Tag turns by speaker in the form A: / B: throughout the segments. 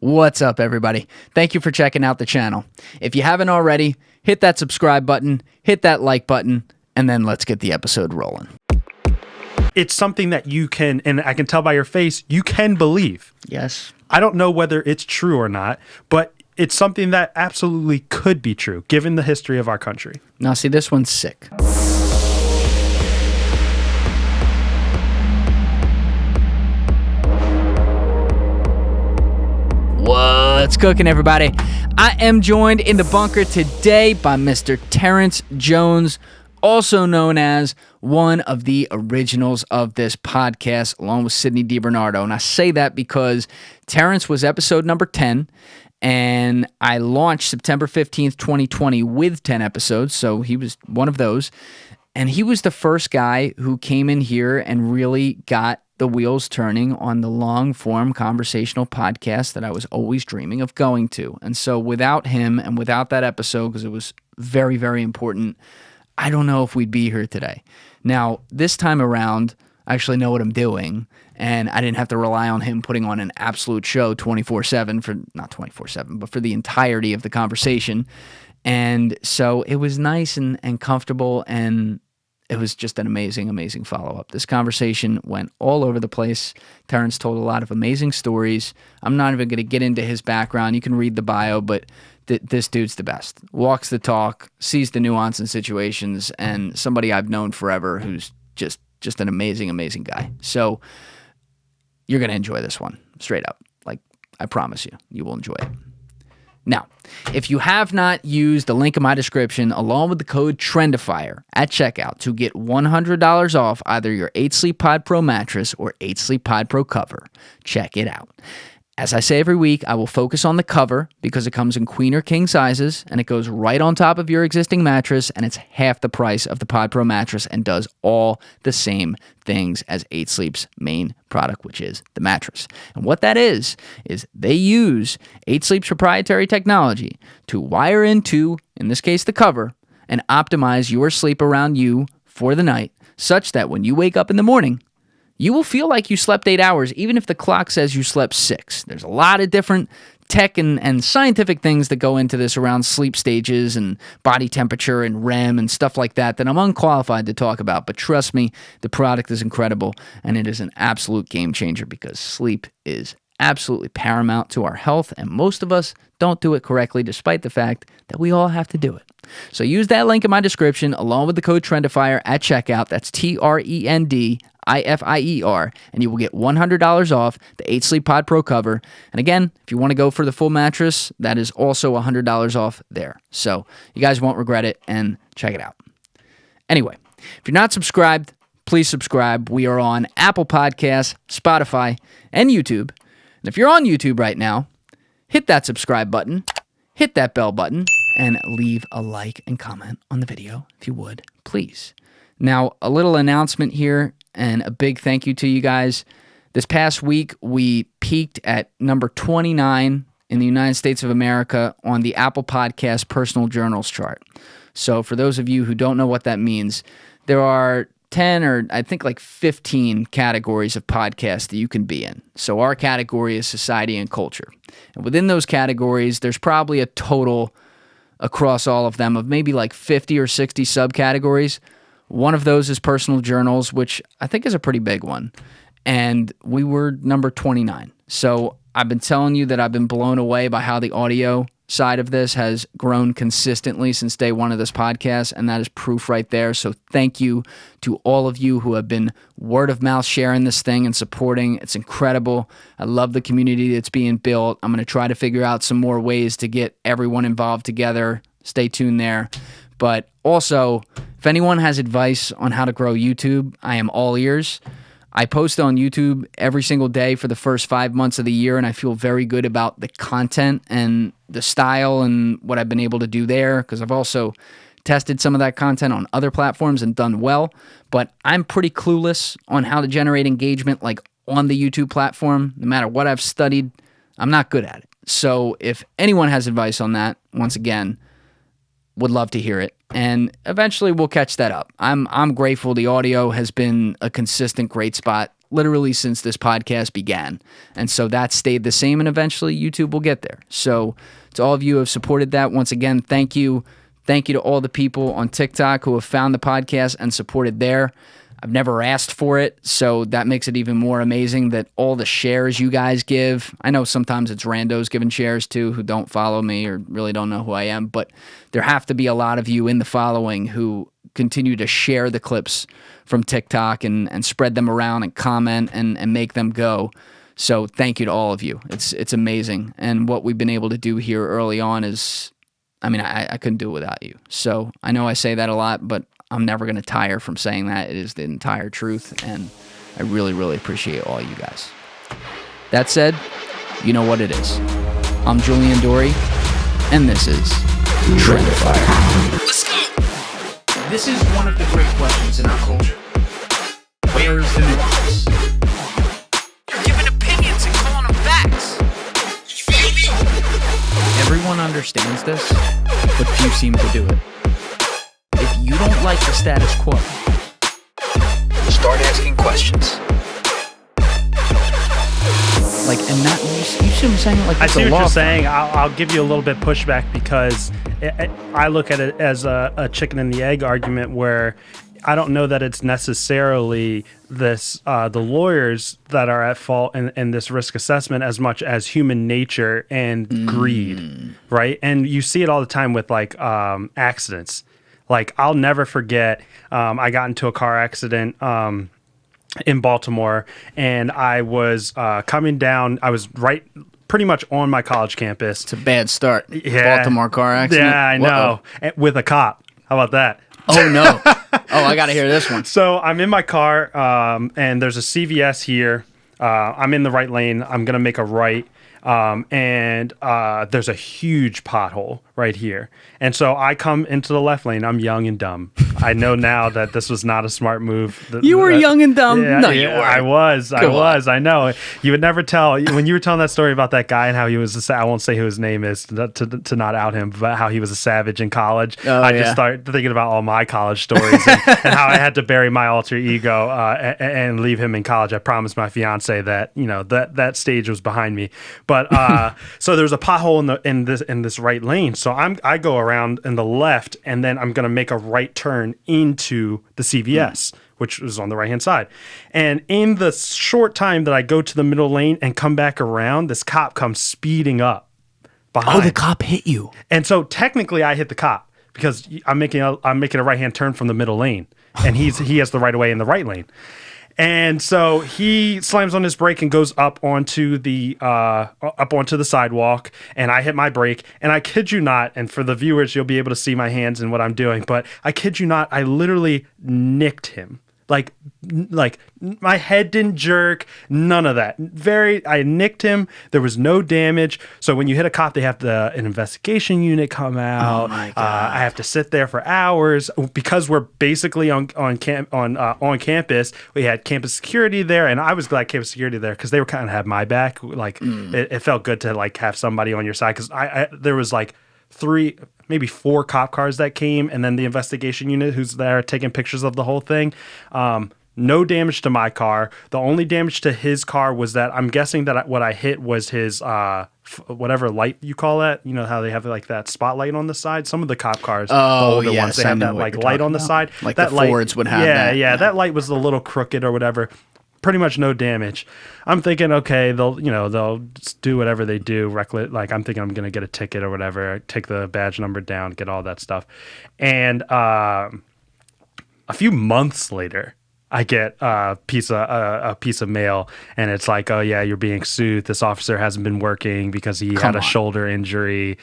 A: What's up, everybody? Thank you for checking out the channel. If you haven't already, hit that subscribe button, hit that like button, and then let's get the episode rolling.
B: It's something that you can, and I can tell by your face, you can believe.
A: Yes.
B: I don't know whether it's true or not, but it's something that absolutely could be true, given the history of our country.
A: Now, see, this one's sick. What's cooking, everybody? I am joined in the bunker today by Mr. Terence Jones, also known as one of the originals of this podcast, along with Sidney DiBernardo. And I say that because Terence was episode number 10, and I launched September 15th, 2020 with 10 episodes, so he was one of those. And he was the first guy who came in here and really got the wheels turning on the long-form conversational podcast that I was always dreaming of going to. And so without him and without that episode, because it was very, very important, I don't know if we'd be here today. Now, this time around, I actually know what I'm doing, and I didn't have to rely on him putting on an absolute show 24/7 for, not 24/7, but for the entirety of the conversation. And so it was nice and comfortable, and it was just an amazing, amazing follow-up. This conversation went all over the place. Terence told a lot of amazing stories. I'm not even going to get into his background. You can read the bio, but this dude's the best. Walks the talk, sees the nuance in situations, and somebody I've known forever who's just an amazing, amazing guy. So you're going to enjoy this one, straight up. Like, I promise you, you will enjoy it. Now, if you have not used the link in my description along with the code TRENDIFIER at checkout to get $100 off either your 8 Sleep Pod Pro mattress or 8 Sleep Pod Pro cover, check it out. As I say every week, I will focus on the cover because it comes in queen or king sizes, and it goes right on top of your existing mattress, and it's half the price of the Pod Pro mattress and does all the same things as 8 Sleep's main product, which is the mattress. And what that is they use 8 Sleep's proprietary technology to wire into, in this case, the cover, and optimize your sleep around you for the night, such that when you wake up in the morning, you will feel like you slept 8 hours, even if the clock says you slept 6. There's a lot of different tech and scientific things that go into this around sleep stages and body temperature and REM and stuff like that I'm unqualified to talk about. But trust me, the product is incredible, and it is an absolute game changer because sleep is absolutely paramount to our health, and most of us don't do it correctly, despite the fact that we all have to do it. So use that link in my description along with the code TRENDIFIER at checkout. That's TRENDIFIER, and you will get $100 off the 8 Sleep Pod Pro cover. And again, if you want to go for the full mattress, that is also $100 off there. So you guys won't regret it, and check it out. Anyway, if you're not subscribed, please subscribe. We are on Apple Podcasts, Spotify, and YouTube. And if you're on YouTube right now, hit that subscribe button, hit that bell button, and leave a like and comment on the video if you would, please. Now, a little announcement here and a big thank you to you guys. This past week, we peaked at number 29 in the United States of America on the Apple Podcast Personal Journals chart. So for those of you who don't know what that means, there are 10 or I think like 15 categories of podcasts that you can be in. So our category is society and culture. And within those categories, there's probably a total across all of them of maybe like 50 or 60 subcategories. One of those is personal journals, which I think is a pretty big one. And we were number 29. So I've been telling you that I've been blown away by how the audio side of this has grown consistently since day one of this podcast, and that is proof right there. So thank you to all of you who have been word of mouth sharing this thing and supporting. It's incredible. I love the community that's being built. I'm going to try to figure out some more ways to get everyone involved together. Stay tuned there. But also, if anyone has advice on how to grow YouTube, I am all ears. I post on YouTube every single day for the first 5 months of the year, and I feel very good about the content and the style and what I've been able to do there, because I've also tested some of that content on other platforms and done well, but I'm pretty clueless on how to generate engagement like on the YouTube platform. No matter what I've studied, I'm not good at it. So if anyone has advice on that, once again, would love to hear it. And eventually we'll catch that up. I'm grateful the audio has been a consistent great spot literally since this podcast began. And so that stayed the same, and eventually YouTube will get there. So to all of you who have supported that, once again, thank you. Thank you to all the people on TikTok who have found the podcast and supported there. I've never asked for it, so that makes it even more amazing that all the shares you guys give. I know sometimes it's randos giving shares too who don't follow me or really don't know who I am, but there have to be a lot of you in the following who continue to share the clips from TikTok and spread them around and comment and make them go. So thank you to all of you. It's amazing. And what we've been able to do here early on is, I mean, I couldn't do it without you. So I know I say that a lot, but I'm never going to tire from saying that. It is the entire truth, and I really, really appreciate all you guys. That said, you know what it is. I'm Julian Dorey, and this is TRENDIFIER. Let's go! This is one of the great questions in our culture. Where is the nuance? You're giving opinions and calling them facts. You feel me? Everyone understands this, but few seem to do it. If you don't like the status quo, start asking questions. Like, and not, you see what I'm saying? Like,
B: I see what you're saying. I'll give you a little bit pushback because I look at it as a chicken and the egg argument where I don't know that it's necessarily the lawyers that are at fault in this risk assessment as much as human nature and greed, right? And you see it all the time with like accidents. Like, I'll never forget, I got into a car accident in Baltimore, and I was coming down. I was pretty much on my college campus.
A: It's a bad start.
B: Yeah.
A: Baltimore car accident.
B: Yeah, I know. With a cop. How about that?
A: Oh, no. Oh, I got to hear this one.
B: So I'm in my car, and there's a CVS here. I'm in the right lane. I'm going to make a right. And there's a huge pothole right here. And so I come into the left lane. I'm young and dumb. I know now that this was not a smart move.
A: You were young and dumb?
B: Yeah,
A: no, you weren't.
B: I was. I know. You would never tell. When you were telling that story about that guy and how he was, I won't say who his name is to not out him, but how he was a savage in college. I just started thinking about all my college stories and how I had to bury my alter ego and leave him in college. I promised my fiance that, that stage was behind me. But so there's a pothole in this right lane. So I go around in the left, and then I'm going to make a right turn into the CVS, which was on the right hand side. And in the short time that I go to the middle lane and come back around, this cop comes speeding up behind.
A: Oh, the cop hit you.
B: And so technically, I hit the cop because I'm making a right hand turn from the middle lane, and he has the right of way in the right lane. And so he slams on his brake and goes up onto the sidewalk, and I hit my brake. And I kid you not, and for the viewers, you'll be able to see my hands and what I'm doing. But I kid you not, I literally nicked him. Like my head didn't jerk, none of that. I nicked him. There was no damage. So when you hit a cop, they have an investigation unit come out.
A: Oh my God.
B: I have to sit there for hours because we're basically on campus. We had campus security there, and I was glad campus security there because they were kind of had my back. Like it felt good to like have somebody on your side because there was like 3, maybe 4 cop cars that came, and then the investigation unit who's there taking pictures of the whole thing. No damage to my car. The only damage to his car was that I'm guessing that what I hit was his whatever light you call that. You know how they have like that spotlight on the side? Some of the cop cars, the older ones, they have that like light on the side.
A: Like
B: that
A: the Fords would have that.
B: Yeah, that light was a little crooked or whatever. Pretty much no damage. I'm thinking, okay, they'll just do whatever they do. Like I'm thinking I'm gonna get a ticket or whatever. Take the badge number down, get all that stuff. And a few months later, I get a piece of mail, and it's like, oh yeah, you're being sued. This officer hasn't been working because he had a shoulder injury.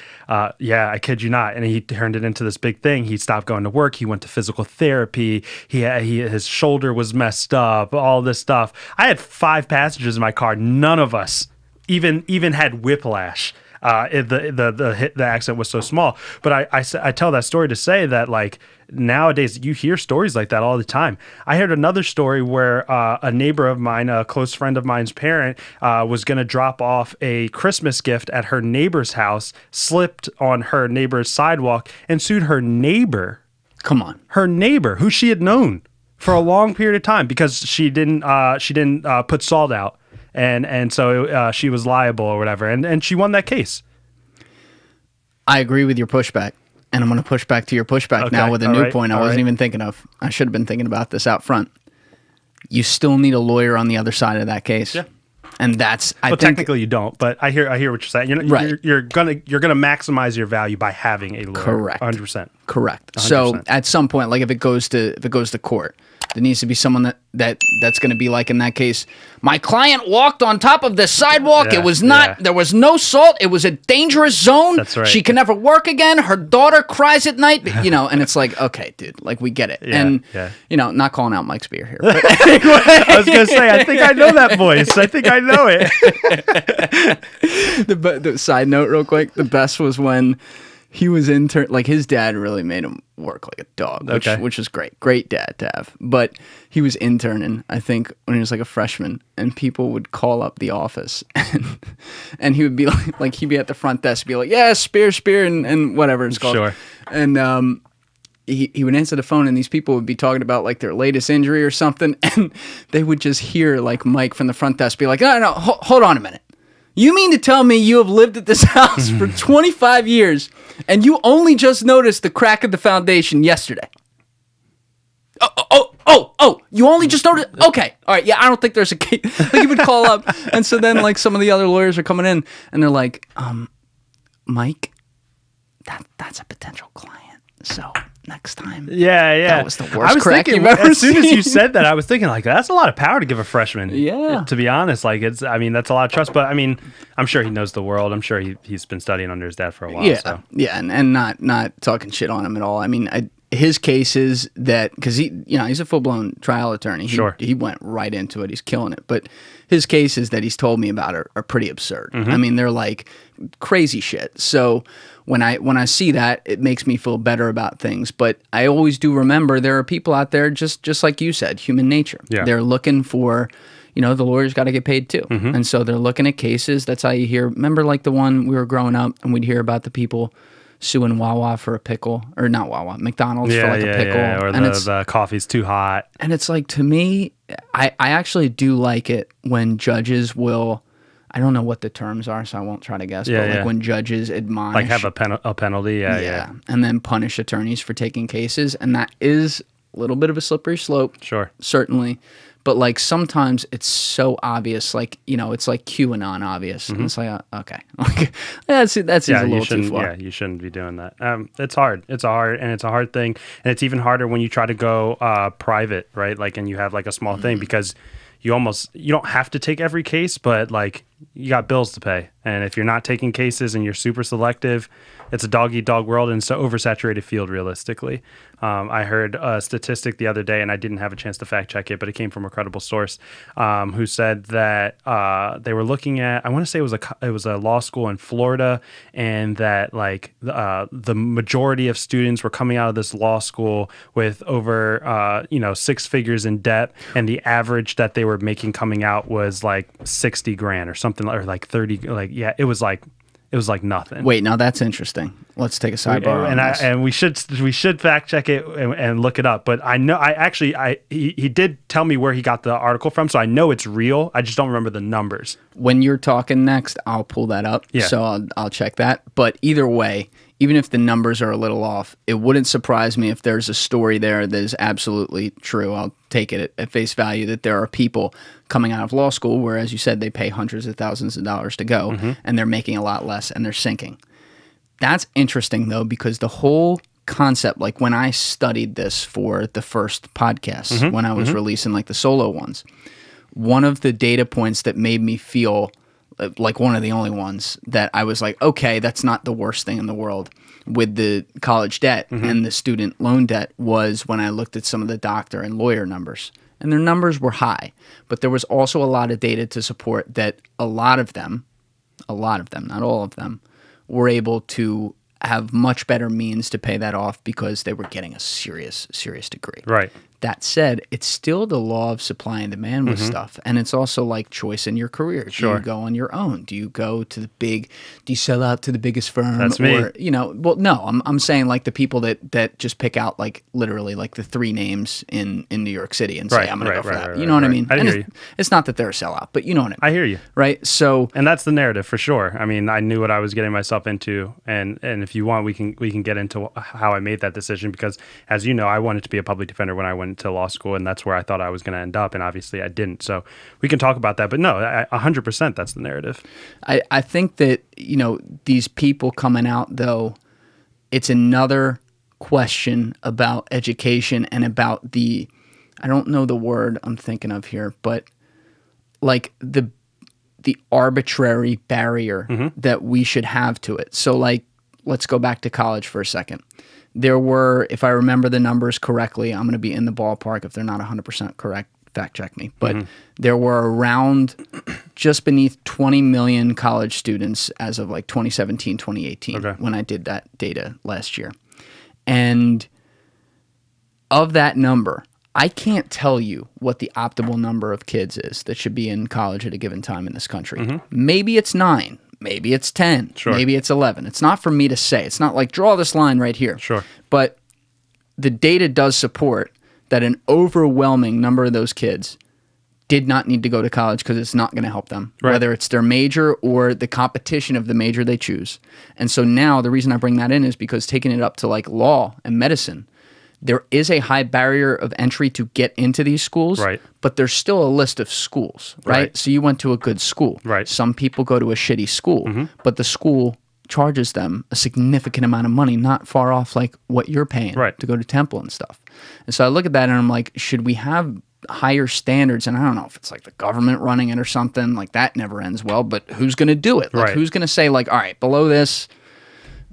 B: Yeah, I kid you not. And he turned it into this big thing. He stopped going to work. He went to physical therapy. His shoulder was messed up. All this stuff. I had 5 passengers in my car. None of us even had whiplash. The accident was so small. But I tell that story to say that like nowadays you hear stories like that all the time. I heard another story where a neighbor of mine, a close friend of mine's parent, was going to drop off a Christmas gift at her neighbor's house, slipped on her neighbor's sidewalk, and sued her neighbor.
A: Come on.
B: Her neighbor, who she had known for a long period of time because she didn't put salt out, and so she was liable or whatever, and she won that case.
A: I agree with your pushback, and I'm going to push back to your pushback now with a new point I wasn't even thinking of. I should have been thinking about this out front. You still need a lawyer on the other side of that case.
B: Yeah.
A: And that's I think
B: technically you don't, but I hear what you're saying. You're gonna maximize your value by having a lawyer.
A: Correct.
B: 100%.
A: Correct.
B: 100%.
A: So at some point, like if it goes to court, there needs to be someone that's going to be like in that case. My client walked on top of the sidewalk.
B: Yeah,
A: It was not. There was no salt. It was a dangerous zone.
B: That's right.
A: She can never work again. Her daughter cries at night. And it's like, okay, dude, like we get it. And not calling out Mike's beer here. But
B: I was gonna say, I think I know that voice. I think I know it.
A: The side note, real quick, the best was when he was intern. Like his dad really made him work like a dog, which was great dad to have. But he was interning, I think, when he was like a freshman, and people would call up the office, and he would be like he'd be at the front desk, be like, yeah, spear, and whatever it's called.
B: Sure.
A: And he would answer the phone, and these people would be talking about like their latest injury or something, and they would just hear like Mike from the front desk be like, no, hold on a minute. You mean to tell me you have lived at this house for 25 years and you only just noticed the crack of the foundation yesterday? Oh, you only just noticed? Okay. All right. Yeah, I don't think there's a case. Like he would call up. And so then like some of the other lawyers are coming in and they're like, Mike, that's a potential client. So next time.
B: Yeah.
A: That was the worst crack you've ever
B: as soon
A: seen.
B: as you said that, I was thinking like that's a lot of power to give a freshman.
A: Yeah.
B: To be honest, like that's a lot of trust. But I mean, I'm sure he knows the world. I'm sure he's been studying under his dad for a while.
A: Yeah.
B: So.
A: Yeah. And not talking shit on him at all. I mean, his case is that because he's a full blown trial attorney. He went right into it. He's killing it. But his cases that he's told me about are pretty absurd.
B: Mm-hmm.
A: I mean, they're like crazy shit. So when I see that, it makes me feel better about things. But I always do remember there are people out there just like you said, human nature.
B: Yeah.
A: They're looking for. The lawyer's got to get paid too.
B: Mm-hmm.
A: And so they're looking at cases. That's how you hear. Remember like the one we were growing up and we'd hear about the people suing Wawa for a pickle, or not Wawa, McDonald's for like a pickle.
B: Yeah. Or the coffee's too hot.
A: And it's like, to me, I actually do like it when judges will, I don't know what the terms are, so I won't try to guess, but like when judges admonish.
B: Like have a penalty, yeah.
A: And then punish attorneys for taking cases. And that is a little bit of a slippery slope.
B: Sure.
A: Certainly. But like sometimes it's so obvious, like, it's like QAnon obvious. And it's like, okay. that seems a little too far.
B: Yeah, you shouldn't be doing that. It's hard. It's a hard thing. And it's even harder when you try to go private, right? Like, and you have like a small thing because you don't have to take every case, but like you got bills to pay. And if you're not taking cases and you're super selective, it's a dog-eat-dog world and it's an oversaturated field realistically. I heard a statistic the other day, and I didn't have a chance to fact check it, but it came from a credible source who said that they were looking at, I want to say it was a law school in Florida, and that like the majority of students were coming out of this law school with over 6 figures in debt, and the average that they were making coming out was like 60 grand or something, or like 30, like it was like nothing.
A: Wait, now that's interesting. Let's take a sidebar on this.
B: And we should fact check it and look it up. But I know he did tell me where he got the article from, so I know it's real. I just don't remember the numbers.
A: When you're talking next, I'll pull that up.
B: Yeah.
A: So I'll check that. But either way, even if the numbers are a little off, it wouldn't surprise me if there's a story there that is absolutely true. I'll take it at face value that there are people coming out of law school where, as you said, they pay hundreds of thousands of dollars to go, and they're making a lot less and they're sinking. That's interesting, though, because the whole concept, like when I studied this for the first podcast, when I was releasing like the solo ones, one of the data points that made me feel like one of the only ones that I was like, okay, that's not the worst thing in the world with the college debt and the student loan debt was when I looked at some of the doctor and lawyer numbers. And their numbers were high, but there was also a lot of data to support that a lot of them, not all of them, were able to have much better means to pay that off because they were getting a serious degree.
B: Right.
A: That said, it's still the law of supply and demand with stuff. And it's also like choice in your career. Do you go on your own? Do you go to do you sell out to the biggest firm?
B: That's me.
A: Or, well, no, I'm saying like the people that just pick out like literally like the 3 names in New York City and say, I'm going to go for that. You know what I mean?
B: I hear you.
A: It's not that they're a sellout, but you know what I mean.
B: I hear you.
A: Right? So.
B: And that's the narrative for sure. I mean, I knew what I was getting myself into. And if you want, we can get into how I made that decision because, as you know, I wanted to be a public defender when I went to law school, and that's where I thought I was going to end up, and obviously I didn't. So we can talk about that, but no, 100% that's the narrative.
A: I think that, these people coming out, though, it's another question about education and about I don't know the word I'm thinking of here, but like the arbitrary barrier that we should have to it. So like, let's go back to college for a second. There were, if I remember the numbers correctly, I'm going to be in the ballpark if they're not 100% correct, fact check me. But there were around just beneath 20 million college students as of like 2017, 2018, when I did that data last year. And of that number, I can't tell you what the optimal number of kids is that should be in college at a given time in this country. Maybe it's 9. Maybe it's 10. Maybe it's 11. It's not for me to say. It's not like draw this line right here. But the data does support that an overwhelming number of those kids did not need to go to college because it's not going to help them, whether it's their major or the competition of the major they choose. And so now the reason I bring that in is because taking it up to like law and medicine, there is a high barrier of entry to get into these schools, but there's still a list of schools, right? So you went to a good school. Some people go to a shitty school, but the school charges them a significant amount of money, not far off like what you're paying to go to Temple and stuff. And so I look at that and I'm like, should we have higher standards? And I don't know if it's like the government running it or something, like that never ends well, but who's going to do it? Like who's going to say like, all right, below this,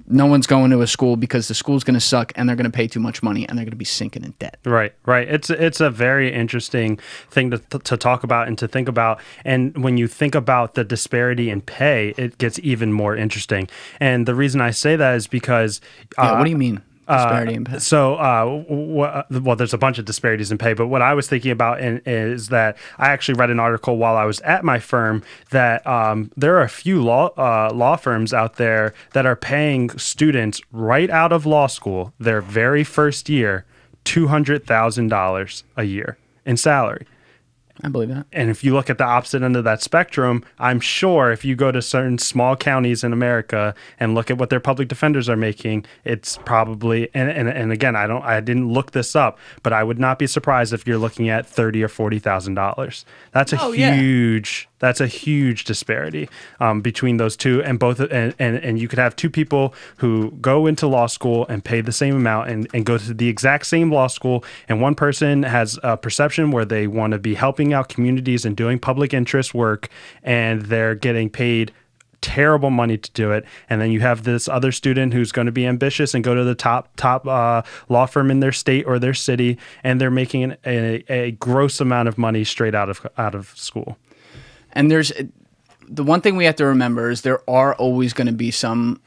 A: no one's going to a school because the school's going to suck and they're going to pay too much money and they're going to be sinking in debt. Right.
B: It's a very interesting thing to talk about and to think about. And when you think about the disparity in pay, it gets even more interesting. And the reason I say that is because...
A: what do you mean? Disparity in pay.
B: Well, there's a bunch of disparities in pay, but what I was thinking about is that I actually read an article while I was at my firm that there are a few law firms out there that are paying students right out of law school, their very first year, $200,000 a year in salary.
A: I believe that.
B: And if you look at the opposite end of that spectrum, I'm sure if you go to certain small counties in America and look at what their public defenders are making, it's probably and again, I didn't look this up, but I would not be surprised if you're looking at $30,000 or $40,000. That's a huge disparity between those two, and both and you could have two people who go into law school and pay the same amount and go to the exact same law school, and one person has a perception where they want to be helping out communities and doing public interest work, and they're getting paid terrible money to do it. And then you have this other student who's going to be ambitious and go to the top law firm in their state or their city, and they're making a gross amount of money straight out of school.
A: And there's the one thing we have to remember is there are always going to be some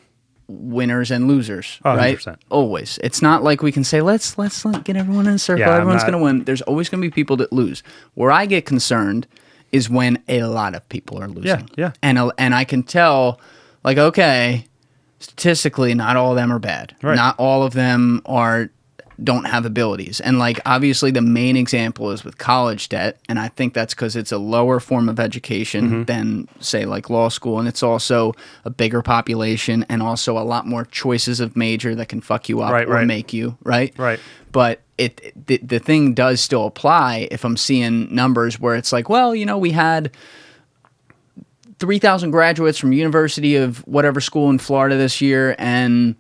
A: winners and losers, right?
B: 100%.
A: Always. It's not like we can say, let's get everyone in a circle.
B: Yeah,
A: everyone's going to win. There's always going to be people that lose. Where I get concerned is when a lot of people are losing.
B: Yeah.
A: And I can tell, like, okay, statistically, not all of them are bad. Not all of them don't have abilities. And like obviously the main example is with college debt, and I think that's because it's a lower form of education than say like law school, and it's also a bigger population and also a lot more choices of major that can fuck you up or make you, right? But the thing does still apply if I'm seeing numbers where it's like, well, we had 3,000 graduates from University of whatever school in Florida this year, and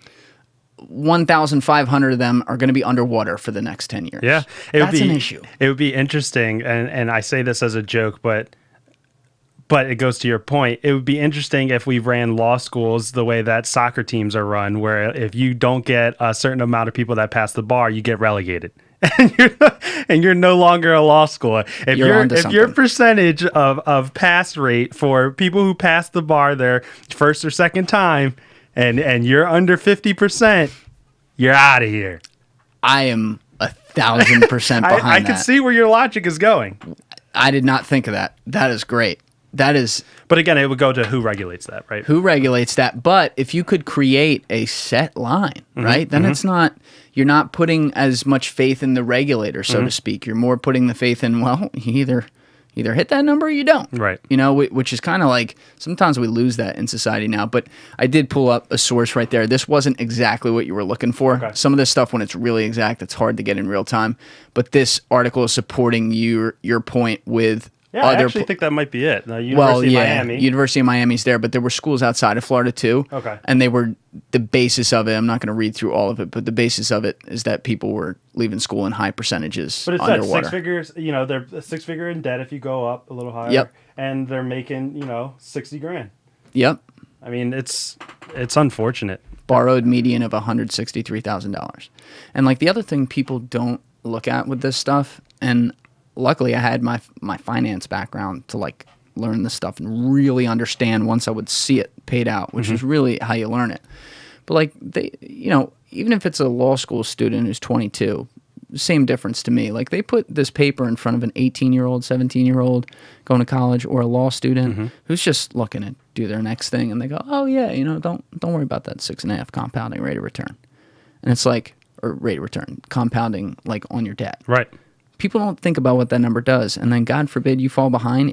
A: 1,500 of them are going to be underwater for the next 10 years.
B: Yeah.
A: That's an issue.
B: It would be interesting, and I say this as a joke, but it goes to your point. It would be interesting if we ran law schools the way that soccer teams are run, where if you don't get a certain amount of people that pass the bar, you get relegated. And you're no longer a law school. If your percentage of pass rate for people who pass the bar their first or second time, and you're under 50%, you're out of here.
A: I am 1,000% behind
B: I
A: that.
B: can see where your logic is going.
A: I did not think of that. That is great. That is...
B: But again, it would go to who regulates that, right?
A: Who regulates that? But if you could create a set line, right, then it's not... You're not putting as much faith in the regulator, so to speak. You're more putting the faith in, well, you either hit that number or you don't.
B: Right.
A: You know, which is kind of like, sometimes we lose that in society now. But I did pull up a source right there. This wasn't exactly what you were looking for.
B: Okay.
A: Some of this stuff, when it's really exact, it's hard to get in real time. But this article is supporting your point with
B: Yeah, I
A: other...
B: actually think that might be it. The University of Miami.
A: University of Miami's there, but there were schools outside of Florida too.
B: Okay.
A: And they were... The basis of it, I'm not going to read through all of it, but the basis of it is that people were leaving school in high percentages
B: But it's
A: underwater.
B: that 6 figures, they're 6 figure in debt if you go up a little higher.
A: Yep.
B: And they're making, $60,000.
A: Yep.
B: I mean, it's unfortunate.
A: Borrowed median of $163,000. And like the other thing people don't look at with this stuff, and luckily I had my finance background to like learn this stuff and really understand once I would see it paid out, which is really how you learn it. But like they, even if it's a law school student who's 22, same difference to me. Like they put this paper in front of an 18-year-old, 17-year-old going to college, or a law student who's just looking to do their next thing, and they go, "Oh yeah, don't worry about that 6.5 compounding rate of return," and it's like, or rate of return compounding like on your debt.
B: Right.
A: People don't think about what that number does, and then God forbid you fall behind.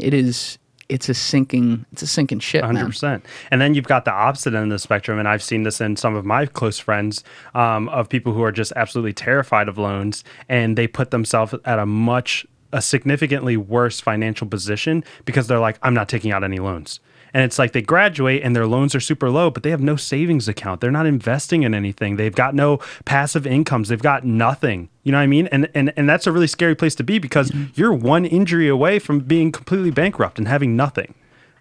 A: It's a sinking ship,
B: 100%.
A: man.
B: And then you've got the opposite end of the spectrum, and I've seen this in some of my close friends of people who are just absolutely terrified of loans, and they put themselves at a significantly worse financial position because they're like, I'm not taking out any loans. And it's like they graduate and their loans are super low, but they have no savings account. They're not investing in anything. They've got no passive incomes. They've got nothing. You know what I mean? And that's a really scary place to be because you're one injury away from being completely bankrupt and having nothing.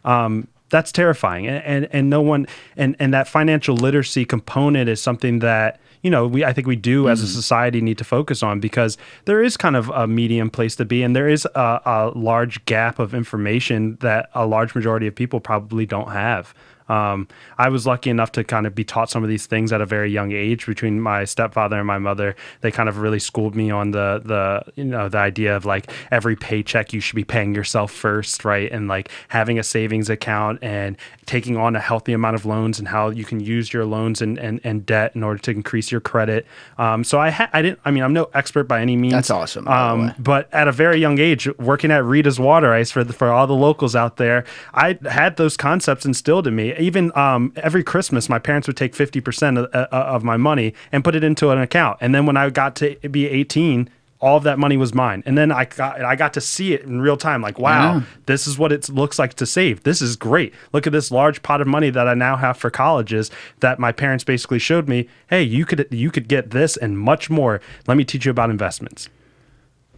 B: That's terrifying. And no one, and that financial literacy component is something that, I think we do as a society need to focus on, because there is kind of a medium place to be, and there is a large gap of information that a large majority of people probably don't have. I was lucky enough to kind of be taught some of these things at a very young age. Between my stepfather and my mother, they kind of really schooled me on the idea of like every paycheck you should be paying yourself first, right? And like having a savings account and taking on a healthy amount of loans, and how you can use your loans and debt in order to increase your credit. So I'm no expert by any means.
A: That's awesome. By the way.
B: But at a very young age, working at Rita's Water Ice for all the locals out there, I had those concepts instilled in me. Even every Christmas, my parents would take 50% of my money and put it into an account. And then when I got to be 18, all of that money was mine. And then I got to see it in real time. Like, wow, this is what it looks like to save. This is great. Look at this large pot of money that I now have for colleges that my parents basically showed me. Hey, you could get this and much more. Let me teach you about investments.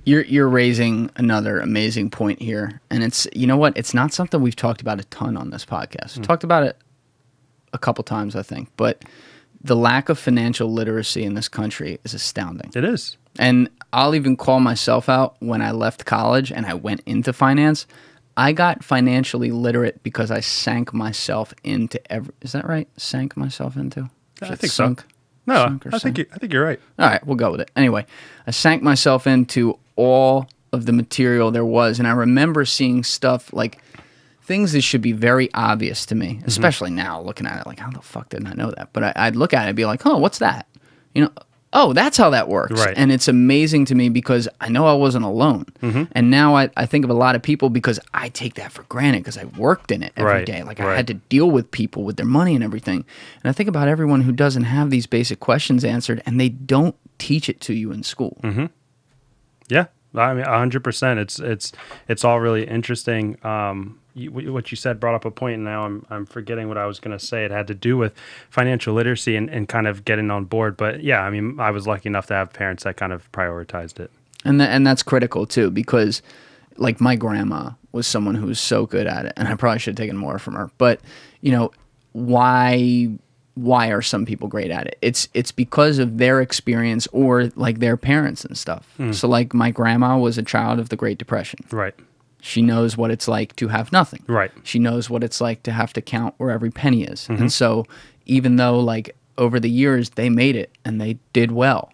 A: You're raising another amazing point here, and it's, you know what? It's not something we've talked about a ton on this podcast. We've talked about it a couple times, I think, but the lack of financial literacy in this country is astounding.
B: It is.
A: And I'll even call myself out. When I left college and I went into finance, I got financially literate because I sank myself into is that right? Sank myself into?
B: I think sunk? So. No, I think you're right.
A: All right, we'll go with it. Anyway, I sank myself into all of the material there was, and I remember seeing stuff like things that should be very obvious to me, especially now looking at it, like, how the fuck didn't I know that? But I'd look at it and be like, oh, what's that? Oh, that's how that works.
B: Right.
A: And it's amazing to me because I know I wasn't alone. And now I think of a lot of people because I take that for granted because I worked in it every day. Like I had to deal with people with their money and everything. And I think about everyone who doesn't have these basic questions answered, and they don't teach it to you in school.
B: Yeah, I mean, 100%. It's all really interesting. What you said brought up a point, and now I'm forgetting what I was going to say. It had to do with financial literacy and kind of getting on board. But yeah, I mean, I was lucky enough to have parents that kind of prioritized it. And
A: that's critical too, because like my grandma was someone who was so good at it, and I probably should have taken more from her. But why are some people great at it? It's because of their experience or like their parents and stuff. So like my grandma was a child of the Great Depression.
B: Right.
A: She knows what it's like to have nothing.
B: Right.
A: She knows what it's like to have to count where every penny is. And so even though like over the years they made it and they did well,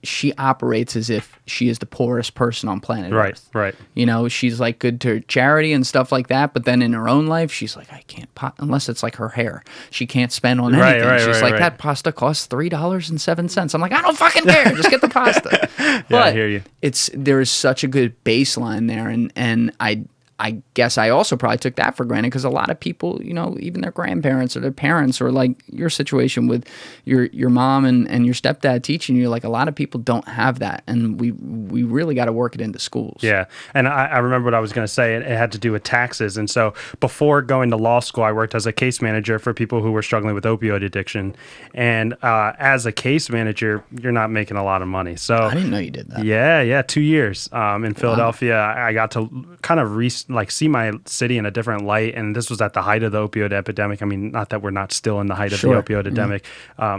A: she operates as if she is the poorest person on planet Earth.
B: Right.
A: You know, she's like good to charity and stuff like that, but then in her own life, she's like, I can't unless it's like her hair. She can't spend on anything. She's like, that pasta costs $3.07. I'm like, I don't fucking care. Just get the pasta. But
B: I hear you.
A: There is such a good baseline there, and I guess I also probably took that for granted because a lot of people, you know, even their grandparents or their parents, or like your situation with your mom and your stepdad teaching you, like a lot of people don't have that, and we really got to work it into schools.
B: Yeah, and I remember what I was going to say. It had to do with taxes, and so before going to law school, I worked as a case manager for people who were struggling with opioid addiction, and as a case manager, you're not making a lot of money. So
A: I didn't know you did that.
B: Yeah, 2 years in Philadelphia. I got to kind of see my city in a different light, and this was at the height of the opioid epidemic. I mean, not that we're not still in the height of the opioid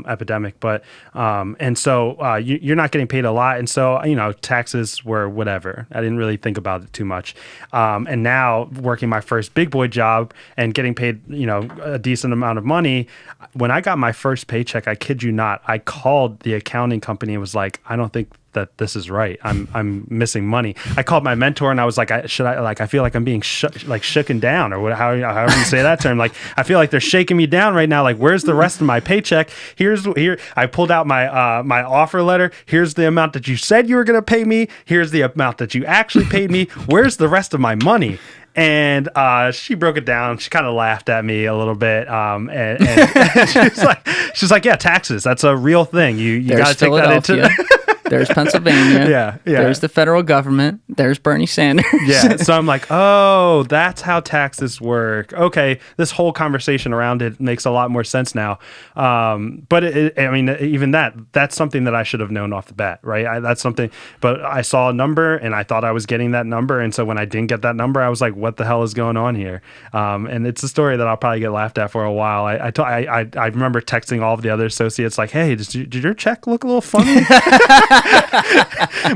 B: epidemic, but and so you're not getting paid a lot, and so you know, taxes were whatever. I didn't really think about it too much, and now working my first big boy job and getting paid, you know, a decent amount of money. When I got my first paycheck, I kid you not, I called the accounting company and was like, I don't think that this is right. I'm missing money. I called my mentor and I was like, I feel like I'm being shooken down, or however you say that term. Like, I feel like they're shaking me down right now. Like, where's the rest of my paycheck? Here, I pulled out my my offer letter. Here's the amount that you said you were going to pay me. Here's the amount that you actually paid me. Where's the rest of my money? And she broke it down. She kind of laughed at me a little bit, and she's like, yeah, taxes. That's a real thing. You got to take that into.
A: There's Pennsylvania.
B: Yeah.
A: There's the federal government. There's Bernie Sanders.
B: Yeah. So I'm like, oh, that's how taxes work. Okay, this whole conversation around it makes a lot more sense now. But I mean, even that's something that I should have known off the bat, right? That's something. But I saw a number and I thought I was getting that number, and so when I didn't get that number, I was like, what the hell is going on here? And it's a story that I'll probably get laughed at for a while. I remember texting all of the other associates like, hey, did your check look a little funny?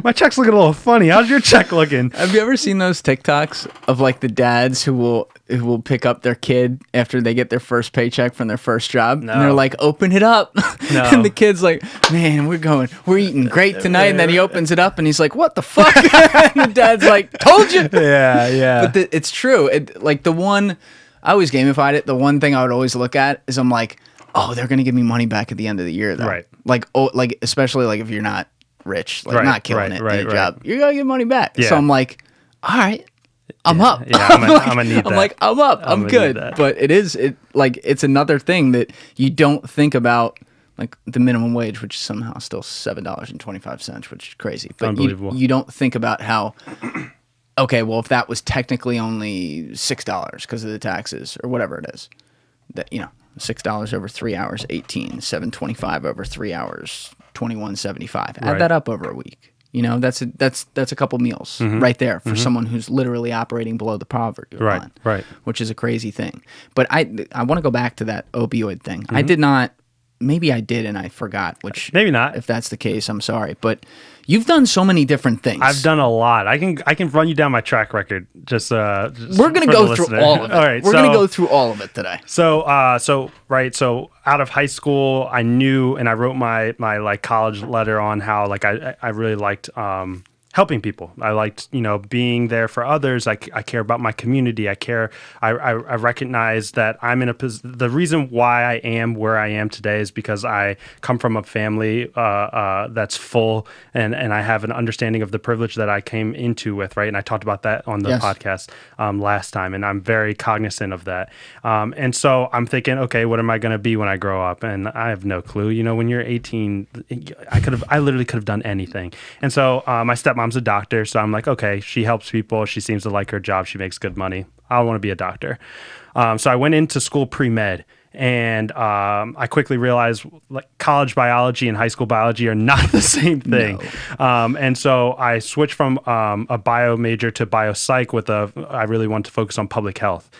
B: My check's looking a little funny. How's your check looking?
A: Have you ever seen those TikToks of like the dads who will pick up their kid after they get their first paycheck from their first job? No. And they're like, open it up. No. And the kid's like, man, we're eating great tonight. And then he opens it up and he's like, what the fuck? And the dad's like, told you.
B: Yeah.
A: But it's true. I always gamified it. The one thing I would always look at is I'm like, oh, they're going to give me money back at the end of the year though.
B: Right.
A: Like especially like if you're not rich, like not killing it in a job, you're gonna get money back.
B: Yeah.
A: So I'm like, all right, I'm up.
B: Yeah, I'm gonna need that.
A: I'm like, I'm up. I'm good. But it's another thing that you don't think about, like the minimum wage, which is somehow still $7.25, which is crazy. But
B: unbelievable.
A: You don't think about how, okay, well, if that was technically only $6 because of the taxes or whatever it is, that, you know, $6 over 3 hours, 18, $7.25 over 3 hours, $21.75. Add that up over a week. You know, that's a couple meals right there for someone who's literally operating below the poverty line,
B: right,
A: which is a crazy thing. But I want to go back to that opioid thing. I did not. Maybe I did and I forgot, which
B: maybe not.
A: If that's the case, I'm sorry. But you've done so many different things.
B: I've done a lot. I can run you down my track record. Just
A: we're gonna go through all of it.
B: All right,
A: we're gonna go through all of it today.
B: So out of high school, I knew, and I wrote my like college letter on how like I really liked helping people. I liked, you know, being there for others. I care about my community. I recognize that I'm in the reason why I am where I am today is because I come from a family that's full, and I have an understanding of the privilege that I came into with, right? And I talked about that on the podcast last time, and I'm very cognizant of that. And so I'm thinking, okay, what am I going to be when I grow up? And I have no clue. You know, when you're 18, I literally could have done anything. And so my stepmom's a doctor, so I'm like, okay, she helps people. She seems to like her job. She makes good money. I want to be a doctor. So I went into school pre-med, and I quickly realized like college biology and high school biology are not the same thing. No. And so I switched from a bio major to bio psych I really want to focus on public health.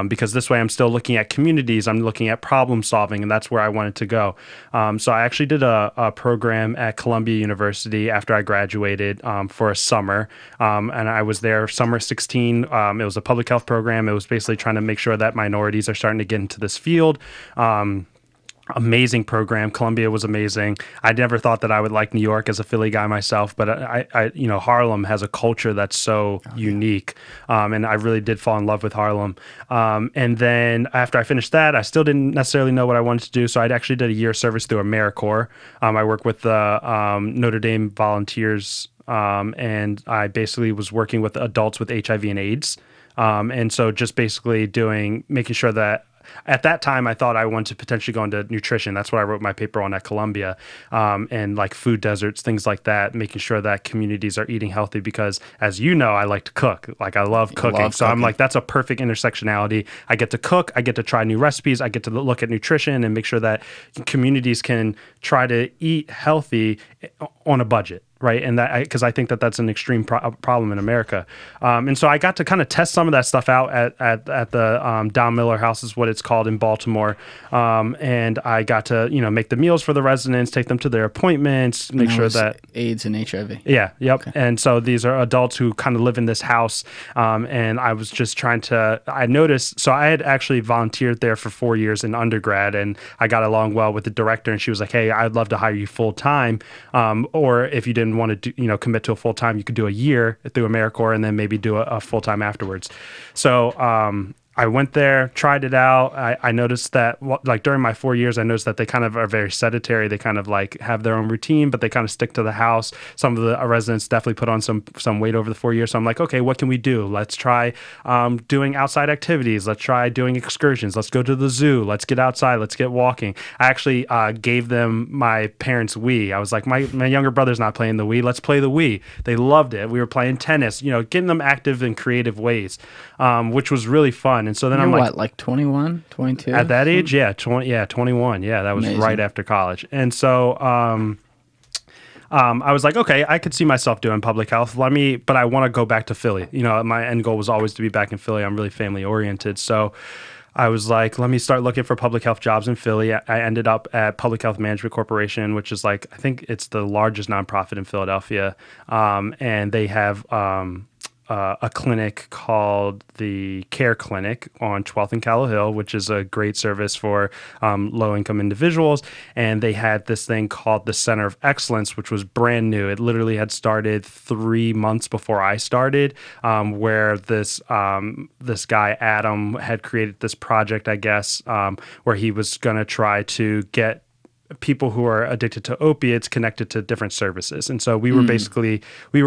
B: Because this way I'm still looking at communities, I'm looking at problem solving, and that's where I wanted to go. So I actually did a program at Columbia University after I graduated for a summer, and I was there summer 16. It was a public health program. It was basically trying to make sure that minorities are starting to get into this field. Amazing program. Columbia was amazing. I never thought that I would like New York as a Philly guy myself, but Harlem has a culture that's so unique. And I really did fall in love with Harlem. And then after I finished that, I still didn't necessarily know what I wanted to do. So I actually did a year service through AmeriCorps. I worked with the Notre Dame Volunteers, and I basically was working with adults with HIV and AIDS. And so just basically making sure that at that time, I thought I wanted to potentially go into nutrition. That's what I wrote my paper on at Columbia, and like food deserts, things like that, making sure that communities are eating healthy because, as you know, I like to cook. Like I love cooking. I'm like, that's a perfect intersectionality. I get to cook. I get to try new recipes. I get to look at nutrition and make sure that communities can try to eat healthy on a budget. Right. And that because I think that that's an extreme problem in America. And so I got to kind of test some of that stuff out at the Don Miller House is what it's called in Baltimore. And I got to, make the meals for the residents, take them to their appointments, make sure that
A: AIDS and HIV.
B: Yeah. Yep. Okay. And so these are adults who kind of live in this house. And I was just I noticed, so I had actually volunteered there for 4 years in undergrad, and I got along well with the director, and she was like, hey, I'd love to hire you full time. Or if you didn't want to commit to a full time, you could do a year through AmeriCorps and then maybe do a full time afterwards. So I went there, tried it out. I noticed that, like during my 4 years, I noticed that they kind of are very sedentary. They kind of like have their own routine, but they kind of stick to the house. Some of the residents definitely put on some weight over the 4 years. So I'm like, okay, what can we do? Let's try doing outside activities. Let's try doing excursions. Let's go to the zoo. Let's get outside. Let's get walking. I actually gave them my parents' Wii. I was like, my younger brother's not playing the Wii. Let's play the Wii. They loved it. We were playing tennis, getting them active in creative ways, which was really fun. And so then I'm
A: like 21, 22?
B: At that age? Yeah, 21. Yeah, that was amazing. Right after college. And so I was like, okay, I could see myself doing public health. But I want to go back to Philly. My end goal was always to be back in Philly. I'm really family oriented. So I was like, let me start looking for public health jobs in Philly. I ended up at Public Health Management Corporation, which is I think it's the largest nonprofit in Philadelphia. And they have a clinic called the Care Clinic on 12th and Callow Hill, which is a great service for low-income individuals. And they had this thing called the Center of Excellence, which was brand new. It literally had started 3 months before I started, where this guy, Adam, had created this project, I guess, where he was going to try to get people who are addicted to opiates connected to different services. And so we were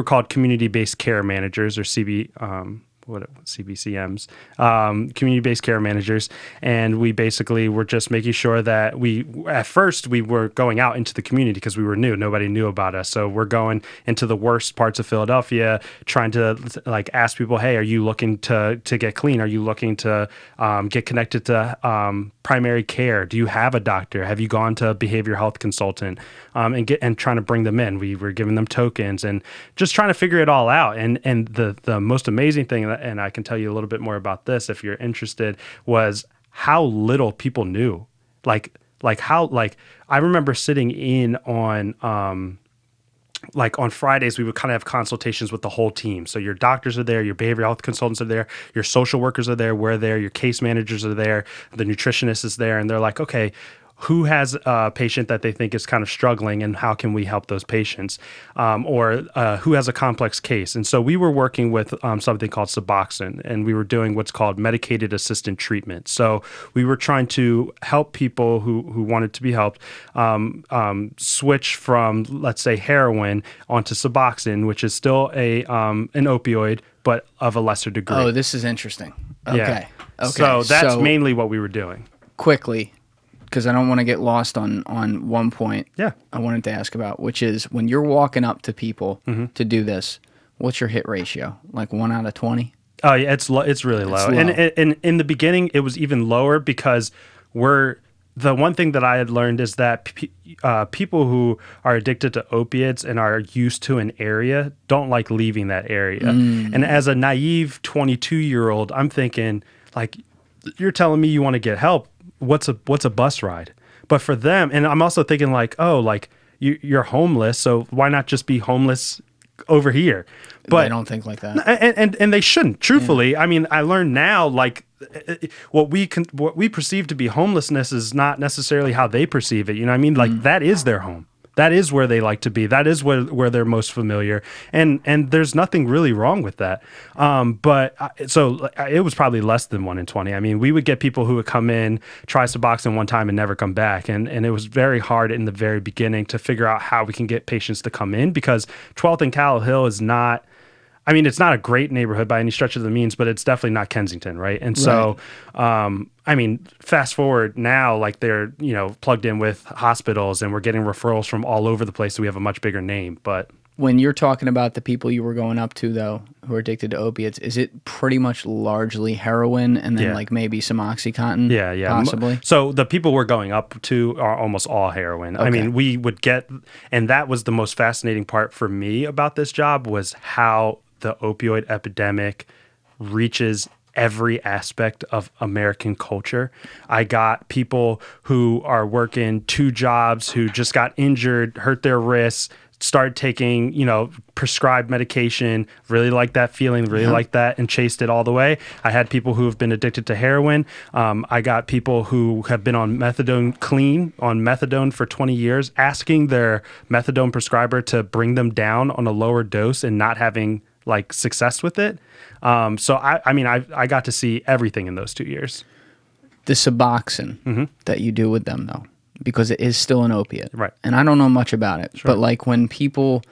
B: called community-based care managers, or CBCMs, community-based care managers. And we basically were just making sure that at first we were going out into the community because we were new. Nobody knew about us. So we're going into the worst parts of Philadelphia, trying to ask people, hey, are you looking to get clean? Are you looking to get connected to primary care? Do you have a doctor? Have you gone to a behavioral health consultant? And trying to bring them in. We were giving them tokens and just trying to figure it all out. And the most amazing thing, and I can tell you a little bit more about this if you're interested, was how little people knew. I remember sitting in on on Fridays, we would kind of have consultations with the whole team. So your doctors are there, your behavioral health consultants are there, your social workers are there, we're there, your case managers are there, the nutritionist is there, and they're like, okay, who has a patient that they think is kind of struggling and how can we help those patients, or who has a complex case. And so we were working with something called Suboxone, and we were doing what's called medicated assisted treatment. So we were trying to help people who wanted to be helped switch from, let's say, heroin onto Suboxone, which is still an opioid, but of a lesser degree.
A: Oh, this is interesting. Okay.
B: Yeah. Okay. So that's mainly what we were doing.
A: Quickly, because I don't want to get lost on one point.
B: Yeah.
A: I wanted to ask about, which is when you're walking up to people to do this, what's your hit ratio? Like 1 out of 20?
B: Oh yeah, it's really low. And in the beginning, it was even lower because the one thing that I had learned is that people who are addicted to opiates and are used to an area don't like leaving that area. And as a naive 22-year-old, I'm thinking, like, you're telling me you want to get help. What's a bus ride? But for them, and I'm also thinking like, oh, like you're homeless, so why not just be homeless over here. But
A: they don't think like that.
B: And they shouldn't, truthfully. Yeah. I mean, I learned now, like, what we perceive to be homelessness is not necessarily how they perceive it. You know what I mean? Like, that is their home. That is where they like to be. That is where they're most familiar. And there's nothing really wrong with that. So it was probably less than 1 in 20. I mean, we would get people who would come in, try Suboxone one time and never come back. And it was very hard in the very beginning to figure out how we can get patients to come in, because 12th and Capitol Hill is not, I mean, it's not a great neighborhood by any stretch of the means, but it's definitely not Kensington, right? And so, I mean, fast forward now, like, they're, plugged in with hospitals, and we're getting referrals from all over the place, so we have a much bigger name. But
A: when you're talking about the people you were going up to, though, who are addicted to opiates, is it pretty much largely heroin and then like maybe some OxyContin?
B: Yeah.
A: Possibly.
B: So the people we're going up to are almost all heroin. Okay. I mean, we would get, and that was the most fascinating part for me about this job, was how the opioid epidemic reaches every aspect of American culture. I got people who are working 2 jobs, who just got injured, hurt their wrists, started taking, prescribed medication, really liked that feeling, really liked that, and chased it all the way. I had people who have been addicted to heroin. I got people who have been on methadone for 20 years, asking their methadone prescriber to bring them down on a lower dose and not having like success with it. So I got to see everything in those 2 years.
A: The Suboxone that you do with them, though, because it is still an opiate.
B: Right.
A: And I don't know much about it, but like, when people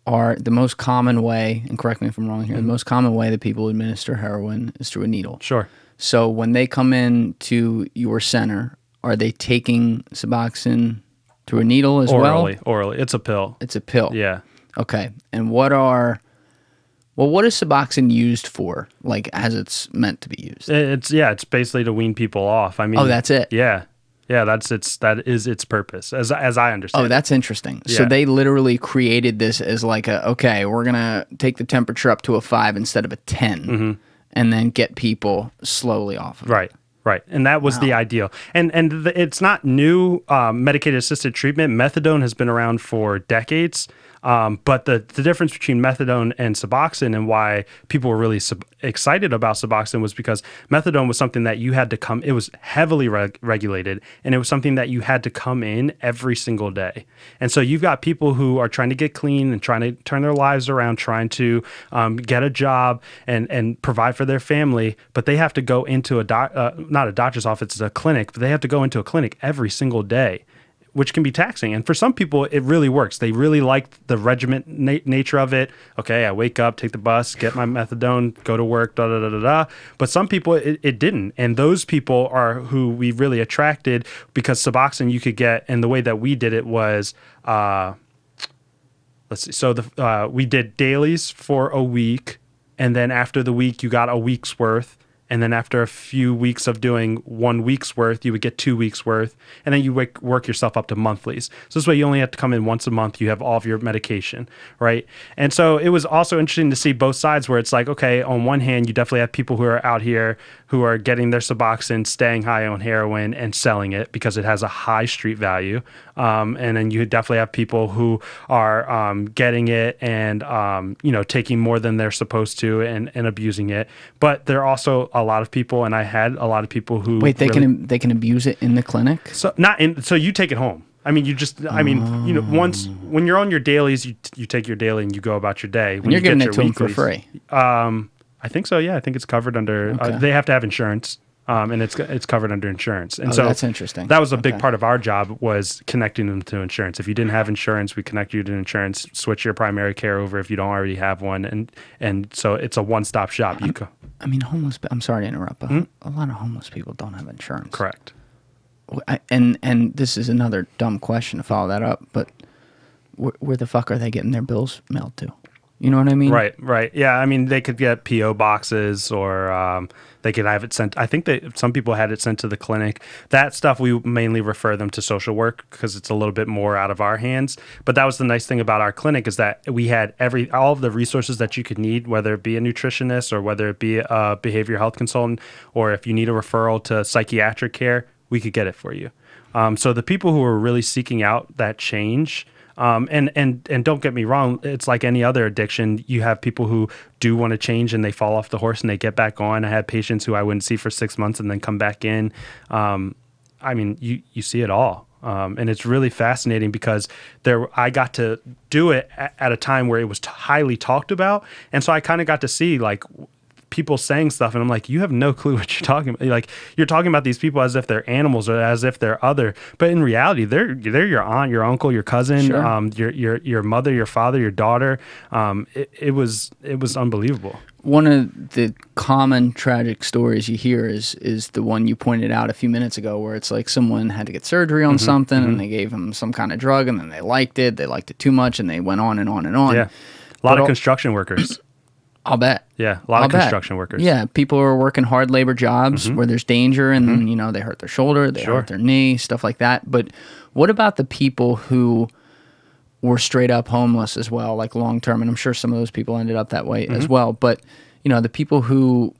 A: are, the most common way, and correct me if I'm wrong here, the most common way that people administer heroin is through a needle.
B: Sure.
A: So when they come in to your center, are they taking Suboxone through a needle as well?
B: Orally. It's a pill.
A: It's a pill.
B: Yeah.
A: Okay. And what is Suboxone used for, like, as it's meant to be used?
B: It's basically to wean people off. I mean,
A: that's it.
B: Yeah, that is its purpose, as I understand.
A: Oh, that's interesting. Yeah. So they literally created this as like we're gonna take the temperature up to a 5 instead of a 10, and then get people slowly off of it.
B: Right. And that was the ideal. And it's not new. Medicated assisted treatment, methadone, has been around for decades. But the difference between methadone and Suboxone, and why people were really excited about Suboxone, was because methadone was something that you had to come, it was heavily regulated, and it was something that you had to come in every single day. And so you've got people who are trying to get clean and trying to turn their lives around, trying to get a job and provide for their family, but they have to go into not a doctor's office, it's a clinic, but they have to go into a clinic every single day, which can be taxing. And for some people, it really works. They really like the regiment nature of it. Okay, I wake up, take the bus, get my methadone, go to work, da-da-da-da-da. But some people, it didn't. And those people are who we really attracted, because Suboxone you could get, and the way that we did it was, let's see. So we did dailies for a week, and then after the week, you got a week's worth. And then after a few weeks of doing 1 week's worth, you would get 2 weeks worth. And then you work yourself up to monthlies. So this way you only have to come in once a month. You have all of your medication, right? And so it was also interesting to see both sides, where it's like, okay, on one hand, you definitely have people who are out here who are getting their Suboxone, staying high on heroin, and selling it because it has a high street value. And then you definitely have people who are getting it and taking more than they're supposed to and abusing it. But there are also a lot of people, and I had a lot of people who
A: they can abuse it in the clinic.
B: So you take it home. I mean, once when you're on your dailies, you take your daily and you go about your day.
A: When you're giving it to them for free.
B: I think so. Yeah, I think it's covered under.
A: Okay.
B: They have to have insurance. And it's covered under insurance. And so
A: that's interesting.
B: That was a big part of our job, was connecting them to insurance. If you didn't have insurance, we connect you to insurance, switch your primary care over if you don't already have one. And so it's a one-stop shop.
A: I'm sorry to interrupt, but a lot of homeless people don't have insurance.
B: Correct.
A: And this is another dumb question to follow that up, but where the fuck are they getting their bills mailed to? You know what I mean?
B: Right. Yeah, I mean, they could get P.O. boxes, or they could have it sent. I think that some people had it sent to the clinic. That stuff, we mainly refer them to social work because it's a little bit more out of our hands. But that was the nice thing about our clinic, is that we had all of the resources that you could need, whether it be a nutritionist or whether it be a behavioral health consultant, or if you need a referral to psychiatric care, we could get it for you. So the people who were really seeking out that change, And don't get me wrong, it's like any other addiction. You have people who do want to change and they fall off the horse and they get back on. I had patients who I wouldn't see for 6 months and then come back in. I mean, you see it all. And it's really fascinating because I got to do it at a time where it was highly talked about. And so I kind of got to see like people saying stuff and I'm like, you have no clue what you're talking about. Like you're talking about these people as if they're animals or as if they're other, but in reality, they're your aunt, your uncle, your cousin, sure. Your mother, your father, your daughter. It was unbelievable.
A: One of the common tragic stories you hear is the one you pointed out a few minutes ago, where it's like someone had to get surgery on something and they gave them some kind of drug and then they liked it too much and they went on and on and on.
B: Yeah, a lot of construction workers.
A: I'll bet.
B: Yeah, a lot of construction workers.
A: Yeah, people are working hard labor jobs where there's danger and then, they hurt their shoulder, they hurt their knee, stuff like that. But what about the people who were straight up homeless as well, like long term? And I'm sure some of those people ended up that way as well. But, the people who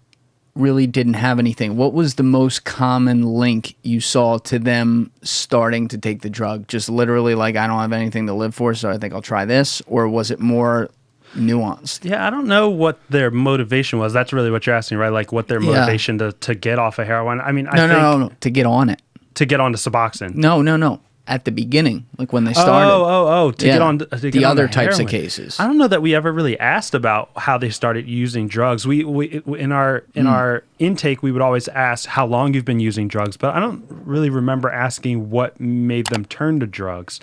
A: really didn't have anything, what was the most common link you saw to them starting to take the drug? Just literally like, I don't have anything to live for, so I think I'll try this? Or was it more nuanced?
B: Yeah, I don't know what their motivation was. That's really what you're asking, right? Like what their motivation to get off of heroin. I mean,
A: No, to get on it.
B: To get onto Suboxone.
A: No. At the beginning, like when they started.
B: To get on
A: the other types of cases.
B: I don't know that we ever really asked about how they started using drugs. We in our intake, we would always ask how long you've been using drugs, but I don't really remember asking what made them turn to drugs.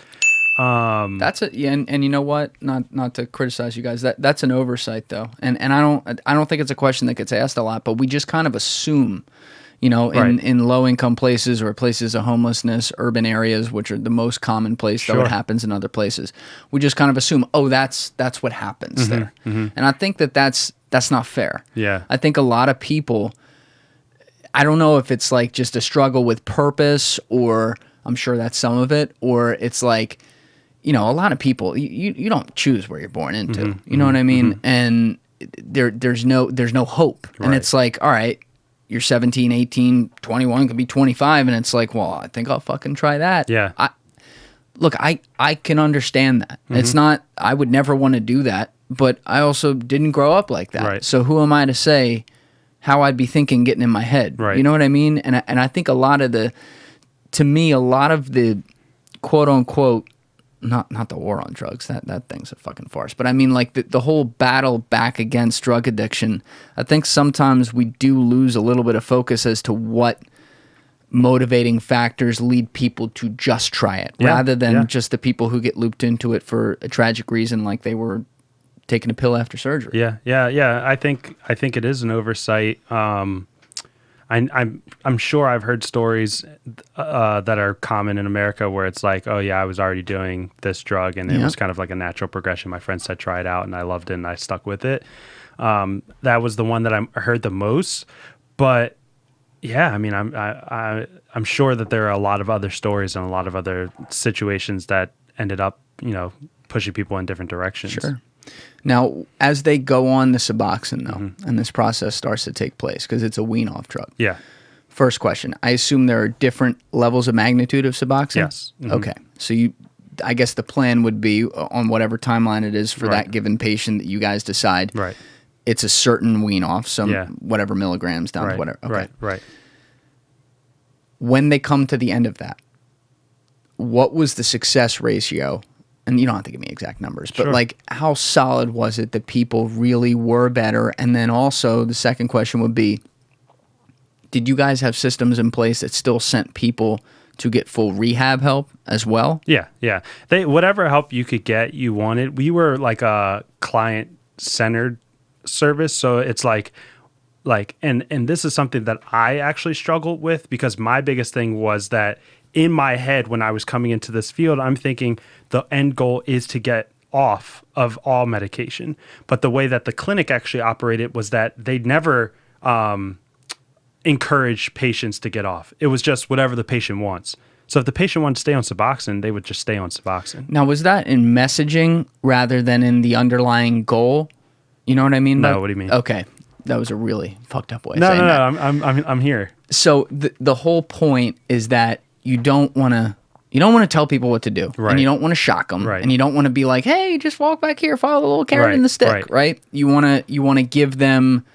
A: That's it. Yeah, and you know what? Not to criticize you guys. That's an oversight though, and I don't think it's a question that gets asked a lot. But we just kind of assume, in low income places or places of homelessness, urban areas, which are the most common place, though it happens in other places. We just kind of assume, that's what happens there, and I think that's not fair.
B: Yeah,
A: I think a lot of people. I don't know if it's like just a struggle with purpose, or I'm sure that's some of it, or it's like. A lot of people, you don't choose where you're born into. You know what I mean? And there's no hope. Right. And it's like, all right, you're 17, 18, 21, could be 25, and it's like, well, I think I'll fucking try that.
B: Yeah.
A: I can understand that. It's not, I would never want to do that, but I also didn't grow up like that.
B: Right.
A: So who am I to say how I'd be thinking getting in my head?
B: Right.
A: You know what I mean? And I think a lot of the quote unquote, not the war on drugs, that thing's a fucking farce, but I mean like the whole battle back against drug addiction, I think sometimes we do lose a little bit of focus as to what motivating factors lead people to just try it, rather than just the people who get looped into it for a tragic reason, like they were taking a pill after surgery.
B: Yeah. I think it is an oversight. I'm sure I've heard stories that are common in America where it's like, oh yeah, I was already doing this drug and it was kind of like a natural progression. My friend said try it out and I loved it and I stuck with it. That was the one that I heard the most. But yeah, I mean, I'm sure that there are a lot of other stories and a lot of other situations that ended up, pushing people in different directions.
A: Sure. Now, as they go on the Suboxone, though, and this process starts to take place, because it's a wean-off drug.
B: Yeah.
A: First question. I assume there are different levels of magnitude of Suboxone?
B: Yes.
A: Okay. So I guess the plan would be, on whatever timeline it is for that given patient that you guys decide, it's a certain wean-off, whatever milligrams down to whatever. Okay.
B: Right.
A: When they come to the end of that, what was the success ratio? And you don't have to give me exact numbers, but like how solid was it that people really were better? And then also the second question would be, did you guys have systems in place that still sent people to get full rehab help as well?
B: Yeah. Whatever help you could get, you wanted. We were like a client-centered service, so it's like, and this is something that I actually struggled with, because my biggest thing was that in my head when I was coming into this field, I'm thinking the end goal is to get off of all medication. But the way that the clinic actually operated was that they never encourage patients to get off. It was just whatever the patient wants. So if the patient wanted to stay on Suboxone, they would just stay on Suboxone.
A: Now, was that in messaging rather than in the underlying goal? You know what I mean?
B: No, what do you mean?
A: Okay. That was a really fucked up way of saying that.
B: No, I'm here.
A: So the whole point is that you don't want to You don't want to tell people what to do,
B: Right.
A: and you don't want to shock them,
B: Right.
A: and you don't want to be like, "Hey, just walk back here, follow the little carrot
B: Right,
A: and the stick." Right? You want to give them,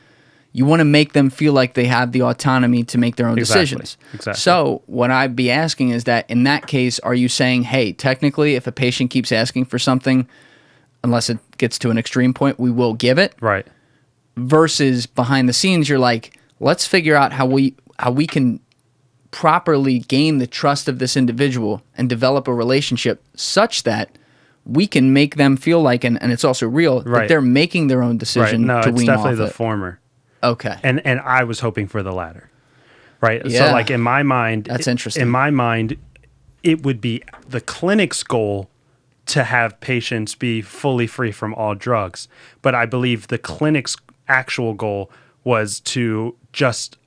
A: you want to make them feel like they have the autonomy to make their own decisions.
B: Exactly.
A: So what I'd be asking is that in that case, are you saying, "Hey, technically, if a patient keeps asking for something, unless it gets to an extreme point, we will give it,"
B: Right.
A: versus behind the scenes, you're like, "Let's figure out how we can properly gain the trust of this individual and develop a relationship such that we can make them feel like, and it's also real, that
B: Right.
A: they're making their own
B: Right.
A: decision
B: No,
A: to
B: it's
A: wean
B: definitely
A: off
B: the
A: it."
B: former.
A: Okay.
B: And I was hoping for the latter. Right.
A: Yeah.
B: So like in my mind,
A: That's interesting.
B: In my mind, it would be the clinic's goal to have patients be fully free from all drugs. But I believe the clinic's actual goal was to just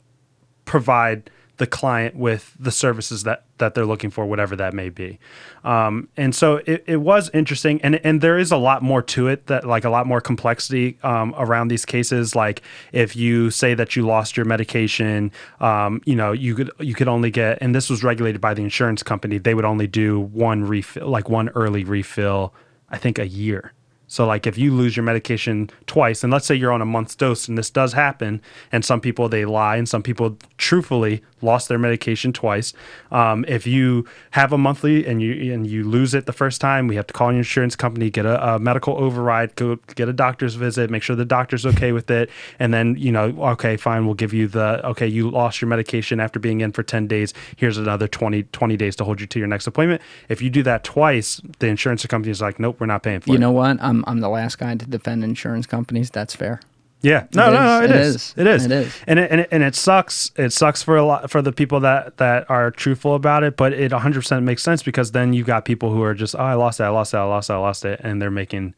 B: provide the client with the services that they're looking for, whatever that may be. And so it was interesting. And there is a lot more to it, that like a lot more complexity around these cases. Like if you say that you lost your medication, you could only get, and this was regulated by the insurance company, they would only do one refill, like one early refill, I think a year. So like if you lose your medication twice, and let's say you're on a month's dose, and this does happen, and some people, they lie, and some people truthfully lost their medication twice. If you have a monthly and you lose it the first time, we have to call your insurance company, get a medical override, go get a doctor's visit, make sure the doctor's okay with it, and then okay, fine, we'll give you okay, you lost your medication after being in for 10 days. Here's another 20 days to hold you to your next appointment. If you do that twice, the insurance company is like, nope, we're not paying for it.
A: You know what? I'm the last guy to defend insurance companies. That's fair.
B: Yeah, no, it is.
A: It is.
B: And it sucks. It sucks for the people that are truthful about it, but it 100% makes sense, because then you've got people who are just, I lost it, and they're making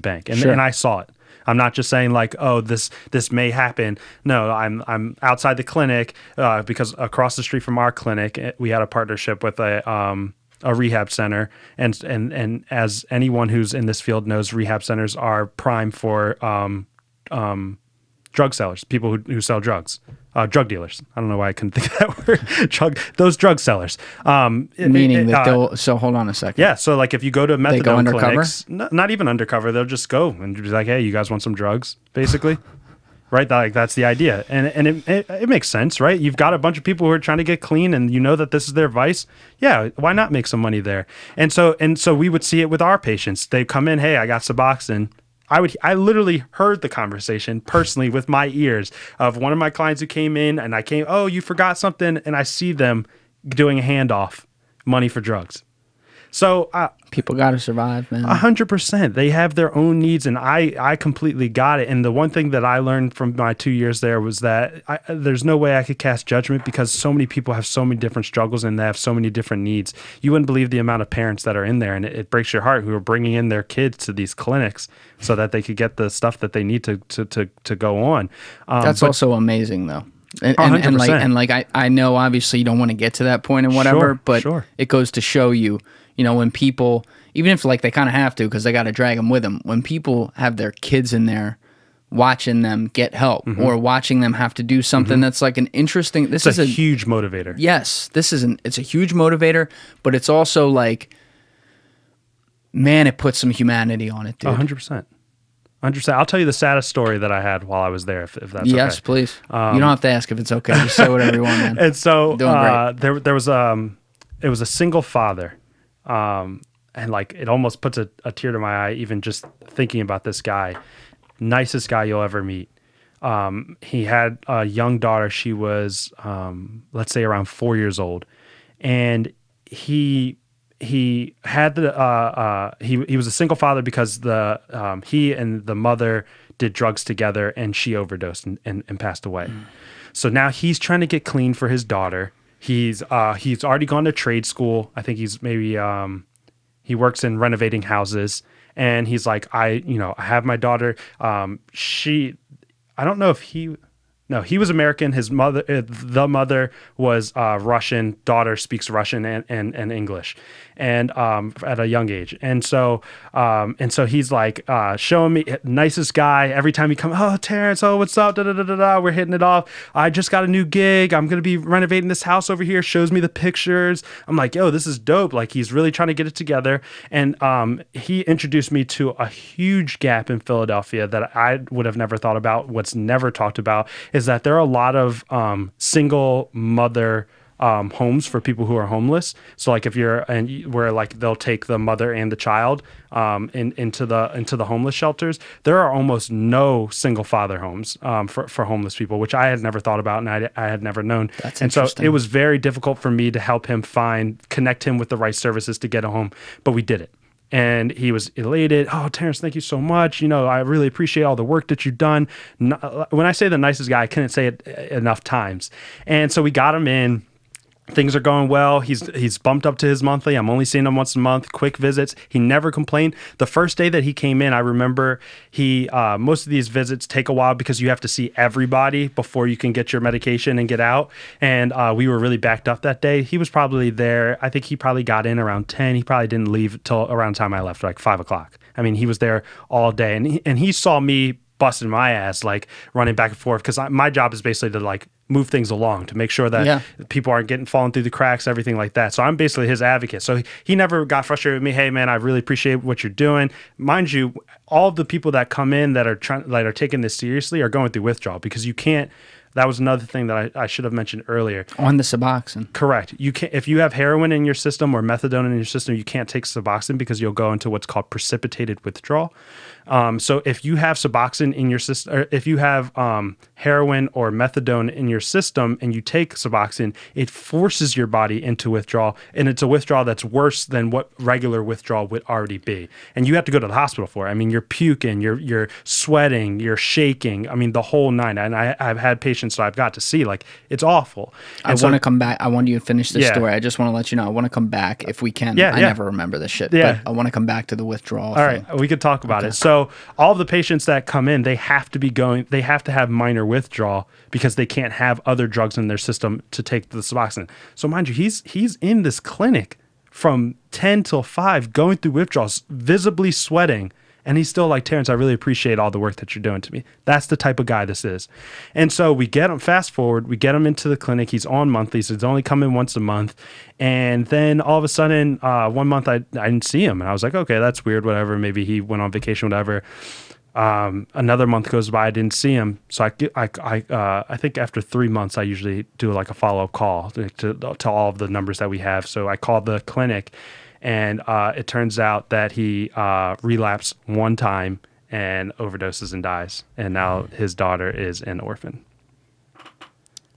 B: bank. And
A: Sure.
B: and I saw it. I'm not just saying like, oh, this may happen. No, I'm outside the clinic because across the street from our clinic, we had a partnership with a rehab center, and as anyone who's in this field knows, rehab centers are prime for drug sellers, people who sell drugs, drug dealers. I don't know why I couldn't think of that word. Those drug sellers.
A: Meaning that they'll. So hold on a second.
B: Yeah. So like if you go to
A: go
B: methadone
A: undercover?
B: clinics, not even undercover, they'll just go and be like, hey, you guys want some drugs, basically. Right, like that's the idea, and it makes sense, right? You've got a bunch of people who are trying to get clean, and you know that this is their vice. Yeah, why not make some money there? And so we would see it with our patients. They come in, hey, I got Suboxone. I literally heard the conversation personally with my ears of one of my clients who came in, and oh, you forgot something, and I see them doing a handoff, money for drugs. So
A: People got to survive, man.
B: 100%. They have their own needs, and I completely got it. And the one thing that I learned from my 2 years there was that there's no way I could cast judgment, because so many people have so many different struggles and they have so many different needs. You wouldn't believe the amount of parents that are in there, and it breaks your heart, who are bringing in their kids to these clinics so that they could get the stuff that they need to go on.
A: That's also amazing, though. And
B: 100%.
A: like I know obviously you don't want to get to that point and whatever, but
B: sure.
A: It goes to show you, when people, even if like they kind of have to because they got to drag them with them, when people have their kids in there watching them get help or watching them have to do something that's like an interesting,
B: It's a huge motivator.
A: Yes, it's a huge motivator, but it's also like, man, it puts some humanity on it, dude.
B: 100%. I'll tell you the saddest story that I had while I was there, if that's okay.
A: Yes, please. You don't have to ask if it's okay. Just say whatever you want, man.
B: And so
A: Doing
B: there was it was a single father, and like it almost puts a tear to my eye even just thinking about this guy. Nicest guy you'll ever meet. He had a young daughter. She was let's say around 4 years old, and he had he was a single father because he and the mother did drugs together, and she overdosed and passed away. So now he's trying to get clean for his daughter. He's already gone to trade school. I think he's maybe he works in renovating houses, and he's like, I have my daughter. I don't know if No, he was American. His mother, the mother was Russian. Daughter speaks Russian and English, and at a young age. And so he's like showing me, nicest guy. Every time he comes, oh, Terence, oh, what's up? Da, da, da, da, da. We're hitting it off. I just got a new gig. I'm gonna be renovating this house over here. Shows me the pictures. I'm like, yo, this is dope. Like, he's really trying to get it together. And he introduced me to a huge gap in Philadelphia that I would have never thought about. What's never talked about is that there are a lot of single mother homes for people who are homeless. So like if you're where like they'll take the mother and the child into the homeless shelters. There are almost no single father homes for homeless people, which I had never thought about and I had never known.
A: That's
B: and so
A: interesting.
B: it was very difficult for me to help him connect him with the right services to get a home, but we did it. And he was elated. Oh, Terence, thank you so much. I really appreciate all the work that you've done. When I say the nicest guy, I couldn't say it enough times. And so we got him in. Things are going well. He's bumped up to his monthly. I'm only seeing him once a month, quick visits. He never complained. The first day that he came in, I remember most of these visits take a while because you have to see everybody before you can get your medication and get out. And we were really backed up that day. He was probably there. I think he probably got in around 10. He probably didn't leave till around the time I left, like 5 o'clock. I mean, he was there all day. And he saw me busting my ass, like running back and forth, because my job is basically to like move things along to make sure that people aren't falling through the cracks, everything like that. So I'm basically his advocate. So he never got frustrated with me. Hey man, I really appreciate what you're doing. Mind you, all of the people that come in that are taking this seriously are going through withdrawal, because you can't. That was another thing that I should have mentioned earlier.
A: On the Suboxone.
B: Correct. You can't, if you have heroin in your system or methadone in your system, you can't take Suboxone because you'll go into what's called precipitated withdrawal. So if you have Suboxone in your system, or if you have heroin or methadone in your system and you take Suboxone, it forces your body into withdrawal, and it's a withdrawal that's worse than what regular withdrawal would already be. And you have to go to the hospital for it. I mean, you're puking, you're sweating, you're shaking. I mean, the whole nine. And I've had patients that I've got to see, like, it's awful.
A: I want to come back. I want you to finish this story. I just want to let you know, I want to come back if we can. I never remember this shit, but I want to come back to the withdrawal
B: All
A: thing.
B: right, we could talk about it. So all of the patients that come in, they have to have minor withdrawal because they can't have other drugs in their system to take the Suboxone. So mind you, he's in this clinic from 10 till 5 going through withdrawals, visibly sweating. And he's still like, Terence, I really appreciate all the work that you're doing to me. That's the type of guy this is. And so we get him, fast forward, we get him into the clinic. He's on monthlies. He's only coming once a month. And then all of a sudden, 1 month, I didn't see him. And I was like, okay, that's weird, whatever. Maybe he went on vacation, whatever. Another month goes by, I didn't see him. So I think after 3 months, I usually do like a follow-up call to all of the numbers that we have. So I called the clinic. And it turns out that he relapsed one time and overdoses and dies. And now his daughter is an orphan.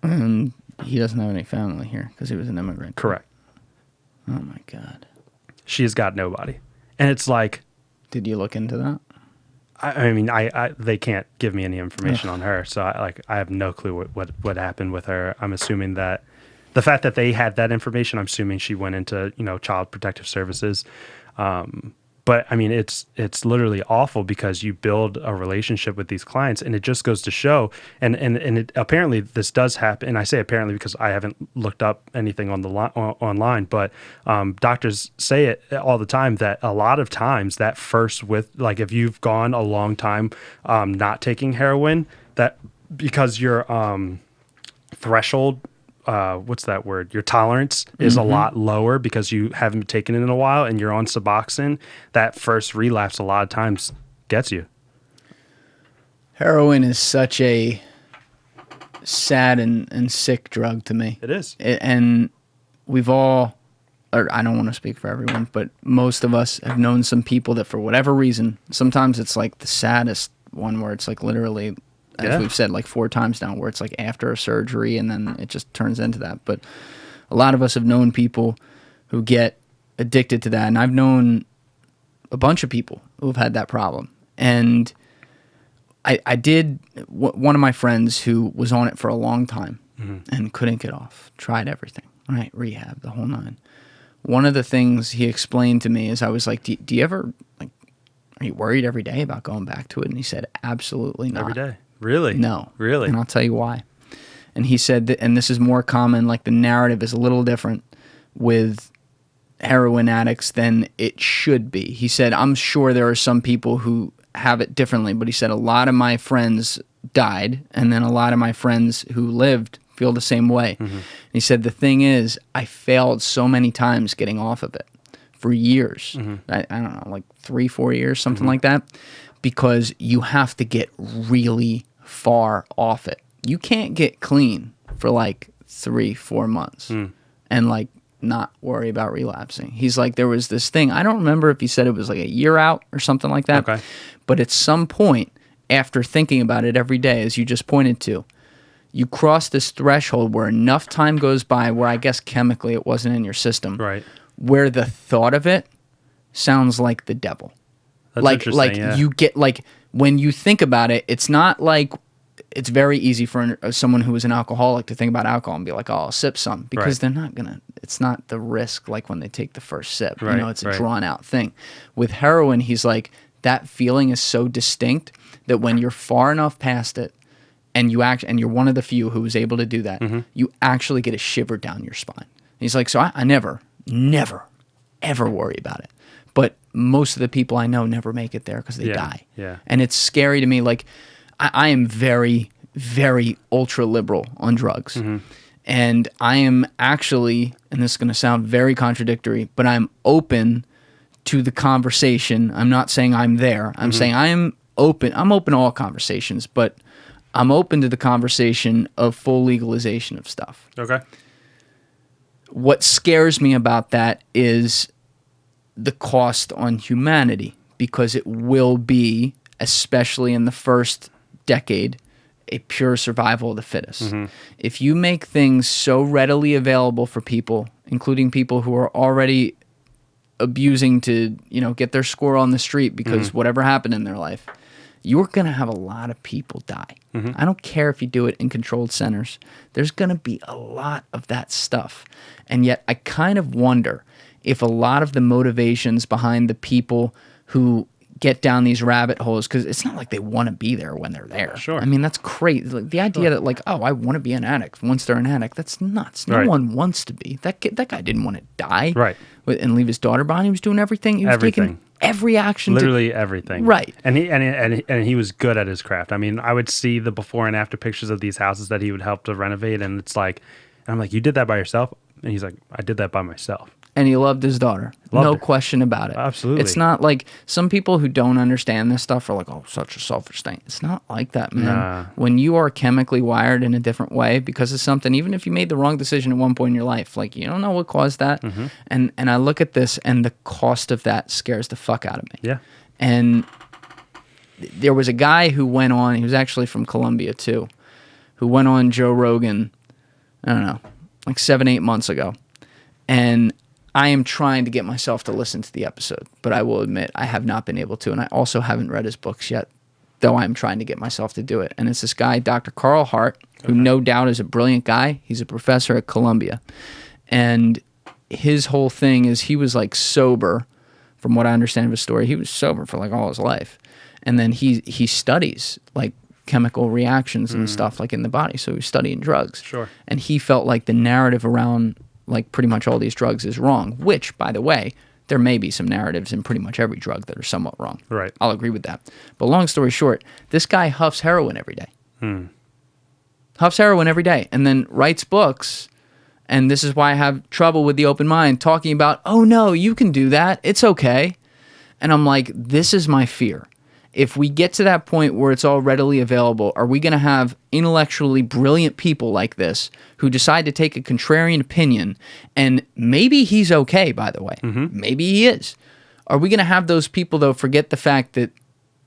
A: And he doesn't have any family here because he was an immigrant.
B: Correct.
A: Oh, my God.
B: She has got nobody. And it's like...
A: Did you look into that?
B: I mean, they can't give me any information on her. So I have no clue what happened with her. I'm assuming that... The fact that they had that information, I'm assuming she went into, Child Protective Services. But I mean, it's literally awful because you build a relationship with these clients, and it just goes to show. And it, apparently this does happen. And I say apparently because I haven't looked up anything on the online. But doctors say it all the time that a lot of times that first if you've gone a long time not taking heroin, that because your threshold. What's that word? Your tolerance is a lot lower because you haven't taken it in a while and you're on Suboxone. That first relapse a lot of times gets you.
A: Heroin is such a sad and sick drug to me.
B: It is.
A: And we've all, or I don't want to speak for everyone, but most of us have known some people that for whatever reason, sometimes it's like the saddest one where it's like literally... As we've said like 4 times now, where it's like after a surgery and then it just turns into that. But a lot of us have known people who get addicted to that. And I've known a bunch of people who've had that problem. And I did, one of my friends who was on it for a long time and couldn't get off, tried everything, right? Rehab, the whole 9. One of the things he explained to me is I was like, do you ever, like, are you worried every day about going back to it? And he said, absolutely not.
B: Every day. Really?
A: No.
B: Really?
A: And I'll tell you why. And he said that, and this is more common, like the narrative is a little different with heroin addicts than it should be. He said, I'm sure there are some people who have it differently, but he said a lot of my friends died, and then a lot of my friends who lived feel the same way. Mm-hmm. He said, the thing is, I failed so many times getting off of it for years. Mm-hmm. I don't know, like 3-4 years, something mm-hmm. like that, because you have to get really far off it. You can't get clean for like 3-4 months and like not worry about relapsing. He's like, there was this thing, I don't remember if he said it was like a year out or something like that,
B: okay.
A: But at some point, after thinking about it every day, as you just pointed to, you cross this threshold where enough time goes by where I guess chemically it wasn't in your system,
B: right?
A: Where the thought of it sounds like the devil.
B: That's interesting,
A: like
B: yeah.
A: You get, like, when you think about it, it's not like, it's very easy for someone who is an alcoholic to think about alcohol and be like, oh, I'll sip some, because
B: right.
A: they're not going to, it's not the risk like when they take the first sip.
B: Right,
A: you know, it's a
B: right.
A: drawn out thing. With heroin, he's like, that feeling is so distinct that when you're far enough past it, and and you're one of the few who was able to do that, mm-hmm. you actually get a shiver down your spine. He's like, so I never, ever worry about it. But most of the people I know never make it there because they die.
B: Yeah.
A: And it's scary to me. Like, I am very, very ultra liberal on drugs. Mm-hmm. And I am actually, and this is going to sound very contradictory, but I'm open to the conversation. I'm not saying I'm there. I'm mm-hmm. saying I'm open to all conversations, but I'm open to the conversation of full legalization of stuff.
B: Okay.
A: What scares me about that is the cost on humanity, because it will be, especially in the first decade, a pure survival of the fittest. Mm-hmm. If you make things so readily available for people, including people who are already abusing to, get their score on the street because mm-hmm. whatever happened in their life, you're going to have a lot of people die. Mm-hmm. I don't care if you do it in controlled centers. There's going to be a lot of that stuff. And yet I kind of wonder if a lot of the motivations behind the people who get down these rabbit holes, because it's not like they want to be there when they're there.
B: Sure.
A: I mean, that's crazy. Like, the idea that, like, oh, I want to be an addict once they're an addict, that's nuts. No one wants to be. That guy didn't want to die and leave his daughter behind. He was doing everything. He was taking every action.
B: Literally everything.
A: Right.
B: And he was good at his craft. I mean, I would see the before and after pictures of these houses that he would help to renovate, and it's like, and I'm like, you did that by yourself? And he's like, I did that by myself.
A: And he loved his daughter. No question about it.
B: Absolutely.
A: It's not like some people who don't understand this stuff are like, oh, such a selfish thing. It's not like that, man.
B: Nah.
A: When you are chemically wired in a different way because of something, even if you made the wrong decision at one point in your life, like, you don't know what caused that. Mm-hmm. And I look at this, and the cost of that scares the fuck out of me.
B: Yeah.
A: And there was a guy who went on, he was actually from Colombia too, who went on Joe Rogan, I don't know, like 7-8 months ago. And I am trying to get myself to listen to the episode, but I will admit I have not been able to, and I also haven't read his books yet, though I'm trying to get myself to do it. And it's this guy, Dr. Carl Hart, who no doubt is a brilliant guy. He's a professor at Columbia. And his whole thing is he was like sober, from what I understand of his story. He was sober for like all his life. And then he studies like chemical reactions and stuff like in the body. So he was studying drugs.
B: Sure.
A: And he felt like the narrative around like pretty much all these drugs is wrong, which, by the way, there may be some narratives in pretty much every drug that are somewhat wrong.
B: Right.
A: I'll agree with that. But long story short, this guy huffs heroin every day. Huffs heroin every day and then writes books. And this is why I have trouble with the open mind, talking about, oh no, you can do that. It's okay. And I'm like, this is my fear. If we get to that point where it's all readily available, are we going to have intellectually brilliant people like this who decide to take a contrarian opinion? And maybe he's okay, by the way. Mm-hmm. Maybe he is. Are we going to have those people, though, forget the fact that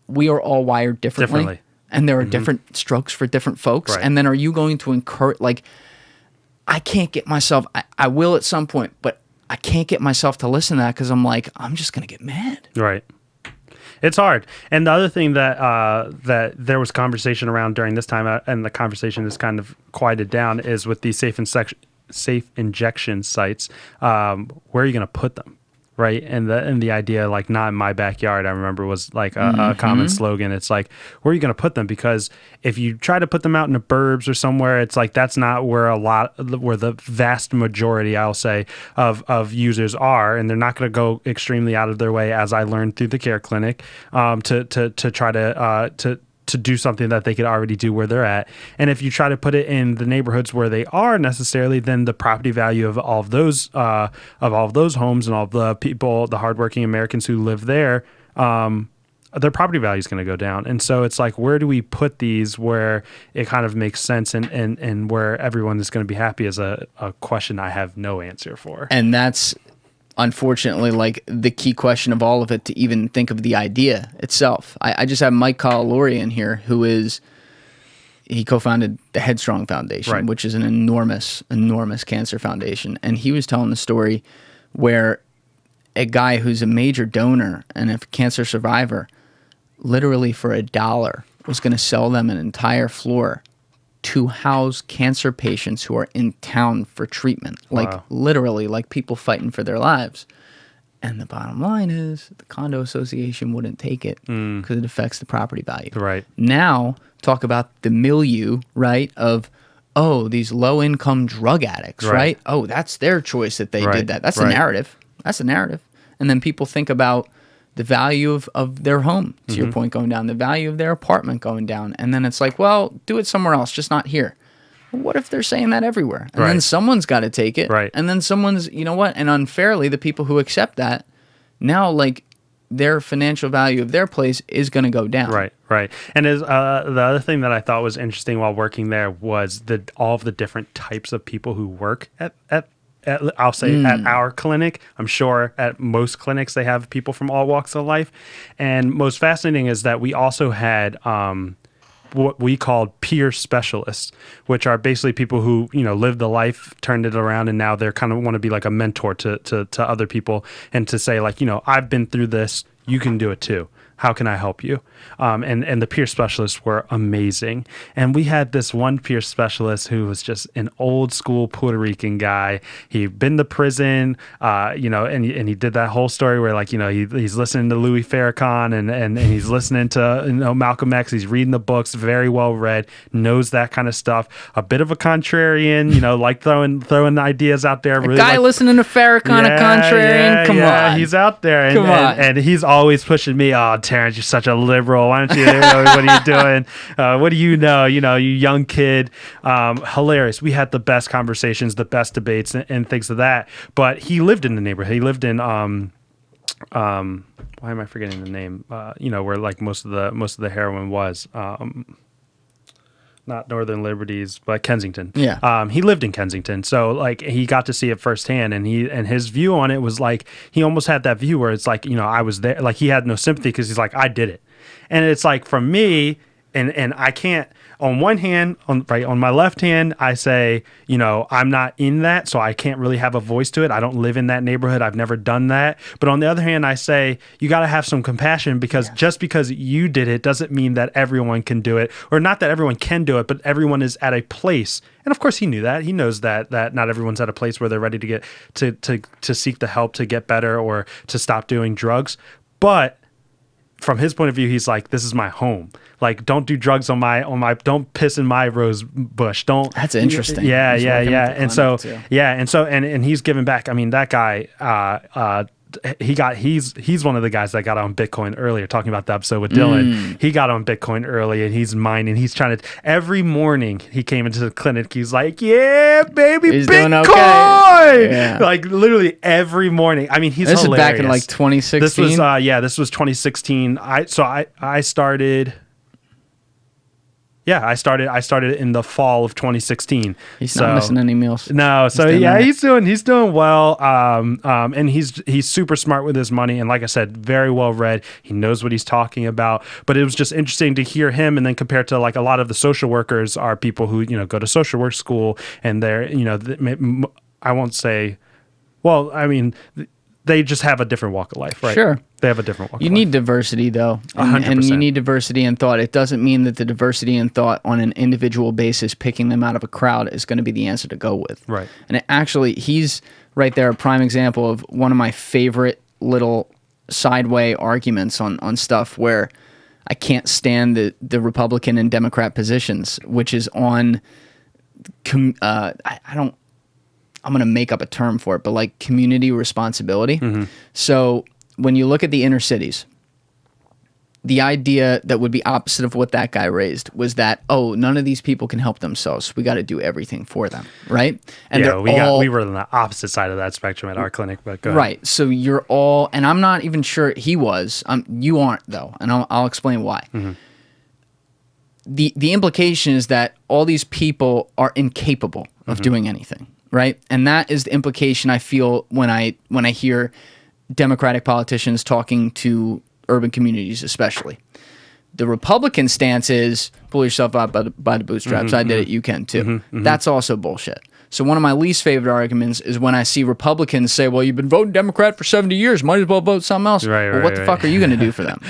A: we are all wired differently. And there are different strokes for different folks?
B: Right.
A: And then are you going to encourage, like, I can't get myself, I will at some point, but I can't get myself to listen to that because I'm like, I'm just going to get mad.
B: Right. It's hard. And the other thing that that there was conversation around during this time, and the conversation is kind of quieted down, is with these safe injection sites. Where are you going to put them? right? And the idea, like, not in my backyard, I remember was like a common slogan. It's like, where are you going to put them? Because if you try to put them out in the burbs or somewhere, it's like that's not where the vast majority, I'll say, of users are, and they're not going to go extremely out of their way, as I learned through the care clinic, to try to do something that they could already do where they're at. And if you try to put it in the neighborhoods where they are necessarily, then the property value of all of those homes and all of the people, the hardworking Americans who live there, their property value is going to go down. And so it's like, where do we put these where it kind of makes sense and where everyone is going to be happy is a question I have no answer for.
A: And that's unfortunately like the key question of all of it, to even think of the idea itself. I just have Mike Calalori in here, he co-founded the Headstrong Foundation,
B: right,
A: which is an enormous cancer foundation. And he was telling the story where a guy who's a major donor and a cancer survivor, literally for $1, was going to sell them an entire floor to house cancer patients who are in town for treatment. Like,
B: wow,
A: literally, like people fighting for their lives. And the bottom line is the condo association wouldn't take it because it affects the property value.
B: Right.
A: Now, talk about the milieu, right, of, oh, these low-income drug addicts, right? Oh, that's their choice that they did that. That's the narrative. That's the narrative. And then people think about the value of their home, to your point, going down, the value of their apartment going down. And then it's like, well, do it somewhere else, just not here. Well, what if they're saying that everywhere? And then someone's got to take it.
B: Right.
A: And then someone's, you know what? And unfairly, the people who accept that, now, like, their financial value of their place is going to go down.
B: Right. And the other thing that I thought was interesting while working there was all of the different types of people who work at I'll say at our clinic. I'm sure at most clinics they have people from all walks of life. And most fascinating is that we also had what we called peer specialists, which are basically people who, lived the life, turned it around, and now they're kind of want to be like a mentor to other people and to say, like, I've been through this, you can do it too. How can I help you? And the peer specialists were amazing. And we had this one peer specialist who was just an old school Puerto Rican guy. He'd been to prison, and he did that whole story where, like, he's listening to Louis Farrakhan and he's listening to Malcolm X. He's reading the books, very well read, knows that kind of stuff. A bit of a contrarian, like throwing ideas out there.
A: A guy listening to Farrakhan, a contrarian. Come on,
B: he's out there, and he's always pushing me. Oh, Terence, you're such a liberal. Why don't you? What are you doing? What do you know? You young kid. Hilarious. We had the best conversations, the best debates, and things of that. But he lived in the neighborhood. He lived in why am I forgetting the name? Where like most of the heroin was. Not Northern Liberties, but Kensington.
A: Yeah.
B: He lived in Kensington, so like he got to see it firsthand, and his view on it was like he almost had that view where it's like, I was there, like he had no sympathy because he's like, I did it, and it's like for me, and I can't. On one hand, on my left hand, I say, I'm not in that, so I can't really have a voice to it. I don't live in that neighborhood. I've never done that. But on the other hand, I say, you got to have some compassion because just because you did it doesn't mean that everyone can do it, or not that everyone can do it, but everyone is at a place. And of course, he knew that. He knows that not everyone's at a place where they're ready to get to seek the help to get better or to stop doing drugs. But from his point of view, he's like, this is my home. Like, don't do drugs on my, don't piss in my rose bush. Don't.
A: That's interesting.
B: Yeah. And he's giving back. I mean, that guy, he's one of the guys that got on Bitcoin earlier, talking about the episode with Dylan. He got on Bitcoin early and he's mining. He's trying to, every morning he came into the clinic, he's like, yeah, baby, he's Bitcoin. Doing okay. Yeah. Like literally every morning. I mean, he's hilarious.
A: This is back in like 2016.
B: This was 2016. I started. Yeah, I started in the fall of 2016.
A: He's not missing any meals.
B: No, so yeah, he's doing well. And he's super smart with his money, and like I said, very well read. He knows what he's talking about. But it was just interesting to hear him, and then compared to like a lot of the social workers are people who go to social work school, and they're I won't say, well, I mean, they just have a different walk of life, right?
A: Sure.
B: They have a different walk of life.
A: You need diversity, though.
B: 100%.
A: And you need diversity in thought. It doesn't mean that the diversity in thought on an individual basis, picking them out of a crowd, is going to be the answer to go with.
B: Right.
A: And he's right there, a prime example of one of my favorite little sideway arguments on stuff where I can't stand the Republican and Democrat positions, which is on, I'm going to make up a term for it, but like community responsibility. So when you look at the inner cities, the idea that would be opposite of what that guy raised was that, oh, none of these people can help themselves. We got to do everything for them, right? And
B: we were on the opposite side of that spectrum at our clinic, but go ahead.
A: Right. So you're all, and I'm not even sure he was. You aren't though, and I'll explain why. The implication is that all these people are incapable of doing anything, right? And that is the implication I feel when I hear Democratic politicians talking to urban communities, especially. The Republican stance is pull yourself out by the bootstraps. I did it, you can too. That's also bullshit. So one of my least favorite arguments is when I see Republicans say, well, you've been voting Democrat for 70 years, might as well vote something else. Well, what the fuck are you going to do for them?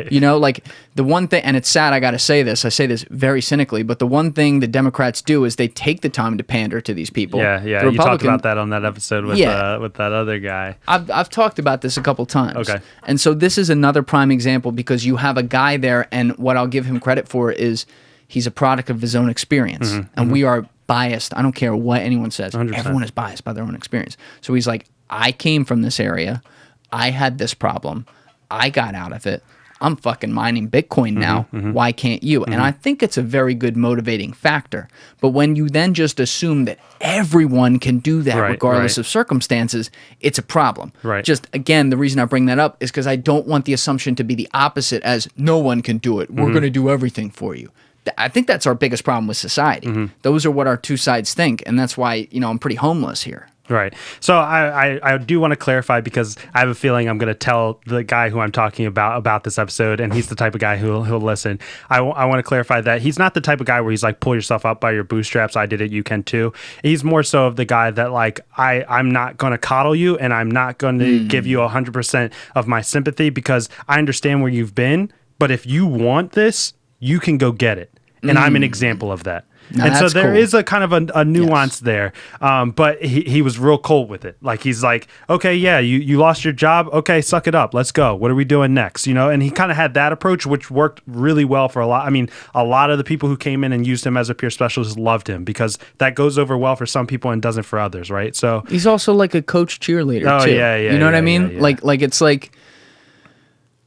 A: You know, like the one thing, and it's sad I got to say this, I say this very cynically, but the one thing the Democrats do is they take the time to pander to these people.
B: You talked about that on that episode with that other guy.
A: I've talked about this a couple times.
B: Okay.
A: And so this is another prime example because you have a guy there, and what I'll give him credit for is he's a product of his own experience. And we are biased. I don't care what anyone says.
B: 100%.
A: Everyone is biased by their own experience. So he's like, I came from this area. I had this problem. I got out of it. I'm fucking mining Bitcoin now. Why can't you? And I think it's a very good motivating factor. But when you then just assume that everyone can do that regardless of circumstances, it's a problem. Just, again, the reason I bring that up is because I don't want the assumption to be the opposite as no one can do it. We're going to do everything for you. I think that's our biggest problem with society. Those are what our two sides think, and that's why, you know, I'm pretty homeless here.
B: Right. So I do want to clarify because I have a feeling I'm going to tell the guy who I'm talking about this episode, and he's the type of guy who'll listen. I want to clarify that he's not the type of guy where he's like, pull yourself up by your bootstraps. I did it. You can too. He's more so of the guy that like, I'm not going to coddle you, and I'm not going to give you 100% of my sympathy because I understand where you've been. But if you want this, you can go get it. And I'm an example of that.
A: Now,
B: and so there
A: cool.
B: is a kind of a nuance there. But he was real cold with it. Like, he's like, okay, yeah, you lost your job. Okay, suck it up. Let's go. What are we doing next? You know, and he kind of had that approach, which worked really well for a lot. I mean, a lot of the people who came in and used him as a peer specialist loved him because that goes over well for some people and doesn't for others, right? So
A: he's also like a coach cheerleader too.
B: Yeah.
A: You know what I mean? Yeah. Like it's like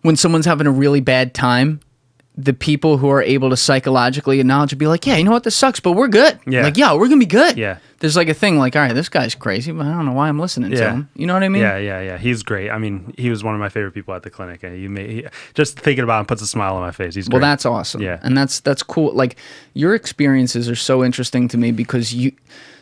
A: when someone's having a really bad time, the people who are able to psychologically acknowledge and be like, yeah, you know what, this sucks, but we're good.
B: Yeah.
A: Like, yeah, we're going to be good.
B: Yeah.
A: There's like a thing like, all right, this guy's crazy, but I don't know why I'm listening to him. You know what I mean?
B: Yeah. He's great. I mean, he was one of my favorite people at the clinic. Just thinking about him puts a smile on my face. He's great.
A: Well, that's awesome.
B: Yeah.
A: And that's cool. Like, your experiences are so interesting to me because you,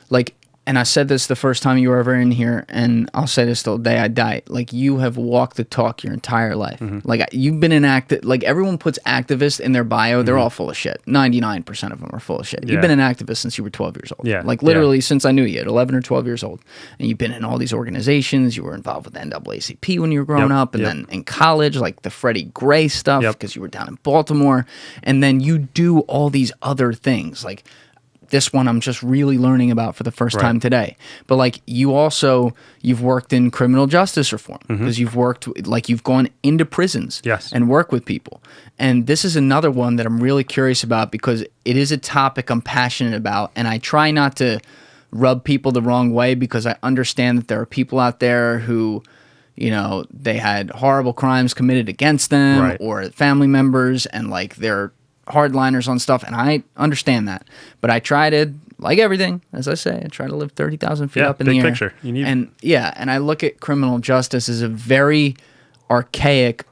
A: like, and I said this the first time you were ever in here, and I'll say this till the day I die. Like, you have walked the talk your entire life. Like, you've been an like, everyone puts activist in their bio. They're all full of shit. 99% of them are full of shit. You've been an activist since you were 12 years old.
B: Yeah.
A: Like, literally since I knew you at 11 or 12 years old. And you've been in all these organizations. You were involved with the NAACP when you were growing up. And then in college, like the Freddie Gray stuff, because you were down in Baltimore. And then you do all these other things. Like, this one I'm just really learning about for the first time today. But like, you've worked in criminal justice reform because you've gone into prisons and work with people. And this is another one that I'm really curious about because it is a topic I'm passionate about. And I try not to rub people the wrong way because I understand that there are people out there who, you know, they had horrible crimes committed against them or family members, and like they're hardliners on stuff, and I understand that, but I try to, like everything, as I say, I try to live 30,000 feet up in the air.
B: Picture. You need
A: and I look at criminal justice as a very archaic,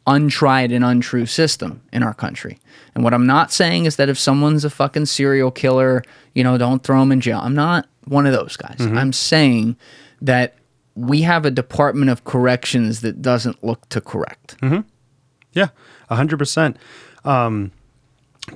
A: untried and untrue system in our country. And what I'm not saying is that if someone's a fucking serial killer, you know, don't throw them in jail. I'm not one of those guys. I'm saying that we have a Department of Corrections that doesn't look to correct.
B: Yeah, 100%.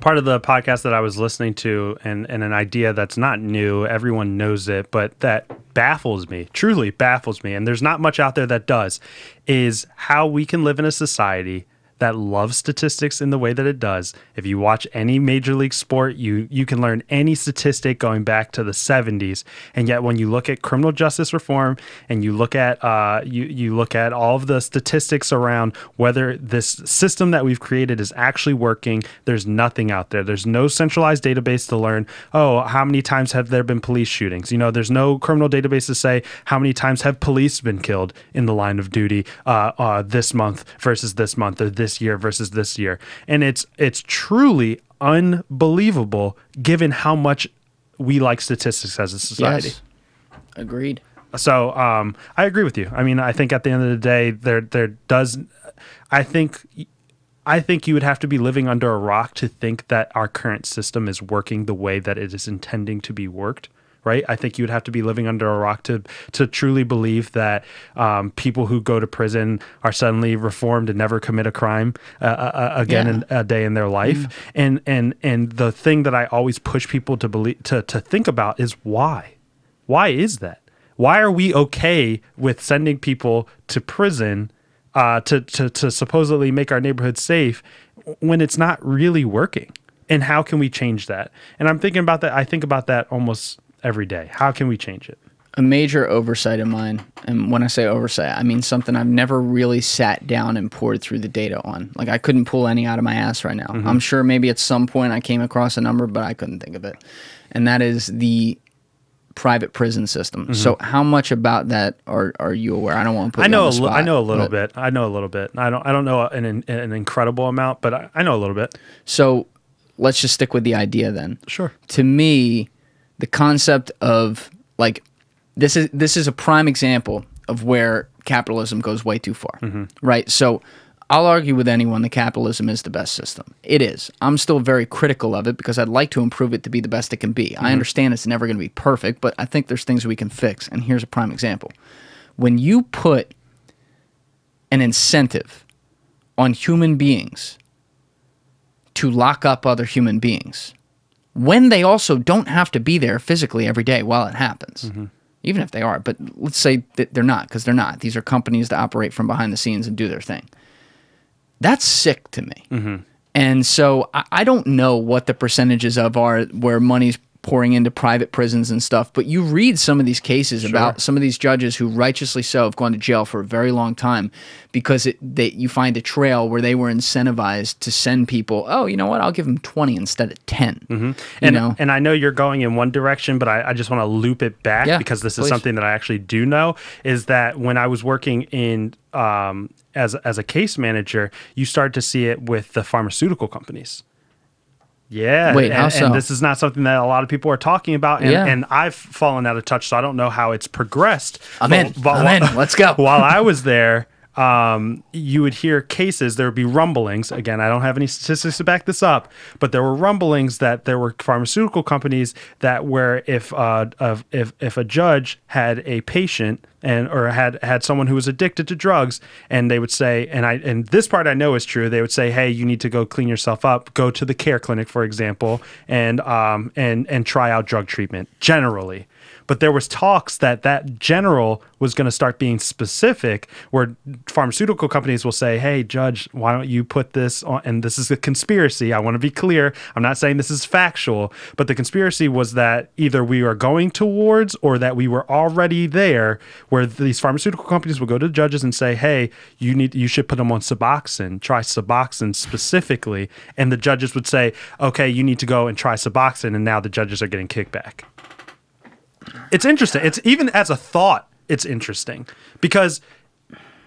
B: Part of the podcast that I was listening to, and an idea that's not new, everyone knows it, but that baffles me, truly baffles me, and there's not much out there that does, is how we can live in a society that loves statistics in the way that it does. If you watch any major league sport, you can learn any statistic going back to the 70s. And yet when you look at criminal justice reform and you look at you look at all of the statistics around whether this system that we've created is actually working, there's nothing out there. There's no centralized database to learn, how many times have there been police shootings? There's no criminal database to say how many times have police been killed in the line of duty this month versus this month, or this year versus this year. And it's truly unbelievable given how much we like statistics as a society.
A: Yes. Agreed.
B: So I agree with you. I mean, I think at the end of the day, I think you would have to be living under a rock to think that our current system is working the way that it is intending to be worked. Right? I think you would have to be living under a rock to truly believe that people who go to prison are suddenly reformed and never commit a crime again in a day in their life. And the thing that I always push people to believe to think about is why? Why is that? Why are we okay with sending people to prison to supposedly make our neighborhood safe when it's not really working? And how can we change that? And I'm thinking about that. I think about that almost every day. How can we change it?
A: A major oversight of mine, and when I say oversight, I mean something I've never really sat down and poured through the data on. Like, I couldn't pull any out of my ass right now. Mm-hmm. I'm sure maybe at some point I came across a number, but I couldn't think of it. And that is the private prison system. Mm-hmm. So how much about that are you aware? I don't want to put you on the spot.
B: I know a little bit. I don't know an incredible amount, but I know a little bit.
A: So let's just stick with the idea then.
B: Sure.
A: To me, the concept of, like, this is a prime example of where capitalism goes way too far, right? So I'll argue with anyone that capitalism is the best system. It is. I'm still very critical of it because I'd like to improve it to be the best it can be. I understand it's never going to be perfect, but I think there's things we can fix. And here's a prime example. When you put an incentive on human beings to lock up other human beings, when they also don't have to be there physically every day while it happens, even if they are, but let's say that they're not, because they're not. These are companies that operate from behind the scenes and do their thing. That's sick to me. And so I don't know what the percentages of are where money's pouring into private prisons and stuff, but you read some of these cases about some of these judges who righteously so have gone to jail for a very long time because you find a trail where they were incentivized to send people, oh, you know what, I'll give them 20 instead of 10.
B: And I know you're going in one direction, but I just want to loop it back because this is something that I actually do know, is that when I was working in as a case manager, you start to see it with the pharmaceutical companies. Yeah.
A: Wait, how so?
B: And this is not something that a lot of people are talking about. And I've fallen out of touch, so I don't know how it's progressed.
A: I'm in. Let's go.
B: While I was there, you would hear cases, there would be rumblings. Again, I don't have any statistics to back this up, but there were rumblings that there were pharmaceutical companies that where if a judge had a patient or had someone who was addicted to drugs, and they would say, and this part I know is true, they would say, hey, you need to go clean yourself up, go to the care clinic, for example, and try out drug treatment generally. But there was talks that general was going to start being specific, where pharmaceutical companies will say, hey, judge, why don't you put this on? And this is a conspiracy. I want to be clear. I'm not saying this is factual, but the conspiracy was that either we are going towards or that we were already there, where these pharmaceutical companies will go to judges and say, hey, you should put them on Suboxone, try Suboxone specifically. And the judges would say, okay, you need to go and try Suboxone. And now the judges are getting kickback. It's interesting. It's even as a thought, it's interesting because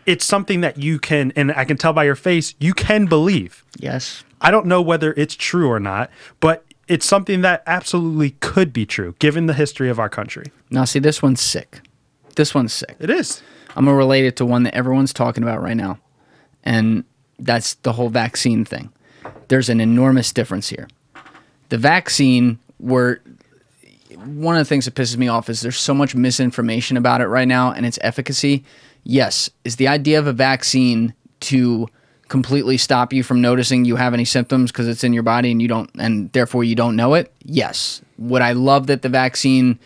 B: it's something that you can, and I can tell by your face, you can believe.
A: Yes.
B: I don't know whether it's true or not, but it's something that absolutely could be true given the history of our country.
A: Now, see, this one's sick. It is. I'm going to relate it to one that everyone's talking about right now, and that's the whole vaccine thing. There's an enormous difference here. The vaccine one of the things that pisses me off is there's so much misinformation about it right now and its efficacy. Yes. Is the idea of a vaccine to completely stop you from noticing you have any symptoms because it's in your body and therefore you don't know it? Yes. Would I love it if the vaccine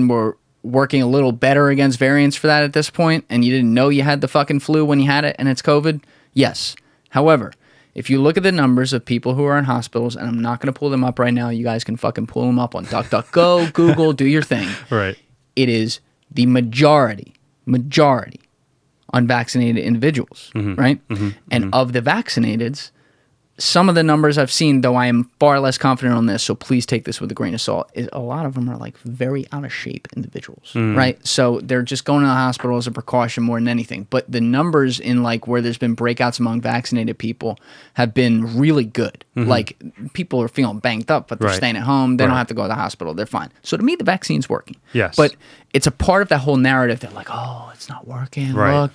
A: were working a little better against variants for that at this point and you didn't know you had the fucking flu when you had it and it's COVID? Yes. However, if you look at the numbers of people who are in hospitals, and I'm not going to pull them up right now, you guys can fucking pull them up on DuckDuckGo, Google, do your thing.
B: Right.
A: It is the majority unvaccinated individuals, right? And of the vaccinateds, some of the numbers I've seen, though I am far less confident on this, so please take this with a grain of salt, is a lot of them are like very out of shape individuals, right? So they're just going to the hospital as a precaution more than anything. But the numbers in like where there's been breakouts among vaccinated people have been really good. Like people are feeling banged up, but they're staying at home. They don't have to go to the hospital. They're fine. So to me, the vaccine's working.
B: Yes.
A: But it's a part of that whole narrative that like, oh, it's not working. Look,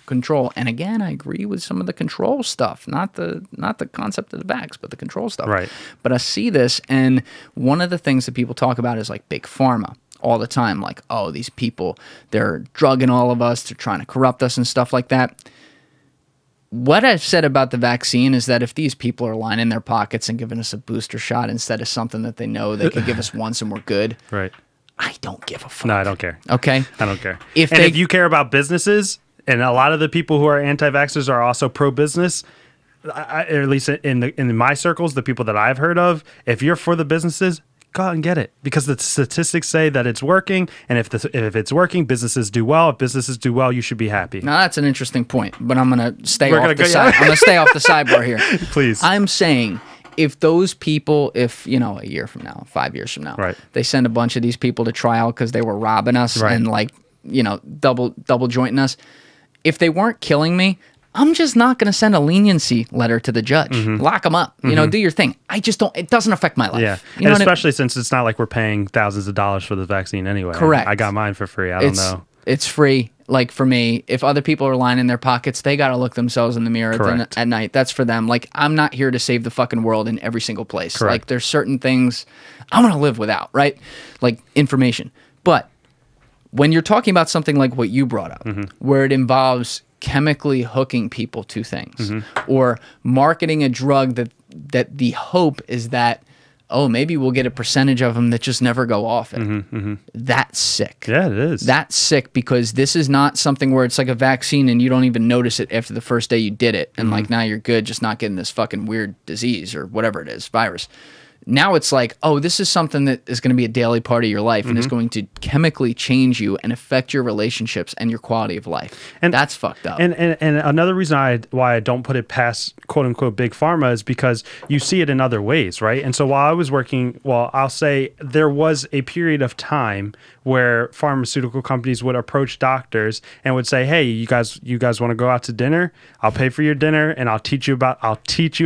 A: control. And again, I agree with some of the control stuff, not the concept of the vax, but the control stuff.
B: Right.
A: But I see this, and one of the things that people talk about is like big pharma all the time. Like, oh, these people, they're drugging all of us. They're trying to corrupt us and stuff like that. What I've said about the vaccine is that if these people are lining their pockets and giving us a booster shot instead of something that they know they could give us once and we're good,
B: right.
A: I don't give a fuck.
B: No, I don't care.
A: Okay?
B: I don't care.
A: If
B: you care about businesses, and a lot of the people who are anti-vaxxers are also pro-business, or at least in my circles, the people that I've heard of, if you're for the businesses, go out and get it, because the statistics say that it's working, and if it's working, businesses do well. If businesses do well, you should be happy.
A: Now that's an interesting point, but I'm gonna stay off the side. I'm gonna stay off the sidebar here.
B: Please.
A: I'm saying if those people, if a year from now, 5 years from now, they send a bunch of these people to trial because they were robbing us and like double jointing us, if they weren't killing me, I'm just not going to send a leniency letter to the judge. Lock them up. Do your thing. I just don't. It doesn't affect my life.
B: Yeah, and especially since it's not like we're paying thousands of dollars for the vaccine anyway.
A: Correct.
B: I got mine for free. I don't know.
A: It's free. Like for me, if other people are lining their pockets, they got to look themselves in the mirror at night. That's for them. Like I'm not here to save the fucking world in every single place.
B: Correct.
A: Like there's certain things I'm going to live without, right? Like information. But when you're talking about something like what you brought up, where it involves chemically hooking people to things or marketing a drug that the hope is that, oh, maybe we'll get a percentage of them that just never go off it. That's sick.
B: Yeah, it is.
A: That's sick, because this is not something where it's like a vaccine and you don't even notice it after the first day you did it. And like now you're good, just not getting this fucking weird disease or whatever it is, virus. Now it's like, oh, this is something that is going to be a daily part of your life and is going to chemically change you and affect your relationships and your quality of life. And that's fucked up.
B: And another reason why I don't put it past quote unquote big pharma is because you see it in other ways, right? And so while I was working, I'll say there was a period of time where pharmaceutical companies would approach doctors and would say, hey, you guys want to go out to dinner? I'll pay for your dinner and I'll teach you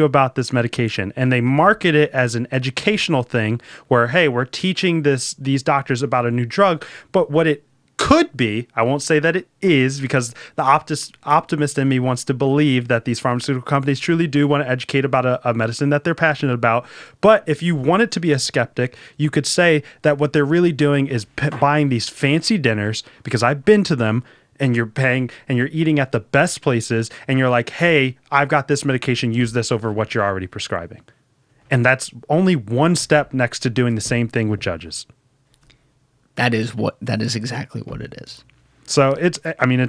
B: about this medication. And they market it as an educational thing where, hey, we're teaching these doctors about a new drug, but what it could be, I won't say that it is, because the optimist in me wants to believe that these pharmaceutical companies truly do want to educate about a medicine that they're passionate about. But if you wanted to be a skeptic, you could say that what they're really doing is buying these fancy dinners, because I've been to them, and you're paying and you're eating at the best places, and you're like, hey, I've got this medication, use this over what you're already prescribing. And that's only one step next to doing the same thing with judges.
A: That is exactly what it is.
B: So it's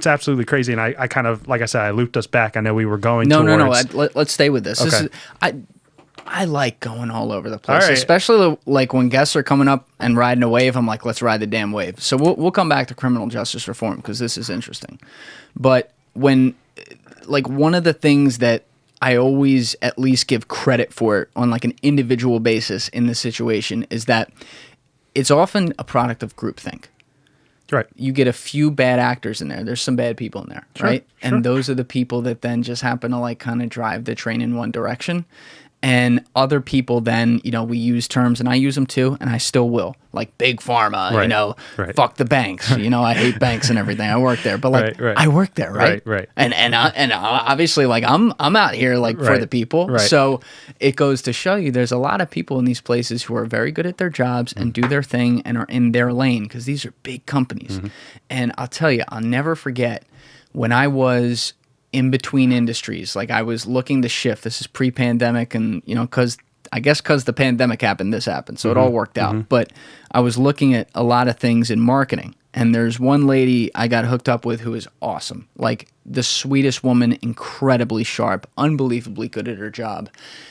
B: absolutely crazy. And I kind of, like I said, I looped us back. I know we were going towards...
A: No. Let's stay with this.
B: Okay.
A: I like going all over the place, especially like when guests are coming up and riding a wave. I'm like, let's ride the damn wave. So we'll come back to criminal justice reform because this is interesting. But when, like, one of the things that I always at least give credit for on like an individual basis in this situation is that it's often a product of groupthink.
B: Right.
A: You get a few bad actors in there. There's some bad people in there, right? Sure. And those are the people that then just happen to like kind of drive the train in one direction. And other people then, we use terms, and I use them too, and I still will, like big pharma, fuck the banks. I hate banks and everything. I work there, but like I work there, right?
B: Right.
A: And obviously, like I'm out here like for the people.
B: Right.
A: So it goes to show you, there's a lot of people in these places who are very good at their jobs and do their thing and are in their lane, because these are big companies. And I'll tell you, I'll never forget when I was in between industries. Like I was looking to shift. This is pre-pandemic, and because the pandemic happened, this happened, so it all worked out. But I was looking at a lot of things in marketing, And there's one lady I got hooked up with who is awesome. Like the sweetest woman, incredibly sharp, unbelievably good at her job.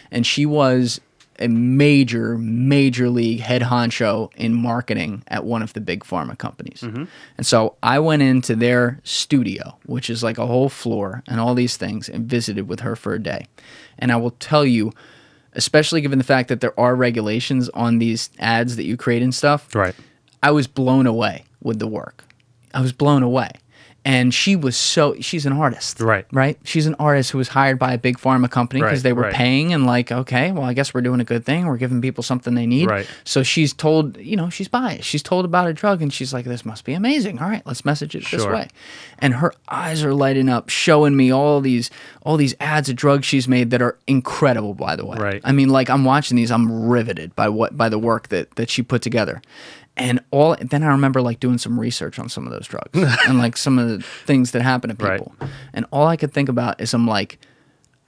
A: And she was a major league head honcho in marketing at one of the big pharma companies. And so I went into their studio, which is like a whole floor and all these things, and visited with her for a day. And I will tell you, especially given the fact that there are regulations on these ads that you create and stuff,
B: Right.
A: I was blown away with the work. I was blown away. And she's an artist. Right? She's an artist who was hired by a big pharma company because they were paying and like, okay, well, I guess we're doing a good thing. We're giving people something they need.
B: Right.
A: So she's told, she's biased. She's told about a drug and she's like, this must be amazing. All right, let's message it this way. And her eyes are lighting up, showing me all these ads of drugs she's made that are incredible, by the way.
B: Right.
A: I mean, like I'm watching these, I'm riveted by the work that she put together. And then I remember like doing some research on some of those drugs and like some of the things that happen to people. Right. And all I could think about is I'm like,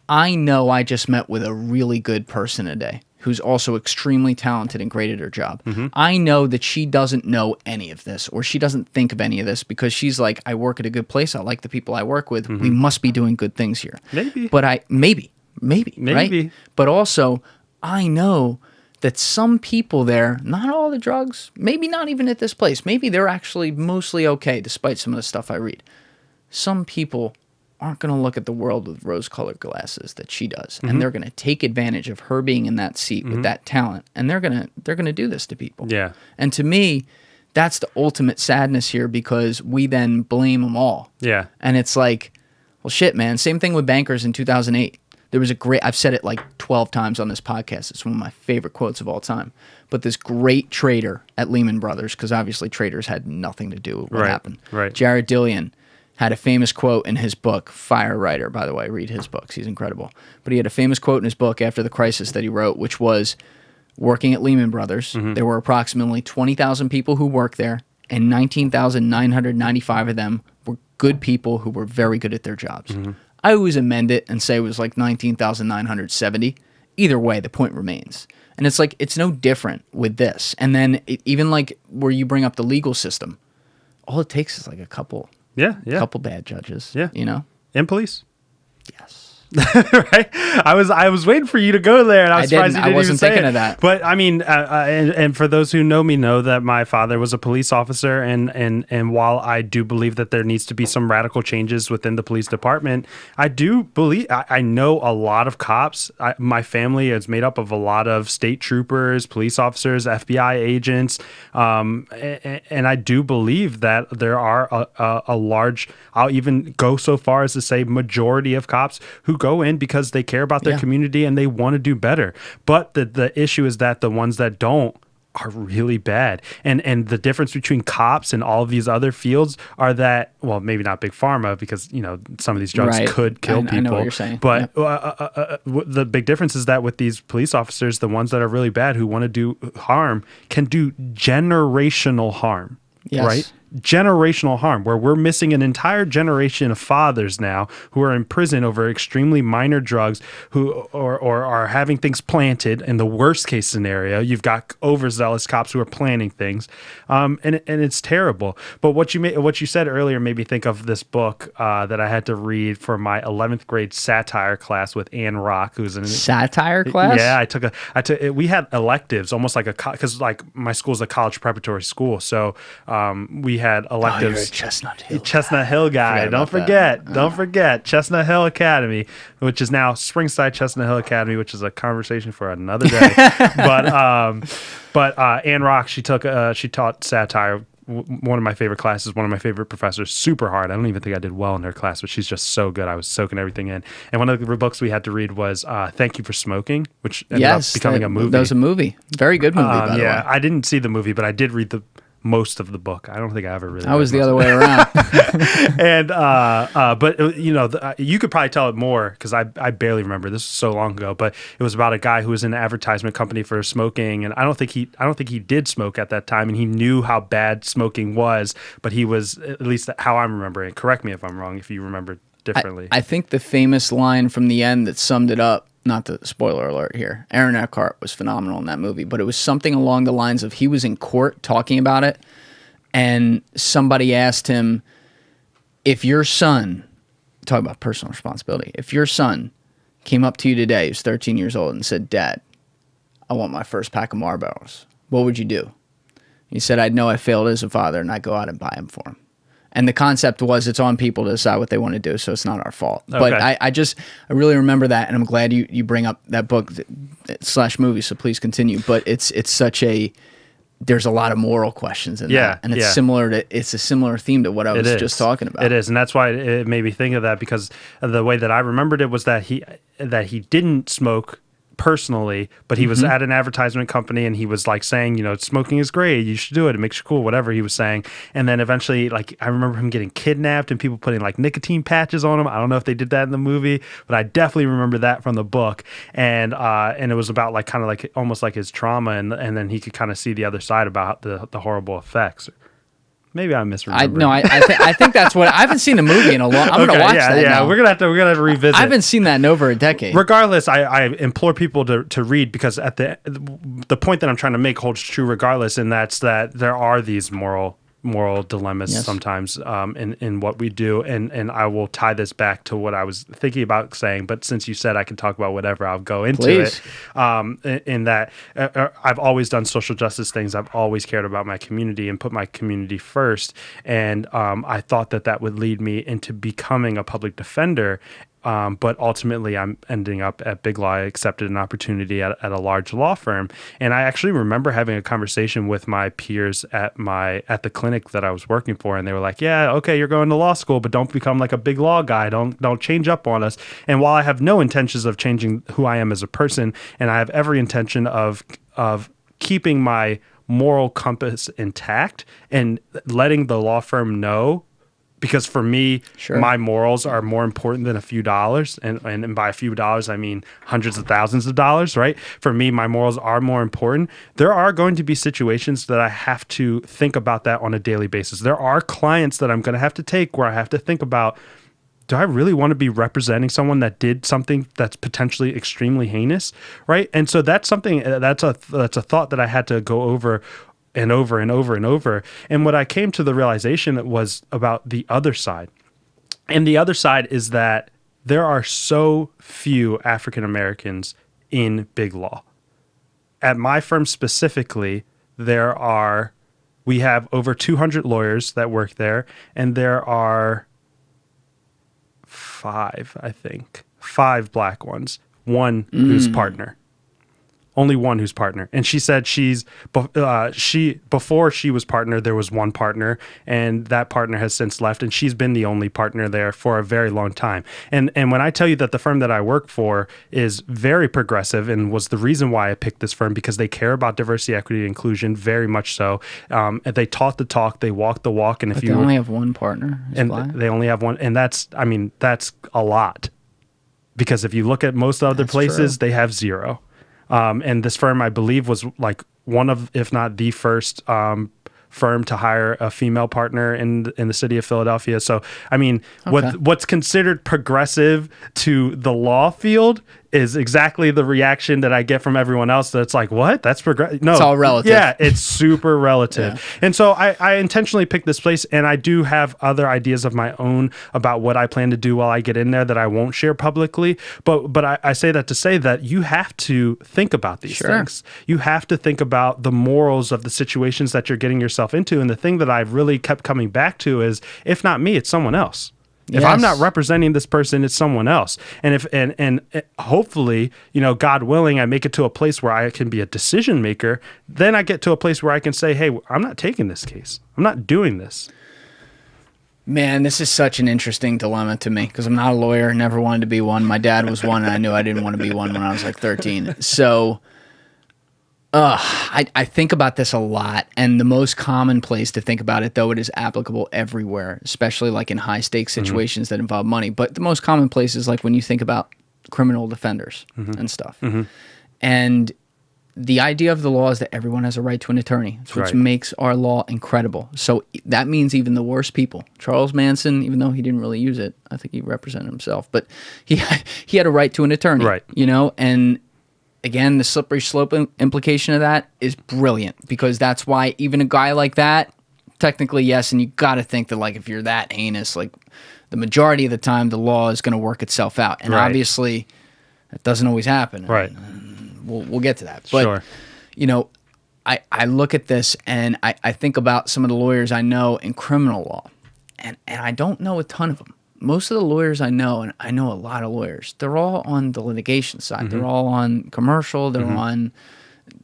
A: I know I just met with a really good person today who's also extremely talented and great at her job. I know that she doesn't know any of this or she doesn't think of any of this because she's like, I work at a good place. I like the people I work with. We must be doing good things here.
B: Maybe.
A: But maybe, right? But also I know that some people there, not all the drugs, maybe not even at this place, maybe they're actually mostly okay despite some of the stuff I read. Some people aren't going to look at the world with rose-colored glasses that she does, and they're going to take advantage of her being in that seat with that talent, and they're going to do this to people.
B: Yeah.
A: And to me, that's the ultimate sadness here because we then blame them all.
B: Yeah.
A: And it's like, well, shit, man. Same thing with bankers in 2008. There was I've said it like 12 times on this podcast. It's one of my favorite quotes of all time. But this great trader at Lehman Brothers, because obviously traders had nothing to do with what happened.
B: Right.
A: Jared Dillian had a famous quote in his book, Fire Writer, by the way. Read his books. He's incredible. But he had a famous quote in his book after the crisis that he wrote, which was, working at Lehman Brothers, there were approximately 20,000 people who worked there, and 19,995 of them were good people who were very good at their jobs. I always amend it and say it was like 19,970. Either way, the point remains. And it's like, it's no different with this. And then even like where you bring up the legal system, all it takes is like a couple bad judges.
B: Yeah. And police.
A: Yes.
B: Right? I was waiting for you to go there, and I was surprised you didn't
A: wasn't
B: even say
A: thinking
B: it.
A: of that.
B: But I mean, and for those who know me, know that my father was a police officer, and while I do believe that there needs to be some radical changes within the police department, I do believe I know a lot of cops. My family is made up of a lot of state troopers, police officers, FBI agents, and I do believe that there are a large. I'll even go so far as to say majority of cops who go in because they care about their community and they want to do better. But the issue is that the ones that don't are really bad. And the difference between cops and all of these other fields are that, well, maybe not big pharma because, some of these drugs could kill people.
A: I know what you're saying.
B: But the big difference is that with these police officers, the ones that are really bad who want to do harm can do generational harm.
A: Yes.
B: Right? Generational harm, where we're missing an entire generation of fathers now who are in prison over extremely minor drugs, who or are having things planted. In the worst case scenario, you've got overzealous cops who are planning things, and it's terrible. But what you said earlier made me think of this book that I had to read for my 11th grade satire class with Ann Rock, who's in
A: satire class.
B: Yeah, we had electives almost like because like my school's a college preparatory school, so we had electives.
A: Oh, you're a
B: Chestnut Hill guy. Don't forget Chestnut Hill Academy, which is now Springside Chestnut Hill Academy, which is a conversation for another day. but Ann Rock, she taught satire. One of my favorite classes, one of my favorite professors, super hard. I don't even think I did well in her class, but she's just so good. I was soaking everything in. And one of the books we had to read was Thank You for Smoking, which ended up becoming a movie.
A: That was a movie. Very good movie, by the way.
B: I didn't see the movie, but I did read most of the book. I don't think I ever really.
A: I was the other way around.
B: And but you could probably tell it more because I barely remember. This was so long ago, but it was about a guy who was in an advertisement company for smoking, and I don't think he did smoke at that time, and he knew how bad smoking was, but he was, at least how I'm remembering. Correct me if I'm wrong. If you remember differently.
A: I think the famous line from the end that summed it up. Not the spoiler alert here. Aaron Eckhart was phenomenal in that movie, but it was something along the lines of he was in court talking about it, And somebody asked him, if your son, talk about personal responsibility, if your son came up to you today, who's 13 years old, and said, Dad, I want my first pack of Marlboros, what would you do? He said, I'd know I failed as a father, and I'd go out and buy them for him. And the concept was it's on people to decide what they want to do, so it's not our fault.
B: Okay.
A: But I really remember that, and I'm glad you bring up that book / movie, so please continue. But it's such a, there's a lot of moral questions in that. And it's it's a similar theme to what I was just talking about.
B: It is, and that's why it made me think of that, because the way that I remembered it was that he didn't smoke personally, but he was at an advertisement company, and he was like saying, smoking is great, you should do it, it makes you cool, whatever he was saying. And then eventually, like, I remember him getting kidnapped and people putting like nicotine patches on him. I don't know if they did that in the movie, but I definitely remember that from the book. And it was about like kind of like almost like his trauma, and then he could kind of see the other side about the horrible effects. Maybe I'm misremembering.
A: I think that's what, I haven't seen the movie in a long. I'm gonna watch that. Yeah, now.
B: We're gonna have to revisit.
A: I haven't seen that in over a decade.
B: Regardless, I implore people to read, because at the point that I'm trying to make holds true regardless, and that's that there are these moral dilemmas sometimes in what we do, and I will tie this back to what I was thinking about saying, but since you said I can talk about whatever, I'll go into it. In that I've always done social justice things. I've always cared about my community and put my community first, and I thought that would lead me into becoming a public defender. But ultimately, I'm ending up at Big Law. I accepted an opportunity at a large law firm, and I actually remember having a conversation with my peers at the clinic that I was working for, and they were like, "Yeah, okay, you're going to law school, but don't become like a big law guy. Don't change up on us." And while I have no intentions of changing who I am as a person, and I have every intention of keeping my moral compass intact and letting the law firm know. Because for me, my morals are more important than a few dollars. And by a few dollars, I mean hundreds of thousands of dollars, right? For me, my morals are more important. There are going to be situations that I have to think about that on a daily basis. There are clients that I'm going to have to take where I have to think about, do I really want to be representing someone that did something that's potentially extremely heinous, right? And so that's something, that's a thought that I had to go over and over and over and over. And what I came to the realization was about the other side. And the other side is that there are so few African Americans in big law. At my firm specifically, we have over 200 lawyers that work there, and there are 5 black ones, one who's partner. Only one who's partner. And she said before she was partner, there was one partner, and that partner has since left, and she's been the only partner there for a very long time. And when I tell you that the firm that I work for is very progressive and was the reason why I picked this firm, because they care about diversity, equity, and inclusion very much so. They taught the talk, they walk the walk. And
A: they only have one partner,
B: and black? They only have one, and that's a lot. Because if you look at most other places, they have 0. And this firm, I believe, was like one of, if not the first firm to hire a female partner in the city of Philadelphia. So, I mean, what's considered progressive to the law field is exactly the reaction that I get from everyone else. That's like, what? That's progressive? No,
A: it's all relative.
B: Yeah, it's super relative. Yeah. And so I intentionally picked this place, and I do have other ideas of my own about what I plan to do while I get in there that I won't share publicly. But I say that to say that you have to think about these things. You have to think about the morals of the situations that you're getting yourself into. And the thing that I've really kept coming back to is, if not me, it's someone else. If I'm not representing this person, it's someone else. And hopefully, God willing, I make it to a place where I can be a decision maker. Then I get to a place where I can say, hey, I'm not taking this case. I'm not doing this.
A: Man, this is such an interesting dilemma to me, because I'm not a lawyer, never wanted to be one. My dad was one, and I knew I didn't want to be one when I was like 13. So I think about this a lot, and the most common place to think about it, though it is applicable everywhere, especially like in high stakes situations that involve money, but the most common place is like when you think about criminal defenders and stuff. And the idea of the law is that everyone has a right to an attorney, which makes our law incredible. So that means even the worst people. Charles Manson, even though he didn't really use it, I think he represented himself, but he had a right to an attorney, and again, the slippery slope implication of that is brilliant, because that's why even a guy like that technically, yes. And you got to think that, like, if you're that heinous, like, the majority of the time, the law is going to work itself out. And obviously, that doesn't always happen.
B: Right.
A: And we'll get to that. But, you know, I look at this and I think about some of the lawyers I know in criminal law. And I don't know a ton of them. Most of the lawyers I know, and I know a lot of lawyers, they're all on the litigation side. They're all on commercial. They're on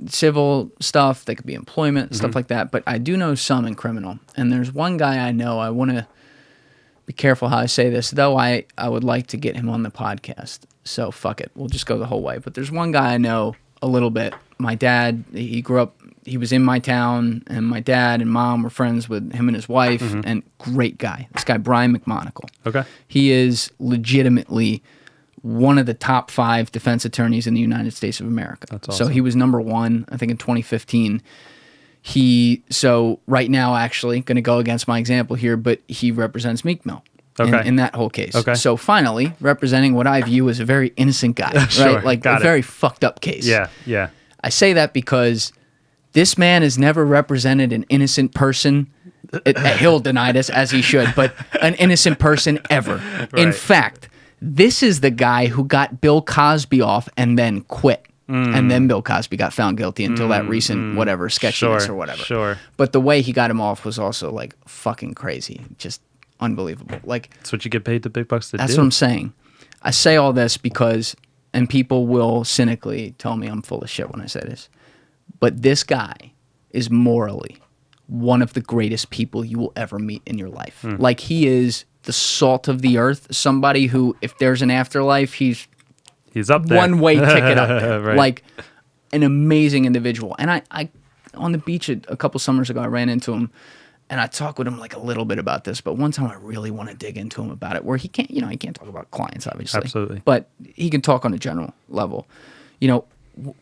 A: civil stuff. They could be employment, stuff like that. But I do know some in criminal. And there's one guy I know. I want to be careful how I say this, though I would like to get him on the podcast. So fuck it. We'll just go the whole way. But there's one guy I know a little bit. My dad, he grew up, he was in my town, and my dad and mom were friends with him and his wife, and great guy. This guy, Brian McMonagle.
B: Okay. He
A: is legitimately one of the top 5 defense attorneys in the United States of America.
B: That's awesome.
A: So he was number 1, I think, in 2015. So right now, actually, going to go against my example here, but he represents Meek Mill. In that whole case.
B: Okay.
A: So finally, representing what I view as a very innocent guy, right? Like a very fucked up case.
B: Yeah.
A: I say that because this man has never represented an innocent person. He'll deny this, as he should, but an innocent person ever. Right. In fact, this is the guy who got Bill Cosby off and then quit. And then Bill Cosby got found guilty until that recent whatever, sketchiness or whatever.
B: Sure.
A: But the way he got him off was also like fucking crazy. Just unbelievable. Like,
B: that's what you get paid the big bucks to do.
A: That's what I'm saying. I say all this because, and people will cynically tell me I'm full of shit when I say this, but this guy is morally one of the greatest people you will ever meet in your life. Like, he is the salt of the earth, somebody who, if there's an afterlife, he's
B: up there.
A: One-way ticket up there.
B: Right.
A: Like, an amazing individual. And I on the beach a couple summers ago, I ran into him, and I talked with him like a little bit about this, but one time I really want to dig into him about it, where he can't talk about clients, obviously.
B: Absolutely.
A: But he can talk on a general level. You know,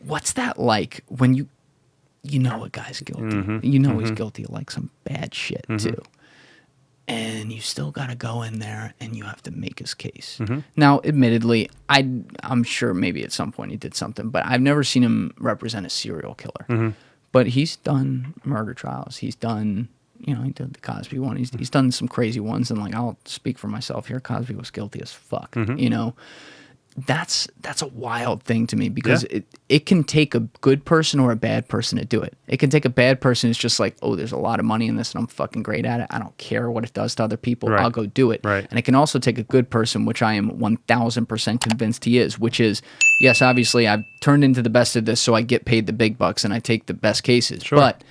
A: what's that like when you know a guy's guilty? You know he's guilty of like some bad shit too. And you still got to go in there and you have to make his case. Now, admittedly, I'm sure maybe at some point he did something, but I've never seen him represent a serial killer. But he's done murder trials. He's done... he did the Cosby one. He's done some crazy ones, and like, I'll speak for myself here. Cosby was guilty as fuck. That's a wild thing to me, because it can take a good person or a bad person to do it. It can take a bad person who's just like, oh, there's a lot of money in this and I'm fucking great at it. I don't care what it does to other people. I'll go do it.
B: Right.
A: And it can also take a good person, which I am 1000% convinced he is, which is, yes, obviously I've turned into the best of this, so I get paid the big bucks and I take the best cases. But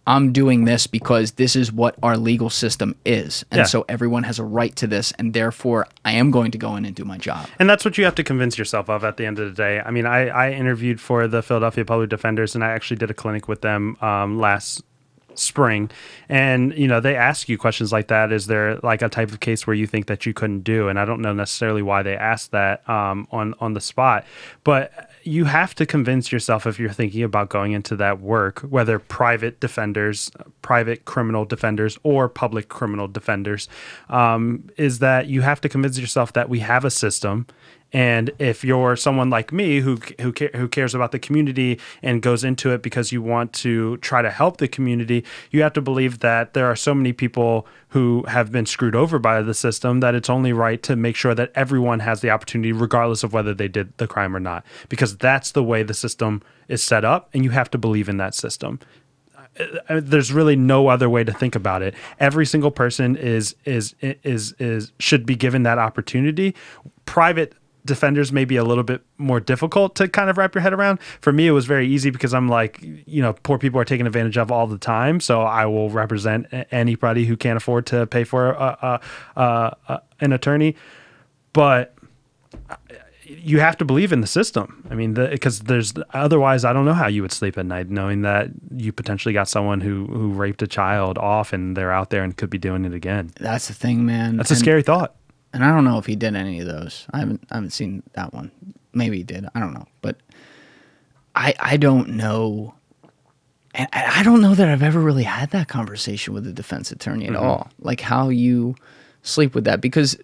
A: I'm doing this because this is what our legal system is. And so everyone has a right to this, and therefore I am going to go in and do my job.
B: And that's what you have to convince yourself of at the end of the day. I mean, I interviewed for the Philadelphia Public Defenders, and I actually did a clinic with them last spring, and they ask you questions like that. Is there like a type of case where you think that you couldn't do? And I don't know necessarily why they asked that on the spot, but you have to convince yourself, if you're thinking about going into that work, whether private defenders, private criminal defenders, or public criminal defenders, is that you have to convince yourself that we have a system. And if you're someone like me who cares about the community and goes into it because you want to try to help the community, you have to believe that there are so many people who have been screwed over by the system that it's only right to make sure that everyone has the opportunity, regardless of whether they did the crime or not, because that's the way the system is set up, and you have to believe in that system. There's really no other way to think about it. Every single person should be given that opportunity. Private defenders may be a little bit more difficult to kind of wrap your head around. For me, it was very easy because I'm like, poor people are taken advantage of all the time. So I will represent anybody who can't afford to pay for an attorney. But you have to believe in the system. I mean, because otherwise, I don't know how you would sleep at night knowing that you potentially got someone who raped a child off and they're out there and could be doing it again.
A: That's the thing, man.
B: That's a scary thought.
A: And I don't know if he did any of those. I haven't seen that one. Maybe he did. I don't know. But I don't know. And I don't know that I've ever really had that conversation with a defense attorney at all. Like, how you sleep with that. Because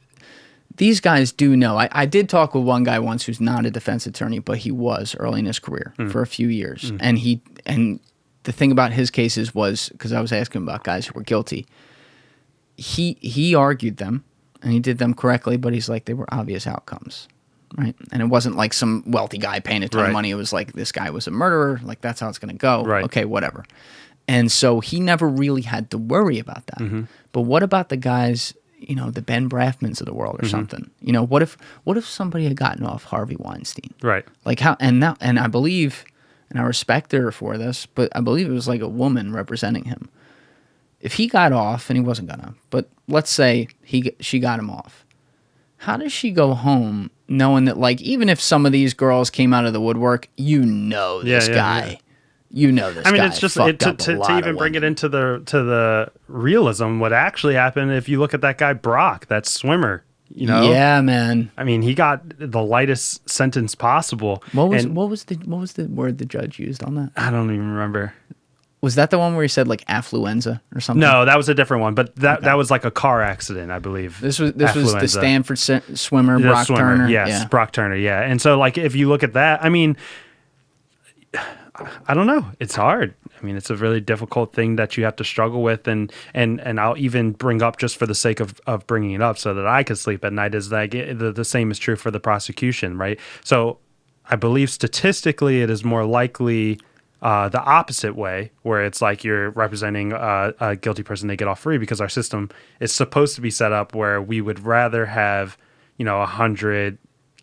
A: these guys do know. I did talk with one guy once who's not a defense attorney, but he was early in his career for a few years. And the thing about his cases was, because I was asking about guys who were guilty, he argued them and he did them correctly, but he's like, they were obvious outcomes, right? And it wasn't like some wealthy guy paying a ton of money. It was like, this guy was a murderer. Like, that's how it's going to go.
B: Right.
A: Okay, whatever. And so he never really had to worry about that. Mm-hmm. But what about the guys, you know, the Ben Brafmans of the world or something? You know, what if somebody had gotten off Harvey Weinstein?
B: Right.
A: Like how, and I believe, and I respect her for this, but I believe it was like a woman representing him. If he got off, and he wasn't gonna, but let's say she got him off, how does she go home knowing that, like, even if some of these girls came out of the woodwork, you know this guy. Yeah. You know this. I mean,
B: it's just to even bring it into the realism. What actually happened? If you look at that guy Brock, that swimmer, you know.
A: Yeah, man.
B: I mean, he got the lightest sentence possible.
A: What was the word the judge used on that?
B: I don't even remember.
A: Was that the one where he said like affluenza or something?
B: No, that was a different one. But that was like a car accident, I believe.
A: This was the Stanford swimmer, Brock Turner.
B: Yes, yeah. Brock Turner. Yeah, and so like if you look at that, I mean, I don't know. It's hard. I mean, it's a really difficult thing that you have to struggle with, and I'll even bring up, just for the sake of bringing it up so that I can sleep at night, is that the same is true for the prosecution, right? So I believe statistically it is more likely the opposite way, where it's like you're representing a guilty person, they get off free, because our system is supposed to be set up where we would rather have, 100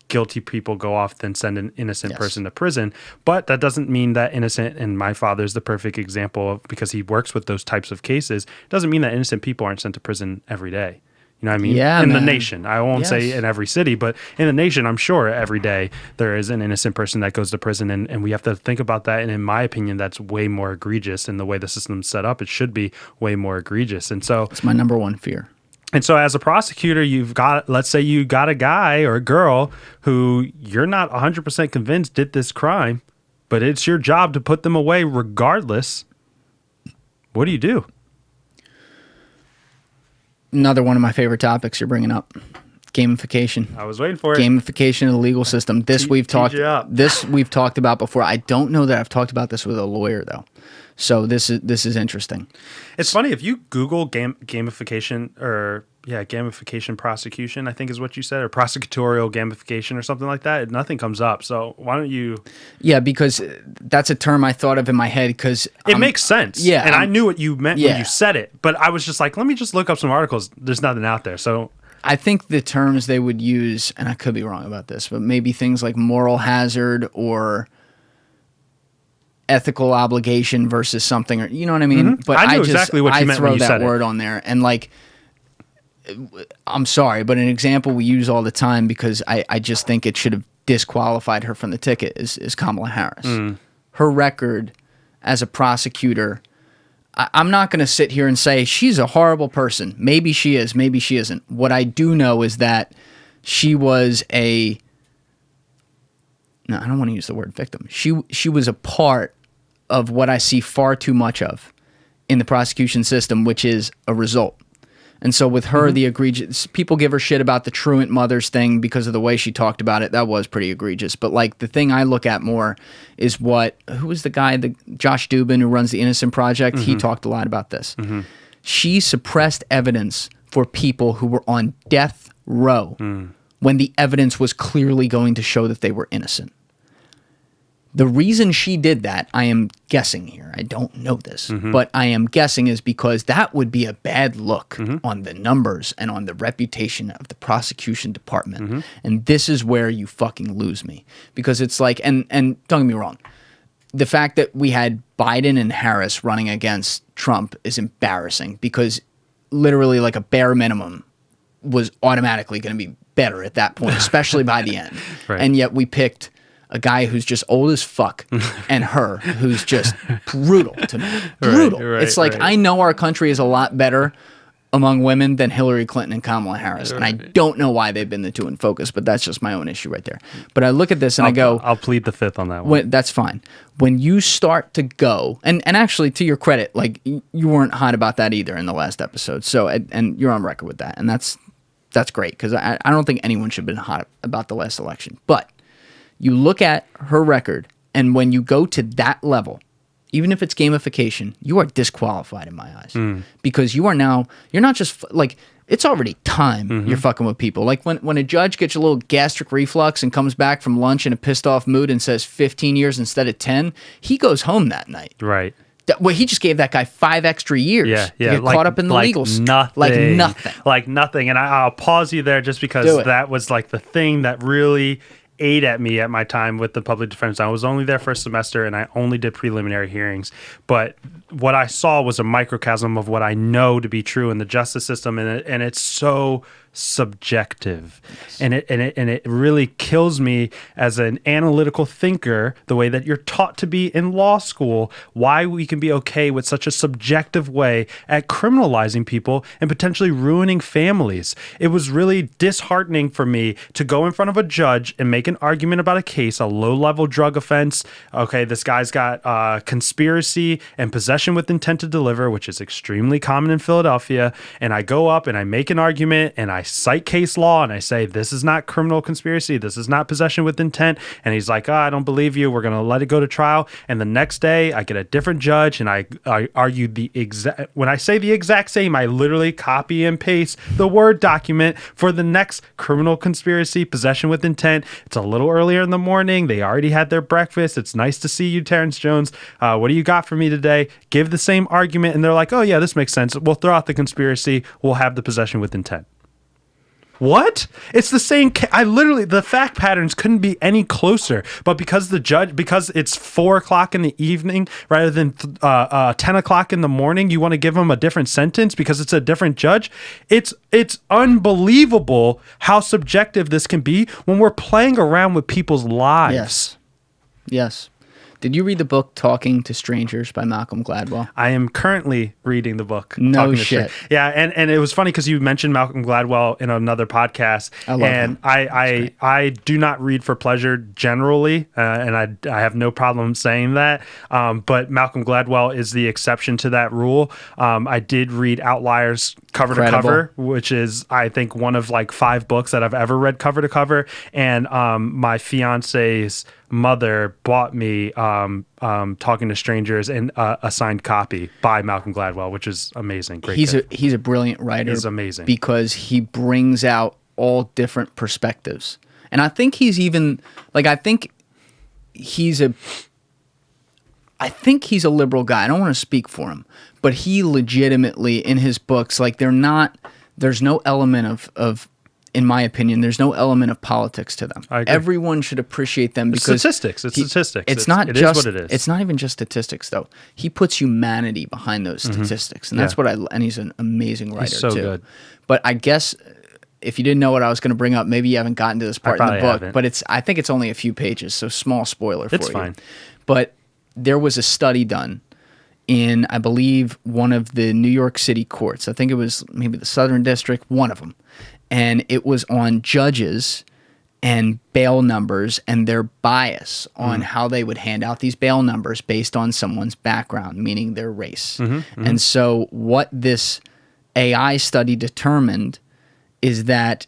B: guilty people go off than send an innocent person to prison. But that doesn't mean that innocent, and my father's the perfect example of, because he works with those types of cases, doesn't mean that innocent people aren't sent to prison every day. You know what I mean?
A: Yeah,
B: in the nation. I won't say in every city, but in the nation, I'm sure every day there is an innocent person that goes to prison, and we have to think about that. And in my opinion, that's way more egregious in the way the system's set up. It should be way more egregious. And so
A: it's my number one fear.
B: And so as a prosecutor, let's say you got a guy or a girl who you're not 100% convinced did this crime, but it's your job to put them away regardless. What do you do?
A: Another one of my favorite topics you're bringing up. Gamification.
B: I was waiting for it.
A: Gamification of the legal system. This we've talked about before. I don't know that I've talked about this with a lawyer though. So this is interesting.
B: It's funny, if you Google gamification gamification prosecution, I think is what you said, or prosecutorial gamification or something like that, nothing comes up. So why don't you? Yeah,
A: because that's a term I thought of in my head, because
B: it makes sense. Yeah, and I knew what you meant when you said it, but I was just like, let me just look up some articles. There's nothing out there. So
A: I think the terms they would use, and I could be wrong about this, but maybe things like moral hazard or ethical obligation versus something, or you know what I mean?
B: Mm-hmm. But I knew exactly what you meant when you said it.
A: I throw that word on there, and like, I'm sorry, but an example we use all the time, because I just think it should have disqualified her from the ticket, is Kamala Harris. Her record as a prosecutor, I'm not going to sit here and say she's a horrible person. Maybe she is, maybe she isn't. What I do know is that she was I don't want to use the word victim. She was a part of what I see far too much of in the prosecution system, which is a result. And so with her, the egregious, people give her shit about the truant mothers thing because of the way she talked about it. That was pretty egregious. But like the thing I look at more is who was the guy, Josh Dubin, who runs the Innocent Project? He talked a lot about this. She suppressed evidence for people who were on death row when the evidence was clearly going to show that they were innocent. The reason she did that, I am guessing here, I don't know this, but I am guessing, is because that would be a bad look on the numbers and on the reputation of the prosecution department. And this is where you fucking lose me. Because it's like, and don't get me wrong, the fact that we had Biden and Harris running against Trump is embarrassing, because literally like a bare minimum was automatically going to be better at that point, especially by the end. Right. And yet we picked a guy who's just old as fuck, and her who's just brutal to me. Brutal. Right, it's like, I know our country is a lot better among women than Hillary Clinton and Kamala Harris. And I don't know why they've been the two in focus, but that's just my own issue right there. But I look at this and I go,
B: I'll plead the fifth on that one.
A: That's fine. When you start to go, and actually to your credit, like you weren't hot about that either in the last episode. So, and you're on record with that. And that's great, because I don't think anyone should have been hot about the last election. But you look at her record, and when you go to that level, even if it's gamification, you are disqualified in my eyes because you're not just like, it's already time you're fucking with people. Like when a judge gets a little gastric reflux and comes back from lunch in a pissed off mood and says 15 years instead of 10, he goes home that night.
B: Right.
A: Well, he just gave that guy 5 extra years to get caught up in the legal stuff. Like nothing.
B: And I'll pause you there just because that was like the thing that really ate at me at my time with the public defense. I was only there for a semester and I only did preliminary hearings. But what I saw was a microcosm of what I know to be true in the justice system. And it's so subjective. Yes. And it really kills me as an analytical thinker, the way that you're taught to be in law school, why we can be okay with such a subjective way at criminalizing people and potentially ruining families. It was really disheartening for me to go in front of a judge and make an argument about a case, a low-level drug offense. Okay, this guy's got conspiracy and possession with intent to deliver, which is extremely common in Philadelphia. And I go up and I make an argument and I cite case law and I say, this is not criminal conspiracy. This is not possession with intent. And he's like, I don't believe you. We're going to let it go to trial. And the next day I get a different judge and I argue the exact, when I say the exact same, I literally copy and paste the Word document for the next criminal conspiracy, possession with intent. It's a little earlier in the morning. They already had their breakfast. It's nice to see you, Terence Jones. What do you got for me today? Give the same argument. And they're like, oh yeah, this makes sense. We'll throw out the conspiracy. We'll have the possession with intent. What? It's the same. The fact patterns couldn't be any closer. But because it's 4 o'clock in the evening rather than 10 o'clock in the morning, you want to give them a different sentence because it's a different judge. It's unbelievable how subjective this can be when we're playing around with people's lives.
A: Yes. Did you read the book Talking to Strangers by Malcolm Gladwell?
B: I am currently reading the book.
A: No shit.
B: Yeah, and it was funny because you mentioned Malcolm Gladwell in another podcast.
A: I love him.
B: I do not read for pleasure generally, and I have no problem saying that. But Malcolm Gladwell is the exception to that rule. I did read Outliers cover to cover, which is, I think, one of like 5 books that I've ever read cover to cover. And my fiance's mother bought me Talking to Strangers and a signed copy by Malcolm Gladwell, which is amazing. Great.
A: He's a brilliant writer.
B: He's amazing
A: because he brings out all different perspectives, and I think he's even like I think he's a liberal guy. I don't want to speak for him, but he legitimately in his books, like there's no element of in my opinion, there's no element of politics to them. Everyone should appreciate them because
B: statistics. It's statistics.
A: It is what it is. It's not even just statistics, though. He puts humanity behind those statistics, and that's what and he's an amazing writer
B: he's so
A: too.
B: Good.
A: But I guess if you didn't know what I was going to bring up, maybe you haven't gotten to this part in the book.
B: Haven't.
A: But I think it's only a few pages, so small spoiler for you.
B: It's fine.
A: But there was a study done in, I believe, one of the New York City courts. I think it was maybe the Southern District, one of them. And it was on judges and bail numbers and their bias on how they would hand out these bail numbers based on someone's background, meaning their race. And so what this AI study determined is that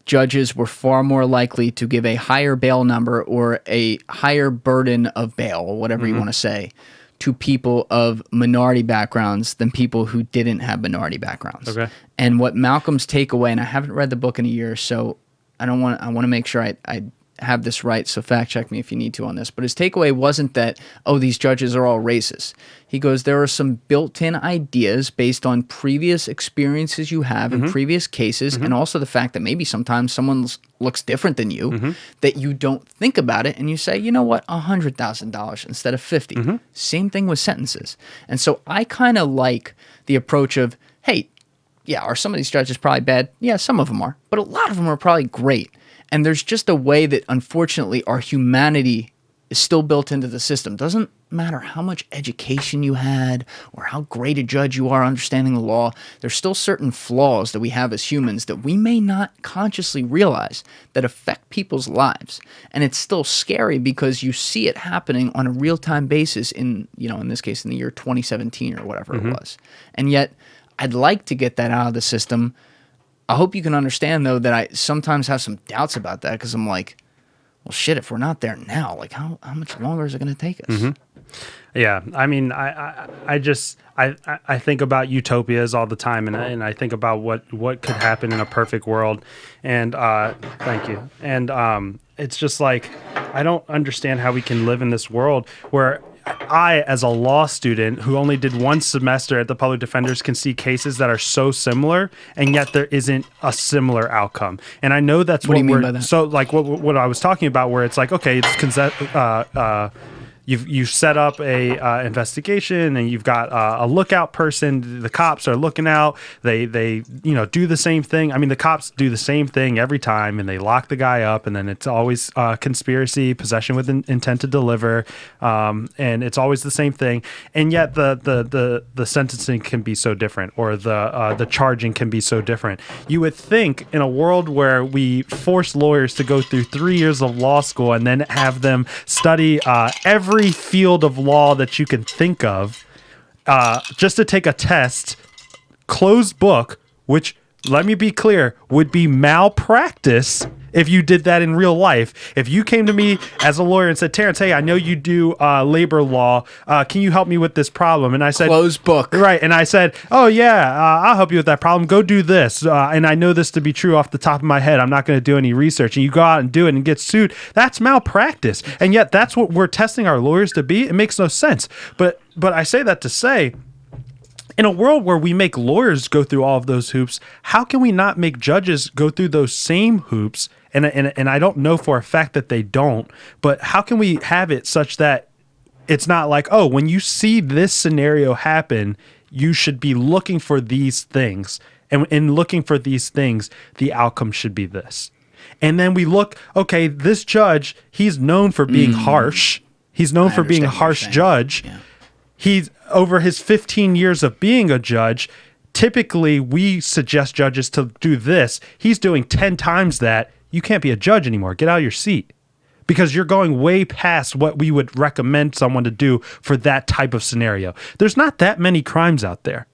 A: judges were far more likely to give a higher bail number or a higher burden of bail, or whatever you want to say, to people of minority backgrounds than people who didn't have minority backgrounds.
B: Okay.
A: And what Malcolm's takeaway, and I haven't read the book in a year, so I want to make sure I have this right, so fact check me if you need to on this. But his takeaway wasn't that, oh, these judges are all racist. He goes, there are some built-in ideas based on previous experiences you have in previous cases, and also the fact that maybe sometimes someone looks different than you, that you don't think about it, and you say, you know what, $100,000 instead of 50. Same thing with sentences. And so I kind of like the approach of, hey, yeah, are some of these judges probably bad? Yeah, some of them are, but a lot of them are probably great. And there's just a way that, unfortunately, our humanity is still built into the system. Doesn't matter how much education you had or how great a judge you are understanding the law, there's still certain flaws that we have as humans that we may not consciously realize that affect people's lives. And it's still scary because you see it happening on a real-time basis in this case, in the year 2017 or whatever it was. And yet, I'd like to get that out of the system. I hope you can understand, though, that I sometimes have some doubts about that because I'm like, well, shit, if we're not there now, like how much longer is it going to take us?
B: Yeah, I mean, I just think about utopias all the time, and I think about what could happen in a perfect world, and thank you, and it's just like I don't understand how we can live in this world where I, as a law student who only did one semester at the public defenders, can see cases that are so similar, and yet there isn't a similar outcome. And I know that's
A: what do you mean by that?
B: So, like what I was talking about, where it's like, okay, you set up a investigation, and you've got a lookout person. The cops are looking out. They do the same thing. I mean, the cops do the same thing every time, and they lock the guy up, and then it's always conspiracy, possession with intent to deliver, and it's always the same thing. And yet the sentencing can be so different, or the charging can be so different. You would think in a world where we force lawyers to go through 3 years of law school and then have them study every field of law that you can think of, just to take a test, closed book, which, let me be clear, would be malpractice if you did that in real life. If you came to me as a lawyer and said, Terence, hey, I know you do labor law. Can you help me with this problem? And I said,
A: closed book.
B: Right. And I said, oh, yeah, I'll help you with that problem. Go do this. And I know this to be true off the top of my head. I'm not going to do any research. And you go out and do it and get sued. That's malpractice. And yet that's what we're testing our lawyers to be. It makes no sense. But I say that to say, in a world where we make lawyers go through all of those hoops, how can we not make judges go through those same hoops? And I don't know for a fact that they don't, but how can we have it such that it's not like, oh, when you see this scenario happen, you should be looking for these things. And in looking for these things, the outcome should be this. And then we look, okay, this judge, he's known for being harsh. He's known for being a harsh judge. Yeah. He's over his 15 years of being a judge. Typically, we suggest judges to do this. He's doing 10 times that. You can't be a judge anymore. Get out of your seat, because you're going way past what we would recommend someone to do for that type of scenario. There's not that many crimes out there,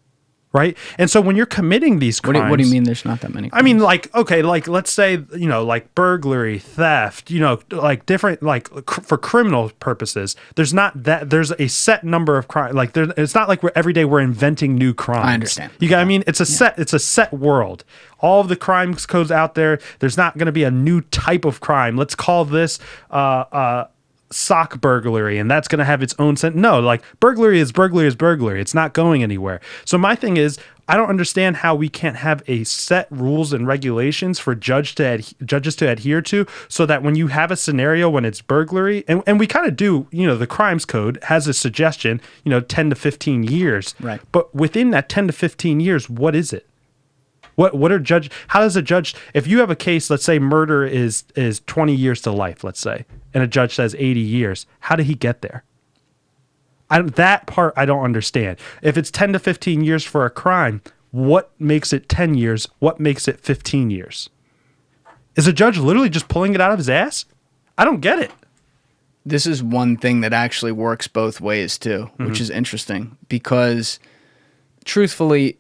B: right? And so when you're committing these crimes...
A: What do you mean there's not that many crimes?
B: I mean, like, okay, like, let's say, like burglary, theft, like different, like for criminal purposes, there's a set number of crimes. Like, it's not like every day we're inventing new crimes.
A: I understand.
B: You got what I mean? It's a set world. All of the crimes codes out there, there's not going to be a new type of crime. Let's call this sock burglary, and that's going to have its own sentence. No, like burglary is burglary is burglary. It's not going anywhere. So my thing is, I don't understand how we can't have a set rules and regulations for judges to adhere to, so that when you have a scenario when it's burglary, and we kind of do, the crimes code has a suggestion, 10 to 15 years.
A: Right.
B: But within that 10 to 15 years, what is it? How does a judge, if you have a case, let's say murder is 20 years to life, let's say, and a judge says 80 years, how did he get there? That part I don't understand. If it's 10 to 15 years for a crime, what makes it 10 years? What makes it 15 years? Is a judge literally just pulling it out of his ass? I don't get it.
A: This is one thing that actually works both ways too, which is interesting, because truthfully,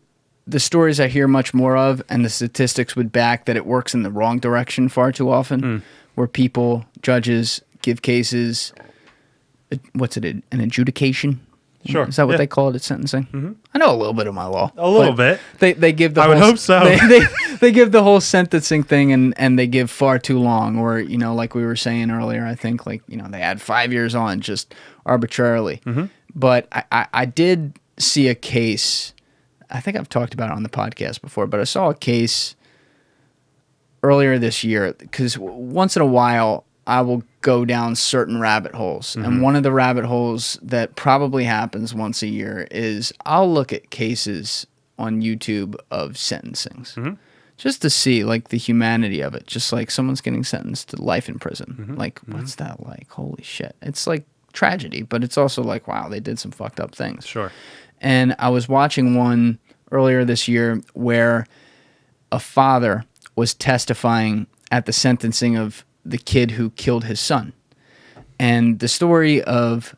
A: the stories I hear much more of, and the statistics would back that it works in the wrong direction far too often, where judges give cases, an adjudication?
B: Sure.
A: Is that what they call it at sentencing? Mm-hmm. I know a little bit of my law.
B: A little bit.
A: They give the
B: I would hope so.
A: They give the whole sentencing thing, and they give far too long, or, like we were saying earlier, I think, like, they add 5 years on just arbitrarily. Mm-hmm. But I did see a case, I think I've talked about it on the podcast before, but I saw a case earlier this year, because once in a while I will go down certain rabbit holes. Mm-hmm. And one of the rabbit holes that probably happens once a year is I'll look at cases on YouTube of sentencings, just to see, like, the humanity of it. Just like someone's getting sentenced to life in prison. Like, what's that like? Holy shit. It's like tragedy, but it's also like, wow, they did some fucked up things.
B: Sure.
A: And I was watching one earlier this year where a father was testifying at the sentencing of the kid who killed his son. And the story of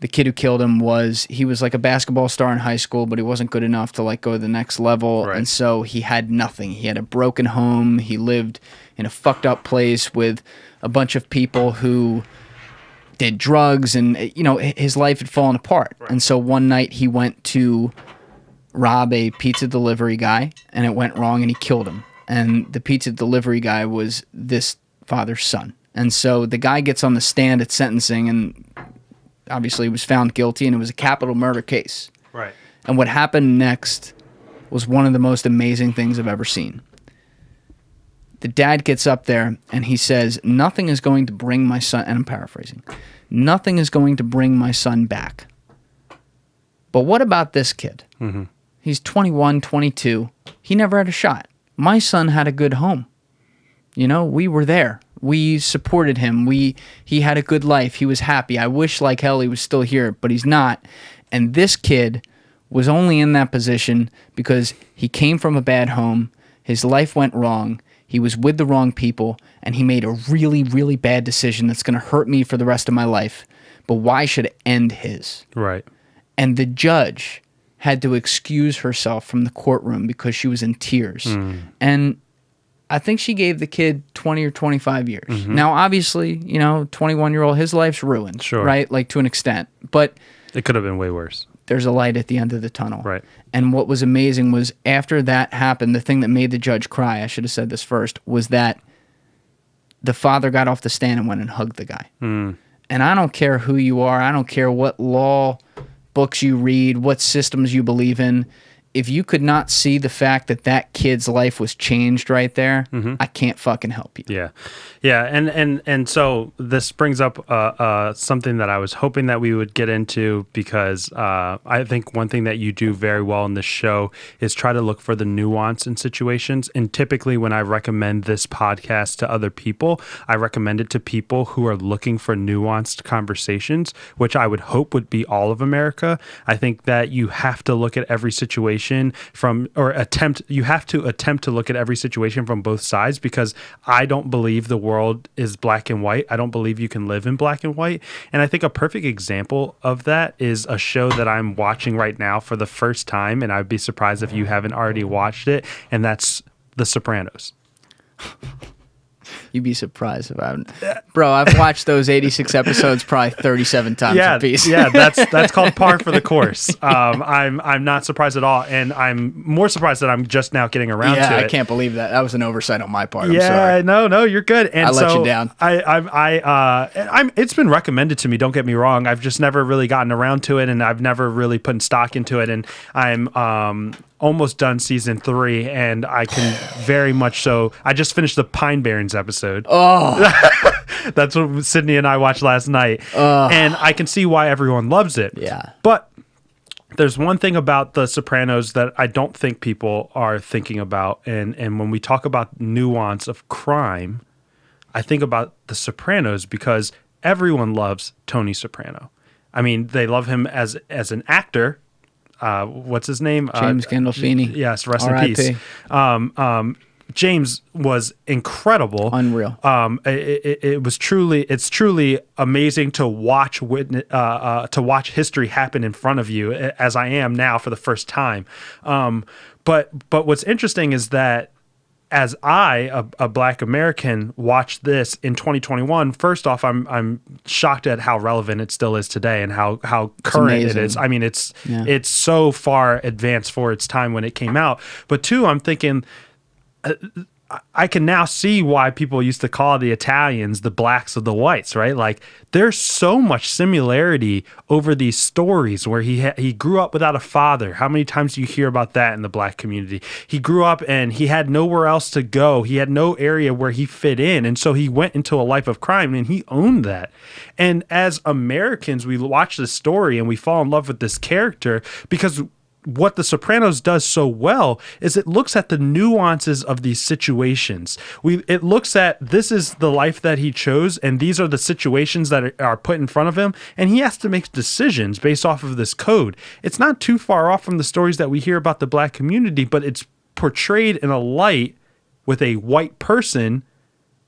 A: the kid who killed him was, he was like a basketball star in high school, but he wasn't good enough to, like, go to the next level. Right. And so he had nothing. He had a broken home. He lived in a fucked up place with a bunch of people who did drugs, and his life had fallen apart. Right. And so one night he went to rob a pizza delivery guy, and it went wrong, and he killed him. And the pizza delivery guy was this father's son. And so the guy gets on the stand at sentencing, and obviously was found guilty, and it was a capital murder case.
B: Right.
A: And what happened next was one of the most amazing things I've ever seen. The dad gets up there and he says, nothing is going to bring my son, and I'm paraphrasing, nothing is going to bring my son back. But what about this kid? Mm-hmm. He's 21, 22. He never had a shot. My son had a good home. We were there. We supported him. He had a good life. He was happy. I wish like hell he was still here, but he's not. And this kid was only in that position because he came from a bad home. His life went wrong. He was with the wrong people, and he made a really, really bad decision that's going to hurt me for the rest of my life. But why should it end his?
B: Right.
A: And the judge had to excuse herself from the courtroom because she was in tears. Mm. And I think she gave the kid 20 or 25 years. Mm-hmm. Now, obviously, 21-year-old, his life's ruined, sure, right? Like, to an extent. But
B: it could have been way worse.
A: There's a light at the end of the tunnel.
B: Right.
A: And what was amazing was after that happened, the thing that made the judge cry, I should have said this first, was that the father got off the stand and went and hugged the guy. Mm. And I don't care who you are. I don't care what law books you read, what systems you believe in. If you could not see the fact that that kid's life was changed right there, mm-hmm, I can't fucking help you.
B: Yeah. Yeah. And so this brings up something that I was hoping that we would get into, because I think one thing that you do very well in this show is try to look for the nuance in situations. And typically when I recommend this podcast to other people, I recommend it to people who are looking for nuanced conversations, which I would hope would be all of America. I think that you have to look at every situation you have to attempt to look at every situation from both sides, because I don't believe the world is black and white. I don't believe you can live in black and white. And I think a perfect example of that is a show that I'm watching right now for the first time, and I'd be surprised if you haven't already watched it, and that's The Sopranos.
A: You'd be surprised if I haven't. Bro, I've watched those 86 episodes probably 37 times a piece.
B: Yeah, that's called par for the course. I'm not surprised at all, and I'm more surprised that I'm just now getting around to it.
A: Yeah, I can't believe that. That was an oversight on my part. I'm
B: sorry. No, you're good. And
A: I let you down.
B: It's been recommended to me. Don't get me wrong. I've just never really gotten around to it, and I've never really put stock into it. And I'm almost done season 3, and I can very much so. I just finished the Pine Barrens episode.
A: Oh,
B: that's what Sydney and I watched last night, and I can see why everyone loves it.
A: Yeah,
B: but there's one thing about The Sopranos that I don't think people are thinking about, and when we talk about nuance of crime, I think about The Sopranos because everyone loves Tony Soprano. I mean, they love him as an actor. What's his name?
A: James Gandolfini.
B: Yes, rest in peace. James was incredible,
A: unreal.
B: It's truly amazing to watch history happen in front of you, as I am now for the first time. But what's interesting is that as a Black American, watch this in 2021, first off, I'm shocked at how relevant it still is today and how current it is. I mean, it's so far advanced for its time when it came out. But two, I'm thinking, I can now see why people used to call the Italians the blacks of the whites, right? Like, there's so much similarity over these stories where he grew up without a father. How many times do you hear about that in the Black community? He grew up and he had nowhere else to go. He had no area where he fit in. And so he went into a life of crime, and he owned that. And as Americans, we watch this story and we fall in love with this character because what The Sopranos does so well is it looks at the nuances of these situations. It looks at, this is the life that he chose, and these are the situations that are put in front of him, and he has to make decisions based off of this code. It's not too far off from the stories that we hear about the Black community, but it's portrayed in a light with a white person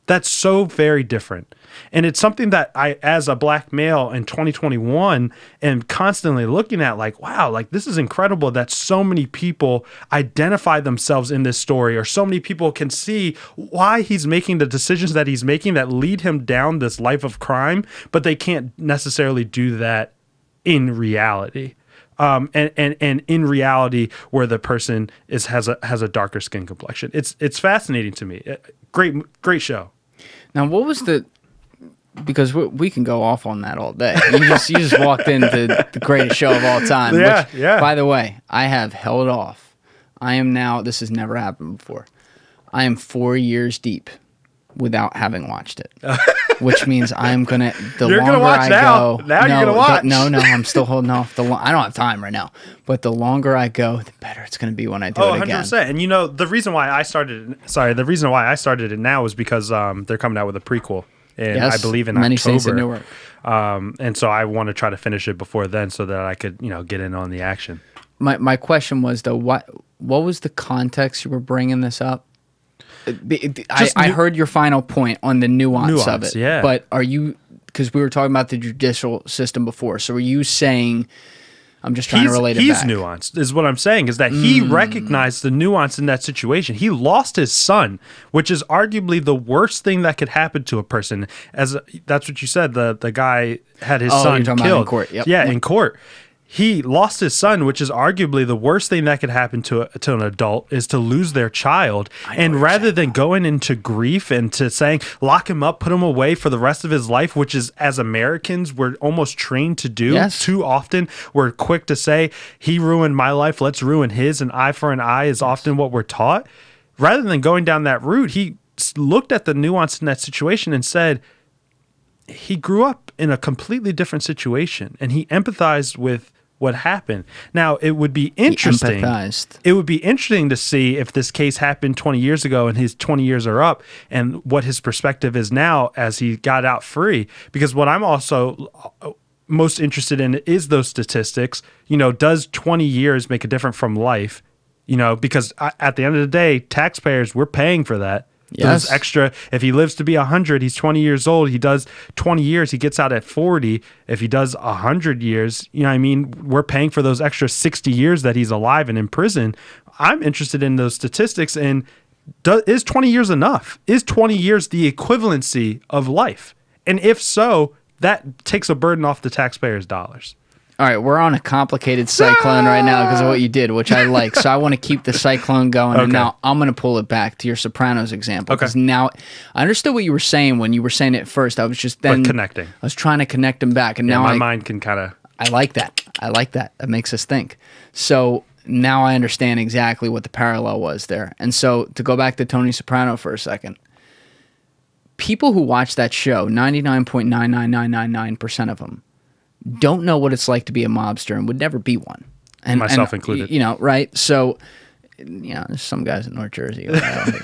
B: That's so very different. And it's something that I, as a black male in 2021, am constantly looking at like, wow, like this is incredible that so many people identify themselves in this story, or so many people can see why he's making the decisions that he's making that lead him down this life of crime, but they can't necessarily do that in reality. And in reality, where the person has a darker skin complexion. It's fascinating to me. Great show.
A: Now, what was because we can go off on that all day. You just walked into the greatest show of all time.
B: Yeah,
A: which,
B: yeah.
A: By the way, I have held off. I am now, this has never happened before. I am 4 years deep without having watched it. Which means I'm going to,
B: You're going to watch now. Now you're going to watch.
A: No, I'm still holding off. I don't have time right now. But the longer I go, the better it's going to be when I do it again.
B: 100%. And you know, the reason why I started it now is because they're coming out with a prequel. And
A: yes,
B: I believe in
A: many
B: October.
A: Saints in Newark.
B: And so I want to try to finish it before then so that I could, get in on the action.
A: My question was, though, what was the context you were bringing this up? I heard your final point on the nuance of it.
B: Yeah.
A: But are you, because we were talking about the judicial system before, so were you saying, I'm just trying to relate it back.
B: He's nuanced, is what I'm saying, is that he recognized the nuance in that situation. He lost his son, which is arguably the worst thing that could happen to a person. That's what you said, the guy had his son killed.
A: About in court. Yep.
B: Yeah, in court. He lost his son, which is arguably the worst thing that could happen to an adult, is to lose their child. And rather than going into grief and to saying, lock him up, put him away for the rest of his life, which is, as Americans, we're almost trained to do.
A: Yes.
B: Too often, we're quick to say, he ruined my life, let's ruin his. An eye for an eye is often what we're taught. Rather than going down that route, he looked at the nuance in that situation and said, he grew up in a completely different situation, and he empathized with what happened. Now, it would be interesting. It would be interesting to see if this case happened 20 years ago and his 20 years are up, and what his perspective is now as he got out free. Because what I'm also most interested in is those statistics. Does 20 years make a difference from life? Because at the end of the day, taxpayers, we're paying for that.
A: Yes.
B: Those extra, if he lives to be 100, he's 20 years old. He does 20 years, he gets out at 40. If he does 100 years, we're paying for those extra 60 years that he's alive and in prison. I'm interested in those statistics. And is 20 years enough? Is 20 years the equivalency of life? And if so, that takes a burden off the taxpayers' dollars.
A: All right, we're on a complicated cyclone right now because of what you did, which I like. So I want to keep the cyclone going, and now I'm going to pull it back to your Sopranos example. Because now I understood what you were saying when you were saying it first. I was just then
B: connecting.
A: I was trying to connect them back, and now
B: my mind can kind of.
A: I like that. That makes us think. So now I understand exactly what the parallel was there. And so to go back to Tony Soprano for a second, people who watch that show, 99.99999% of them, don't know what it's like to be a mobster and would never be one. And
B: myself included.
A: Right? So, there's some guys in North Jersey who I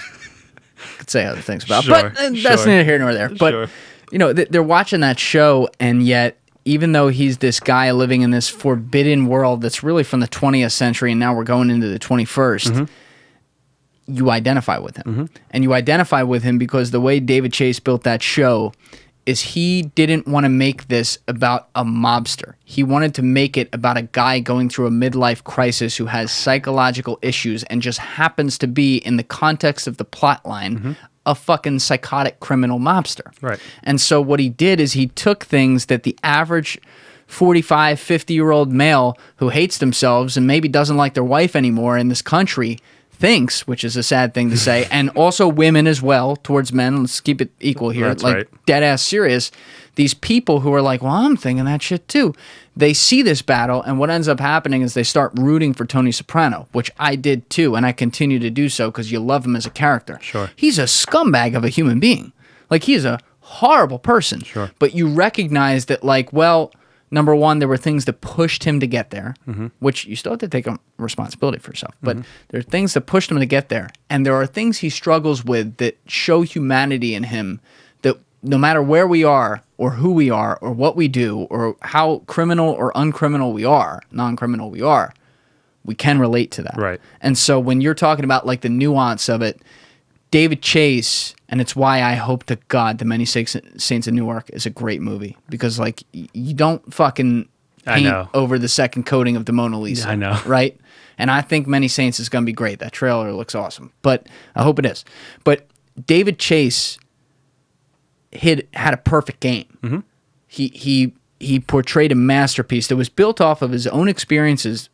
A: could say other things about.
B: Sure,
A: but that's neither here nor there. But, they're watching that show, and yet, even though he's this guy living in this forbidden world that's really from the 20th century, and now we're going into the 21st, you identify with him. And you identify with him because the way David Chase built that show is he didn't want to make this about a mobster. He wanted to make it about a guy going through a midlife crisis who has psychological issues and just happens to be, in the context of the plot line, a fucking psychotic criminal mobster.
B: Right.
A: And so what he did is he took things that the average 45, 50-year-old male who hates themselves and maybe doesn't like their wife anymore in this country thinks, which is a sad thing to say, and also women as well towards men. Let's keep it equal here.
B: That's right.
A: Dead ass serious. These people who are like, well, I'm thinking that shit too. They see this battle, and what ends up happening is they start rooting for Tony Soprano, which I did too, and I continue to do so because you love him as a character.
B: Sure.
A: He's a scumbag of a human being. He is a horrible person.
B: Sure.
A: But you recognize that, number one, there were things that pushed him to get there, which you still have to take responsibility for yourself. But there are things that pushed him to get there. And there are things he struggles with that show humanity in him, that no matter where we are or who we are or what we do or how criminal or uncriminal we are, non-criminal we are, we can relate to that.
B: Right.
A: And so when you're talking about the nuance of it, David Chase, and it's why I hope to God The Many Saints of Newark is a great movie, because like you don't fucking paint over the second coating of the Mona Lisa.
B: I know.
A: Right? And I think Many Saints is going to be great. That trailer looks awesome, but I hope it is. But David Chase had a perfect game.
B: Mm-hmm.
A: He portrayed a masterpiece that was built off of his own experiences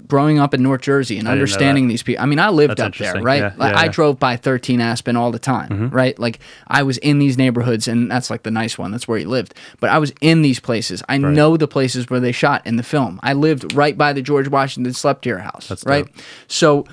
A: growing up in North Jersey and understanding these people. I mean, I lived up there, right?
B: Yeah,
A: like, I drove by 13 Aspen all the time, right? Like I was in these neighborhoods, and that's like the nice one. That's where he lived. But I was in these places. I know the places where they shot in the film. I lived right by the George Washington Slept Here house,
B: That's
A: right?
B: dope.
A: So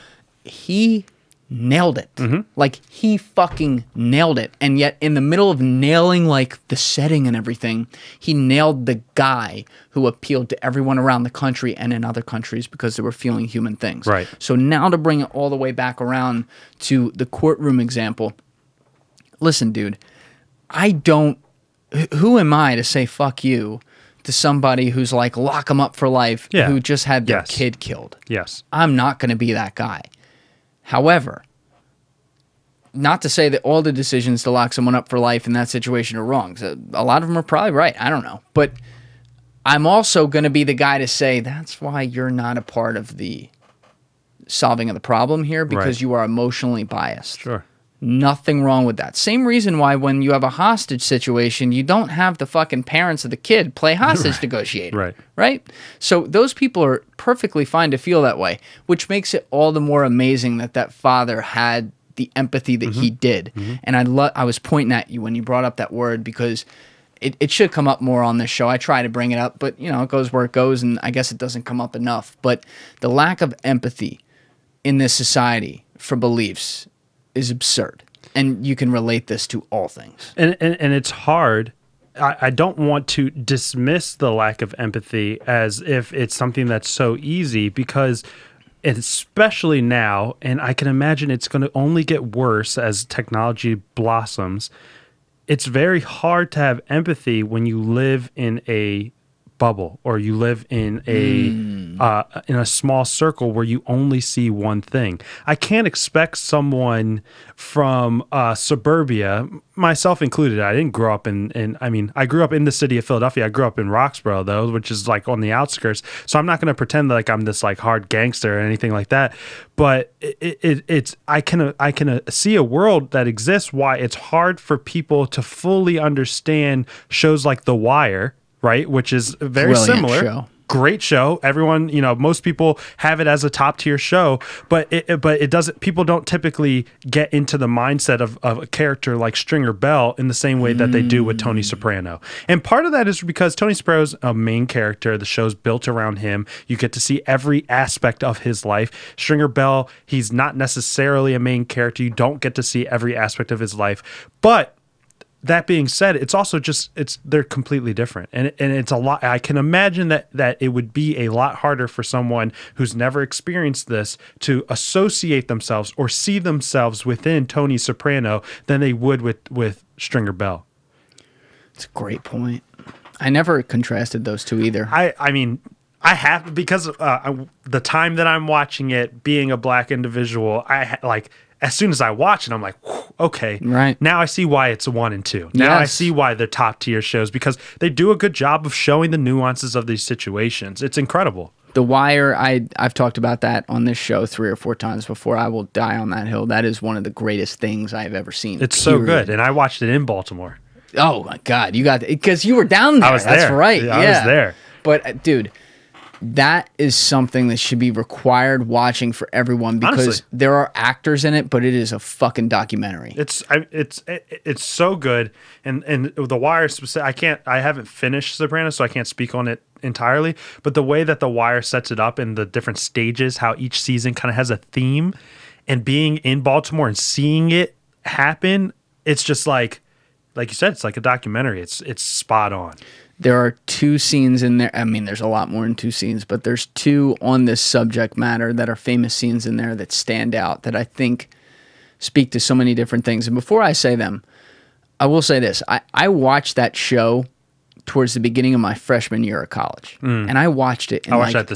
A: he nailed it. Like he fucking nailed it. And yet in the middle of nailing like the setting and everything, he nailed the guy who appealed to everyone around the country and in other countries because they were feeling human things.
B: Right.
A: So now to bring it all the way back around to the courtroom example, listen, dude, who am I to say fuck you to somebody who's like lock them up for life, who just had their kid killed?
B: Yes.
A: I'm not going to be that guy. However, not to say that all the decisions to lock someone up for life in that situation are wrong. A lot of them are probably right. I don't know. But I'm also going to be the guy to say that's why you're not a part of the solving of the problem here, because you are emotionally biased.
B: Sure.
A: Nothing wrong with that. Same reason why when you have a hostage situation, you don't have the fucking parents of the kid play hostage negotiator. Right? So those people are perfectly fine to feel that way, which makes it all the more amazing that that father had the empathy that he did. And I was pointing at you when you brought up that word, because it should come up more on this show. I try to bring it up, but you know, it goes where it goes, and I guess it doesn't come up enough. But the lack of empathy in this society for beliefs is absurd, and you can relate this to all things.
B: And it's hard. I don't want to dismiss the lack of empathy as if it's something that's so easy, because especially now, and I can imagine it's going to only get worse as technology blossoms, it's very hard to have empathy when you live in a bubble, or you live in a small circle where you only see one thing. I can't expect someone from suburbia, myself included. I didn't grow up I grew up in the city of Philadelphia. I grew up in Roxborough, though, which is like on the outskirts. So I'm not going to pretend like I'm this like hard gangster or anything like that. But I can see a world that exists why it's hard for people to fully understand shows like The Wire, right? Which is very similar.
A: Show.
B: Great show. Everyone, most people have it as a top tier show, but it doesn't. People don't typically get into the mindset of a character like Stringer Bell in the same way that they do with Tony Soprano. And part of that is because Tony Soprano's a main character. The show's built around him. You get to see every aspect of his life. Stringer Bell, he's not necessarily a main character. You don't get to see every aspect of his life, but that being said, it's also they're completely different. And it's a lot. I can imagine that it would be a lot harder for someone who's never experienced this to associate themselves or see themselves within Tony Soprano than they would with Stringer Bell.
A: It's a great point. I never contrasted those two either.
B: I mean, I have, because the time that I'm watching it, being a black individual, as soon as I watch it, I'm like, okay,
A: right.
B: Now I see why it's 1 and 2. Now I see why they're top tier shows, because they do a good job of showing the nuances of these situations. It's incredible.
A: The Wire, I've talked about that on this show 3 or 4 times before. I will die on that hill. That is one of the greatest things I've ever seen.
B: It's so good, and I watched it in Baltimore.
A: Oh my God, you got, because you were down there.
B: I was there.
A: That's right.
B: Yeah, I was there.
A: But dude, that is something that should be required watching for everyone, because
B: honestly,
A: there are actors in it, but it is a fucking documentary.
B: It's so good, and The Wire specific. I haven't finished Sopranos, so I can't speak on it entirely. But the way that The Wire sets it up in the different stages, how each season kind of has a theme, and being in Baltimore and seeing it happen, it's just like you said, it's like a documentary. It's spot on.
A: There are 2 scenes in there. I mean, there's a lot more than 2 scenes, but there's 2 on this subject matter that are famous scenes in there that stand out, that I think speak to so many different things. And before I say them, I will say this. I watched that show towards the beginning of my freshman year of college. And I watched it.
B: I watched that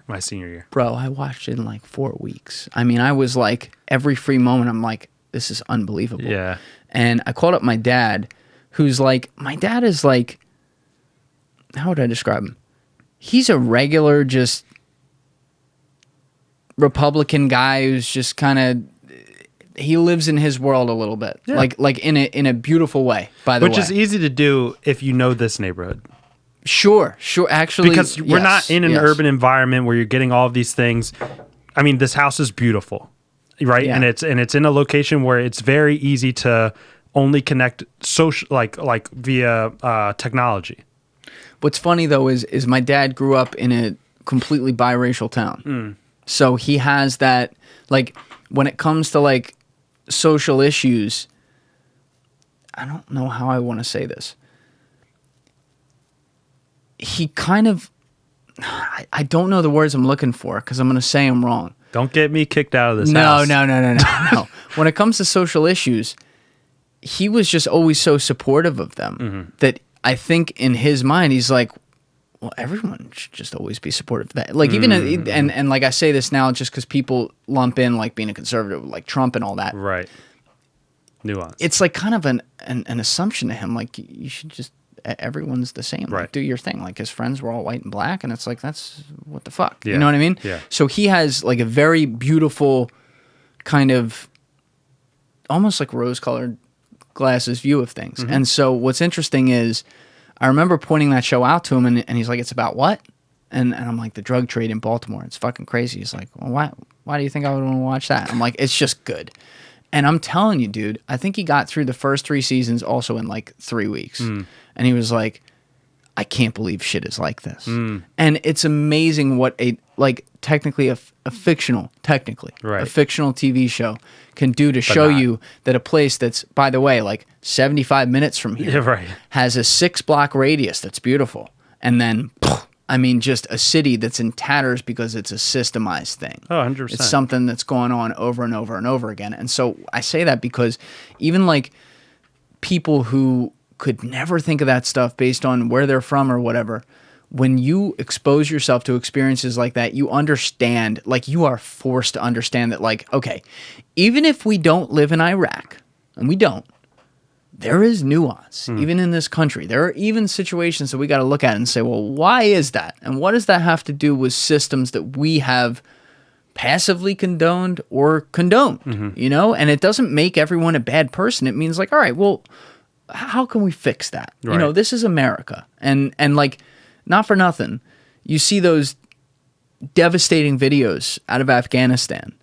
B: my senior year.
A: Bro, I watched it in like 4 weeks. I mean, I was like, every free moment, I'm like, this is unbelievable.
B: Yeah.
A: And I called up my dad, who's like, my dad is like, how would I describe him? He's a regular, just Republican guy who's just kind of, he lives in his world a little bit, like in a beautiful way. By the way,
B: which is easy to do if you know this neighborhood.
A: Sure. Actually,
B: because we're not in an urban environment where you're getting all of these things. I mean, this house is beautiful, right?
A: Yeah.
B: And it's in a location where it's very easy to only connect social, like via technology.
A: What's funny though is my dad grew up in a completely biracial town, so he has that, like, when it comes to like social issues, I don't know how I want to say this. He kind of, I don't know the words I'm looking for because I'm going to say them wrong.
B: Don't get me kicked out of this house.
A: No. When it comes to social issues, he was just always so supportive of them that I think in his mind, he's like, well, everyone should just always be supportive of that. Like, even, and like I say this now just because people lump in like being a conservative, like Trump and all that.
B: Right. Nuance.
A: It's like kind of an assumption to him. Like, you should just, everyone's the same.
B: Right.
A: Like, do your thing. Like, his friends were all white and black, and it's like, that's what the fuck.
B: Yeah.
A: You know what I mean?
B: Yeah.
A: So he has like a very beautiful kind of almost like rose-colored glasses view of things. And so what's interesting is I remember pointing that show out to him, and he's like, it's about what? And I'm like, the drug trade in Baltimore. It's fucking crazy. He's like, well, why do you think I would want to watch that? I'm like, it's just good. And I'm telling you, dude, I think he got through the first 3 seasons also in like 3 weeks. And he was like, I can't believe shit is like this. And it's amazing what technically a fictional TV show can do to show you that a place that's, by the way, like 75 minutes from here has a 6-block radius that's beautiful. And then, I mean, just a city that's in tatters because it's a systemized thing.
B: Oh, 100%.
A: It's something that's going on over and over and over again. And so I say that because even like people who could never think of that stuff based on where they're from or whatever, when you expose yourself to experiences like that, you understand, like you are forced to understand that, like, okay, even if we don't live in Iraq, and we don't, there is nuance, even in this country. There are even situations that we got to look at and say, well, why is that? And what does that have to do with systems that we have passively condoned or condoned, you know? And it doesn't make everyone a bad person. It means like, all right, well, how can we fix that?
B: Right.
A: You know, this is America. And like, not for nothing, you see those devastating videos out of Afghanistan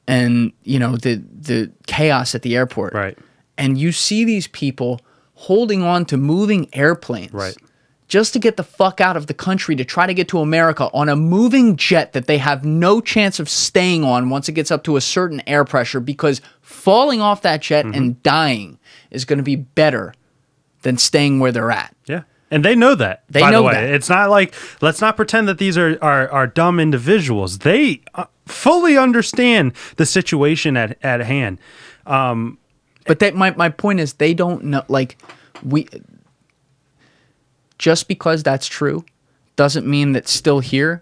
A: and, you know, the chaos at the airport.
B: Right.
A: And you see these people holding on to moving airplanes just to get the fuck out of the country to try to get to America on a moving jet that they have no chance of staying on once it gets up to a certain air pressure, because falling off that jet and dying is going to be better than staying where they're at.
B: Yeah. And they know that. By the way, it's not like, let's not pretend that these are dumb individuals. They fully understand the situation at hand.
A: But my point is, they don't know. Like, just because that's true doesn't mean that still here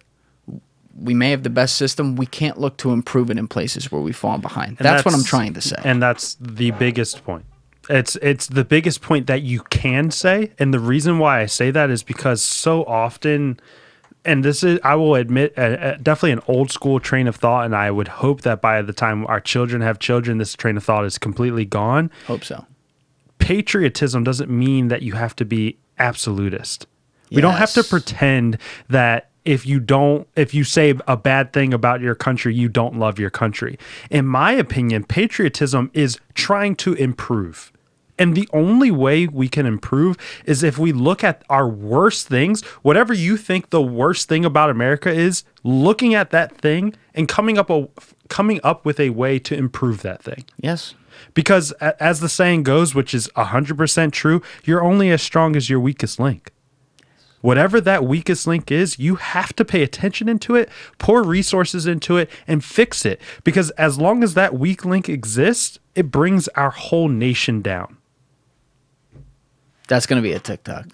A: we may have the best system. We can't look to improve it in places where we've fallen behind. That's what I'm trying to say. And
B: that's the biggest point. It's the biggest point that you can say, and the reason why I say that is because so often, and this is, I will admit, definitely an old school train of thought, and I would hope that by the time our children have children, this train of thought is completely gone.
A: Hope so.
B: Patriotism doesn't mean that you have to be absolutist. We don't have to pretend that if you say a bad thing about your country, you don't love your country. In my opinion, patriotism is trying to improve. And the only way we can improve is if we look at our worst things, whatever you think the worst thing about America is, looking at that thing and coming up with a way to improve that thing.
A: Yes.
B: Because as the saying goes, which is 100% true, you're only as strong as your weakest link. Whatever that weakest link is, you have to pay attention into it, pour resources into it, and fix it. Because as long as that weak link exists, it brings our whole nation down.
A: That's going to be a TikTok.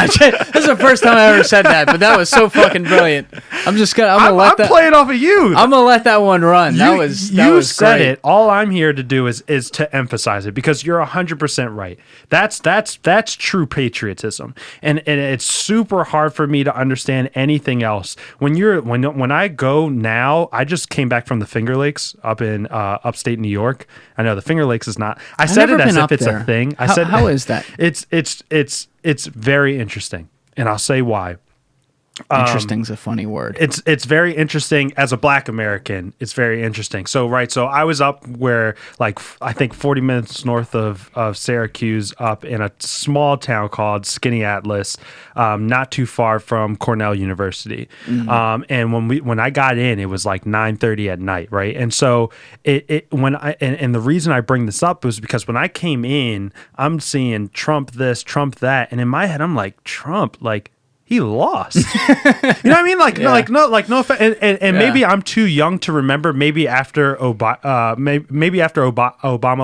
A: That's the first time I ever said that, but that was so fucking brilliant. I'm
B: playing off of you.
A: I'm gonna let that one run. You
B: said it. All I'm here to do is to emphasize it because you're 100% right. That's true patriotism, and it's super hard for me to understand anything else. When I go now, I just came back from the Finger Lakes up in upstate New York. I know the Finger Lakes is not. I said it as if it's a thing.
A: How is that?
B: It's very interesting, and I'll say why.
A: Interesting's a funny word.
B: It's very interesting as a Black American. It's very interesting. So I was up where I think 40 minutes north of Syracuse, up in a small town called Skinny Atlas, not too far from Cornell University. Mm-hmm. And when I got in, it was like 9:30 at night, right? And so and the reason I bring this up was because when I came in, I'm seeing Trump this, Trump that, and in my head I'm like, Trump, like, he lost. You know what I mean? No offense. And maybe I'm too young to remember. Maybe after Obama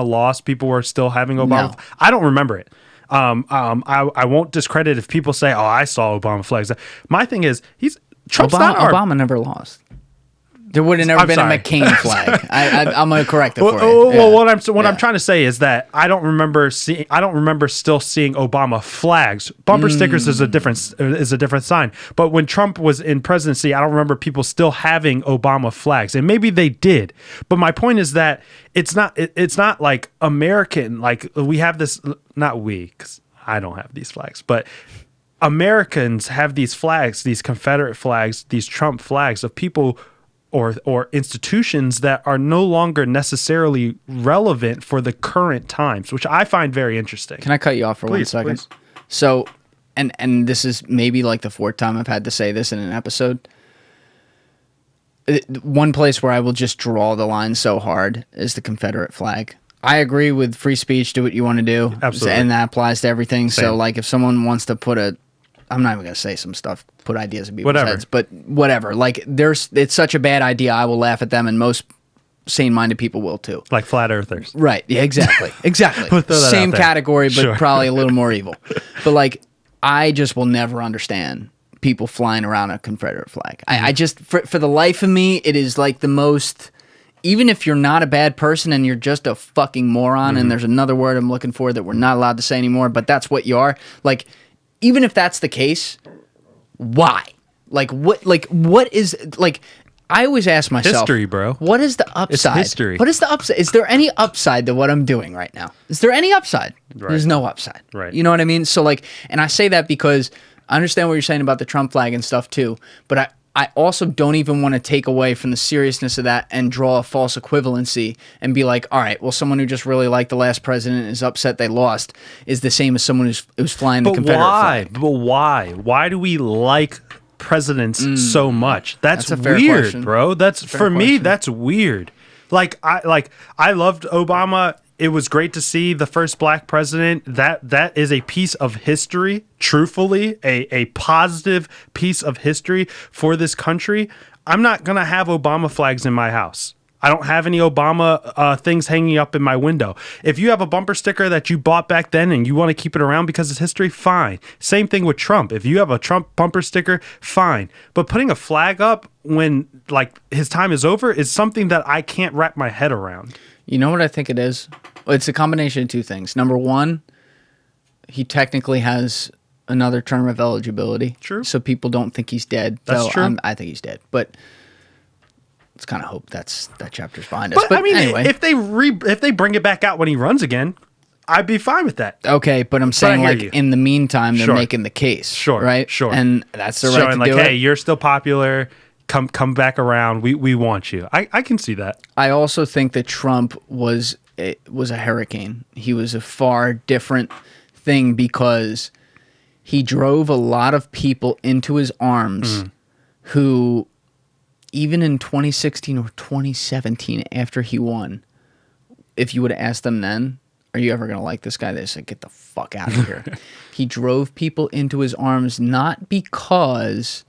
B: lost, people were still having Obama. No. I don't remember it. I won't discredit if people say, "Oh, I saw Obama flags." My thing is,
A: Obama never lost. There would have never been a McCain flag. I'm gonna correct it for you.
B: Well, what I'm trying to say is that I don't remember still seeing Obama flags. Bumper stickers is a different sign. But when Trump was in presidency, I don't remember people still having Obama flags, and maybe they did. But my point is that it's not like American. Like we have this, not we, because I don't have these flags, but Americans have these flags, these Confederate flags, these Trump flags of people or institutions that are no longer necessarily relevant for the current times, which I find very interesting.
A: Can I cut you off for 1 second? Please. So, and this is maybe like the fourth time I've had to say this in an episode. One place where I will just draw the line so hard is the Confederate flag. I agree with free speech, do what you want to do.
B: Absolutely.
A: And that applies to everything.
B: Same.
A: So, like, if someone wants to I'm not even going to say some stuff, put ideas in people's heads, but whatever. Like, it's such a bad idea, I will laugh at them, and most sane-minded people will too.
B: Like flat earthers.
A: Right. Yeah, exactly. Same category, but probably a little more evil. But, like, I just will never understand people flying around a Confederate flag. I just, for the life of me, it is like the most... Even if you're not a bad person and you're just a fucking moron, and there's another word I'm looking for that we're not allowed to say anymore, but that's what you are, like... Even if that's the case, why? What is, I always ask myself.
B: History, bro.
A: What is the upside?
B: It's history.
A: What is the upside? Is there any upside to what I'm doing right now? Is there any upside?
B: Right.
A: There's no upside.
B: Right.
A: You know what I mean? So, and I say that because I understand what you're saying about the Trump flag and stuff too, but I also don't even want to take away from the seriousness of that and draw a false equivalency and be like, all right, well, someone who just really liked the last president and is upset they lost is the same as someone who's flying the Confederate flag.
B: But why? Why do we like presidents so much? That's
A: a fair
B: weird,
A: question.
B: bro. Me, that's weird. I loved Obama. It was great to see the first Black president. That is a piece of history, truthfully, a positive piece of history for this country. I'm not going to have Obama flags in my house. I don't have any Obama things hanging up in my window. If you have a bumper sticker that you bought back then and you want to keep it around because it's history, fine. Same thing with Trump. If you have a Trump bumper sticker, fine. But putting a flag up when his time is over is something that I can't wrap my head around.
A: You know what I think it is? It's a combination of two things. Number one, he technically has another term of eligibility.
B: True.
A: So people don't think he's dead.
B: That's true.
A: I think he's dead. But let's kind of hope that chapter's behind us.
B: But I mean,
A: anyway.
B: if they bring it back out when he runs again, I'd be fine with that.
A: Okay, but I'm saying in the meantime, they're making the case.
B: Sure.
A: Right?
B: Sure.
A: And that's the right
B: showing
A: to do
B: hey,
A: it.
B: you're still popular. Come back around. We want you. I can see that.
A: I also think that Trump was a hurricane. He was a far different thing because he drove a lot of people into his arms who, even in 2016 or 2017, after he won, if you would have asked them then, are you ever going to like this guy? They said, get the fuck out of here. He drove people into his arms not because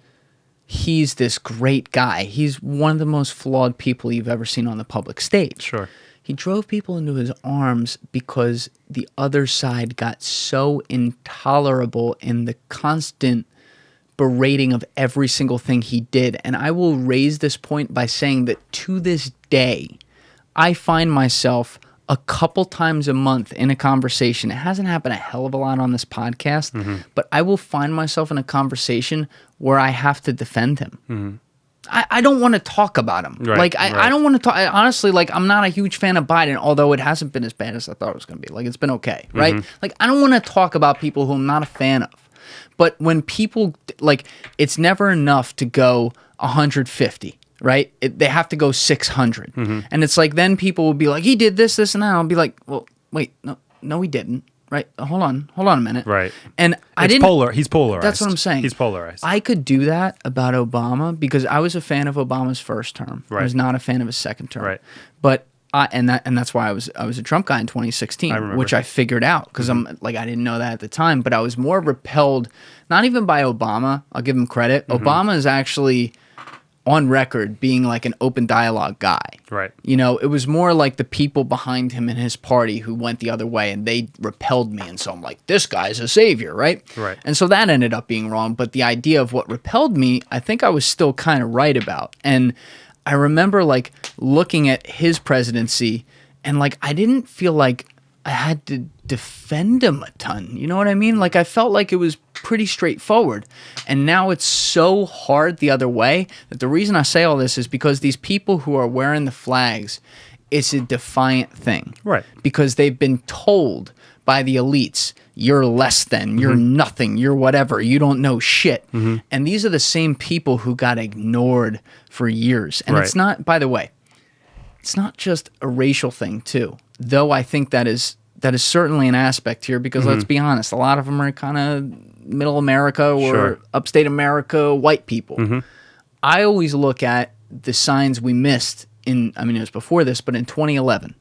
A: he's this great guy. He's one of the most flawed people you've ever seen on the public stage.
B: Sure.
A: He drove people into his arms because the other side got so intolerable in the constant berating of every single thing he did. And I will raise this point by saying that to this day, I find myself a couple times a month in a conversation. It hasn't happened a hell of a lot on this podcast, but I will find myself in a conversation where I have to defend him. I don't want to talk about him. I don't want to talk. Honestly, I'm not a huge fan of Biden, although it hasn't been as bad as I thought it was going to be. It's been okay, right? I don't want to talk about people who I'm not a fan of. But when people, it's never enough to go 150. Right? They have to go 600. And it's then people will be like, he did this, and that. I'll be like, well, wait, no, he didn't. Right? Hold on a minute.
B: Right.
A: And
B: he's polarized.
A: That's what I'm saying.
B: He's polarized.
A: I could do that about Obama because I was a fan of Obama's first term.
B: Right.
A: I was not a fan of his second term.
B: Right.
A: But that's why I was a Trump guy in 2016, which I figured out because I'm I didn't know that at the time, but I was more repelled, not even by Obama. I'll give him credit. Obama is actually on record being an open dialogue guy.
B: Right.
A: It was more the people behind him in his party who went the other way and they repelled me. And so I'm like, this guy's a savior, right?
B: Right.
A: And so that ended up being wrong. But the idea of what repelled me, I think I was still kind of right about. And I remember looking at his presidency and I didn't feel like I had to defend him a ton. You know what I mean? I felt like it was pretty straightforward. And now it's so hard the other way that the reason I say all this is because these people who are wearing the flags, it's a defiant thing.
B: Right.
A: Because they've been told by the elites, you're less than, you're nothing, you're whatever, you don't know shit. And these are the same people who got ignored for years. And it's not, by the way, it's not just a racial thing too. Though I think that is certainly an aspect here because let's be honest, a lot of them are kind of middle America or upstate America white people. I always look at the signs we missed it was before this, but in 2011.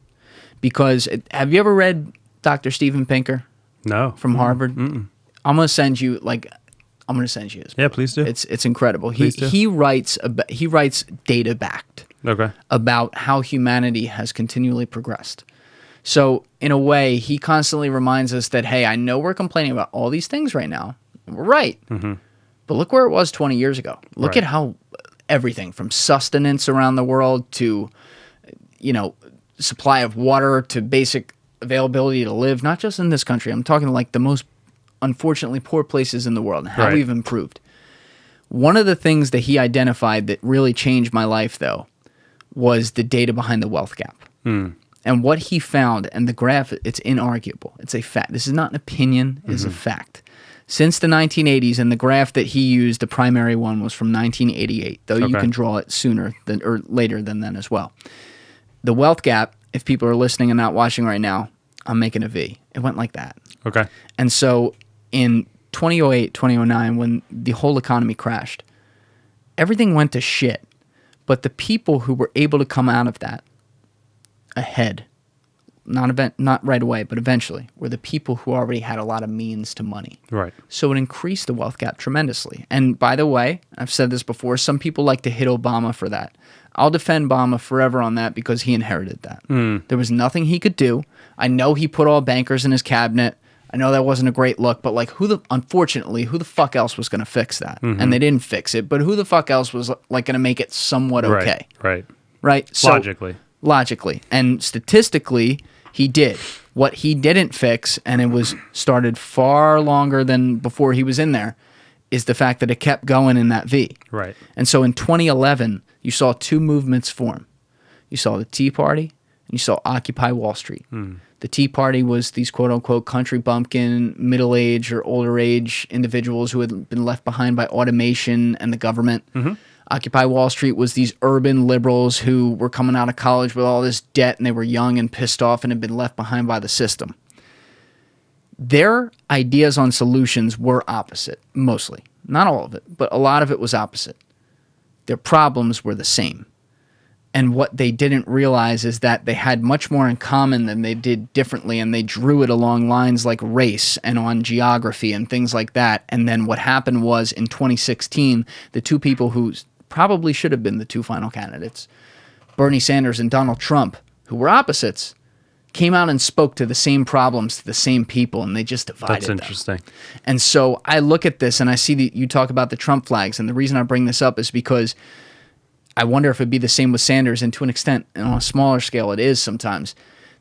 A: Because have you ever read Dr. Steven Pinker?
B: No.
A: From Harvard? I'm going to send you his book.
B: Yeah, please do.
A: It's incredible. He writes data backed.
B: Okay.
A: About how humanity has continually progressed. So, in a way, he constantly reminds us that, hey, I know we're complaining about all these things right now. We're right. But look where it was 20 years ago. Look at how everything from sustenance around the world to, supply of water to basic availability to live, not just in this country. I'm talking the most, unfortunately, poor places in the world and how we've improved. One of the things that he identified that really changed my life, though, was the data behind the wealth gap. And what he found, and the graph, it's inarguable. It's a fact. This is not an opinion. It is a fact. Since the 1980s, and the graph that he used, the primary one, was from 1988, though you can draw it sooner or later than then as well. The wealth gap, if people are listening and not watching right now, I'm making a V. It went like that.
B: Okay.
A: And so in 2008, 2009, when the whole economy crashed, everything went to shit. But the people who were able to come out of that ahead, not right away, but eventually, were the people who already had a lot of means to money.
B: Right.
A: So it increased the wealth gap tremendously. And by the way, I've said this before, some people like to hit Obama for that. I'll defend Obama forever on that because he inherited that. There was nothing he could do. I know he put all bankers in his cabinet. I know that wasn't a great look, but unfortunately, who the fuck else was going to fix that? And they didn't fix it, but who the fuck else was going to make it somewhat okay? Right. So, logically and statistically, he did. What he didn't fix, and it was started far longer than before he was in there, is the fact that it kept going in that V.
B: Right.
A: And so in 2011, you saw two movements form. You saw the Tea Party and you saw Occupy Wall Street. The Tea Party was these quote-unquote country bumpkin, middle-age or older age individuals who had been left behind by automation and the government. Occupy Wall Street was these urban liberals who were coming out of college with all this debt and they were young and pissed off and had been left behind by the system. Their ideas on solutions were opposite, mostly. Not all of it, but a lot of it was opposite. Their problems were the same. And what they didn't realize is that they had much more in common than they did differently, and they drew it along lines like race and on geography and things like that. And then what happened was in 2016, the two people who probably should have been the two final candidates, Bernie Sanders and Donald Trump, who were opposites came out and spoke to the same problems to the same people, and they just divided
B: That's interesting.
A: them. And so I look at this and I see that you talk about the Trump flags, and the reason I bring this up is because I wonder if it'd be the same with Sanders, and to an extent, and on a smaller scale, it is sometimes.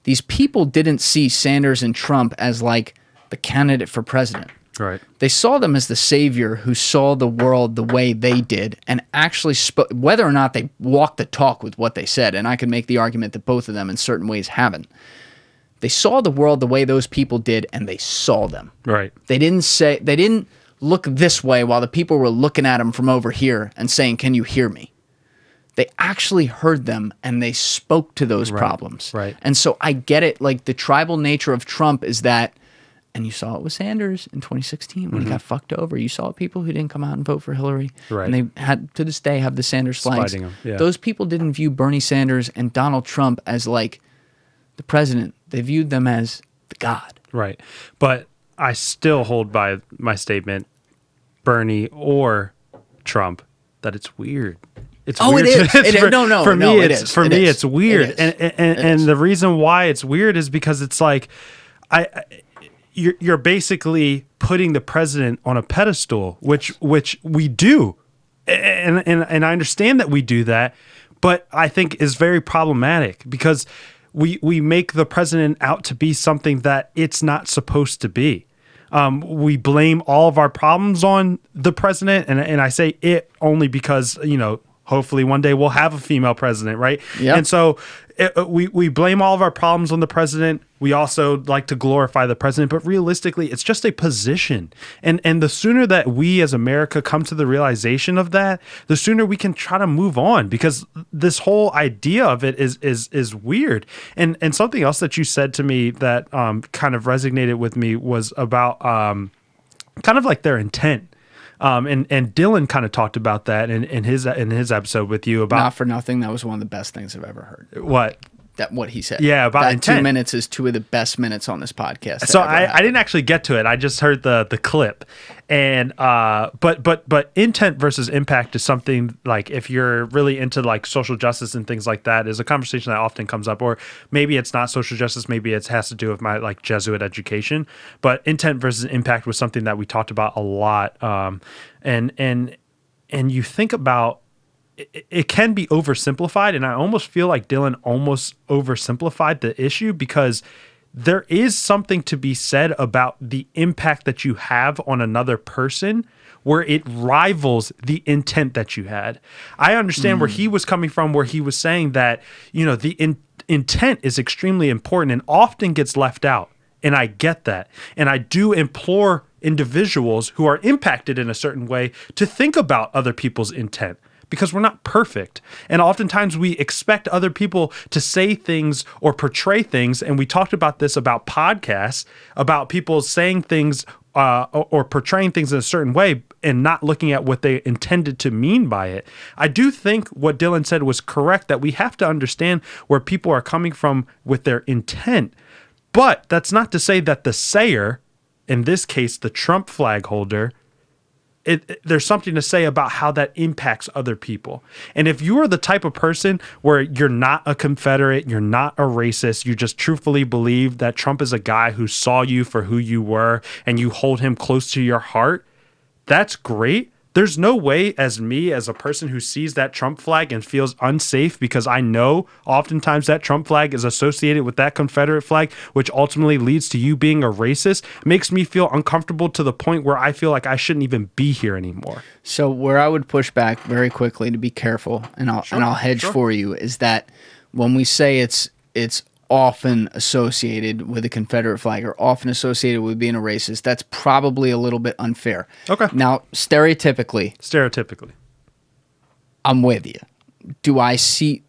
A: These people didn't see Sanders and Trump as like the candidate for president.
B: Right.
A: They saw them as the savior who saw the world the way they did and actually spoke, whether or not they walked the talk with what they said, and I could make the argument that both of them in certain ways haven't. They saw the world the way those people did, and they saw them.
B: Right.
A: They didn't look this way while the people were looking at them from over here and saying, "Can you hear me?" They actually heard them, and they spoke to those problems.
B: Right.
A: And so I get it. Like, the tribal nature of Trump is that, and you saw it with Sanders in 2016 when he got fucked over. You saw people who didn't come out and vote for Hillary.
B: Right.
A: And they had, to this day, have the Sanders flags.
B: Fighting 'em, yeah.
A: Those people didn't view Bernie Sanders and Donald Trump as like the president. They viewed them as the God.
B: Right. But I still hold by my statement, Bernie or Trump, that it's weird. It's weird.
A: It is.
B: For me, it's weird.
A: It is.
B: And the reason why it's weird is because it's like you're basically putting the president on a pedestal, which we do. And I understand that we do that, but I think is very problematic because we make the president out to be something that it's not supposed to be. We blame all of our problems on the president, and I say it only because, hopefully one day we'll have a female president, right?
A: Yep.
B: And so we blame all of our problems on the president. We also like to glorify the president, but realistically, it's just a position. And the sooner that we as America come to the realization of that, the sooner we can try to move on, because this whole idea of it is weird. And something else that you said to me that kind of resonated with me was about kind of like their intent. And Dylan kind of talked about that in his episode with you about.
A: Not for nothing, that was one of the best things I've ever heard.
B: What
A: he said.
B: Yeah, about
A: that
B: intent.
A: 2 minutes is two of the best minutes on this podcast.
B: So I didn't actually get to it. I just heard the clip, and but intent versus impact is something like, if you're really into like social justice and things like that, is a conversation that often comes up. Or maybe it's not social justice. Maybe it has to do with my like Jesuit education. But intent versus impact was something that we talked about a lot. And you think about. It can be oversimplified, and I almost feel like Dylan almost oversimplified the issue, because there is something to be said about the impact that you have on another person where it rivals the intent that you had. I understand where he was coming from, where he was saying that, the intent is extremely important and often gets left out. And I get that. And I do implore individuals who are impacted in a certain way to think about other people's intent, because we're not perfect. And oftentimes we expect other people to say things or portray things. And we talked about this about podcasts, about people saying things or portraying things in a certain way and not looking at what they intended to mean by it. I do think what Dylan said was correct, that we have to understand where people are coming from with their intent. But that's not to say that the sayer, in this case, the Trump flag holder, there's something to say about how that impacts other people. And if you are the type of person where you're not a Confederate, you're not a racist, you just truthfully believe that Trump is a guy who saw you for who you were and you hold him close to your heart, that's great. There's no way, as a person who sees that Trump flag and feels unsafe, because I know oftentimes that Trump flag is associated with that Confederate flag, which ultimately leads to you being a racist, makes me feel uncomfortable to the point where I feel like I shouldn't even be here anymore.
A: So where I would push back very quickly, to be careful, and I'll hedge for you, is that when we say it's often associated with a Confederate flag or often associated with being a racist, that's probably a little bit unfair.
B: Okay.
A: Now, stereotypically, I'm with you. Do I see,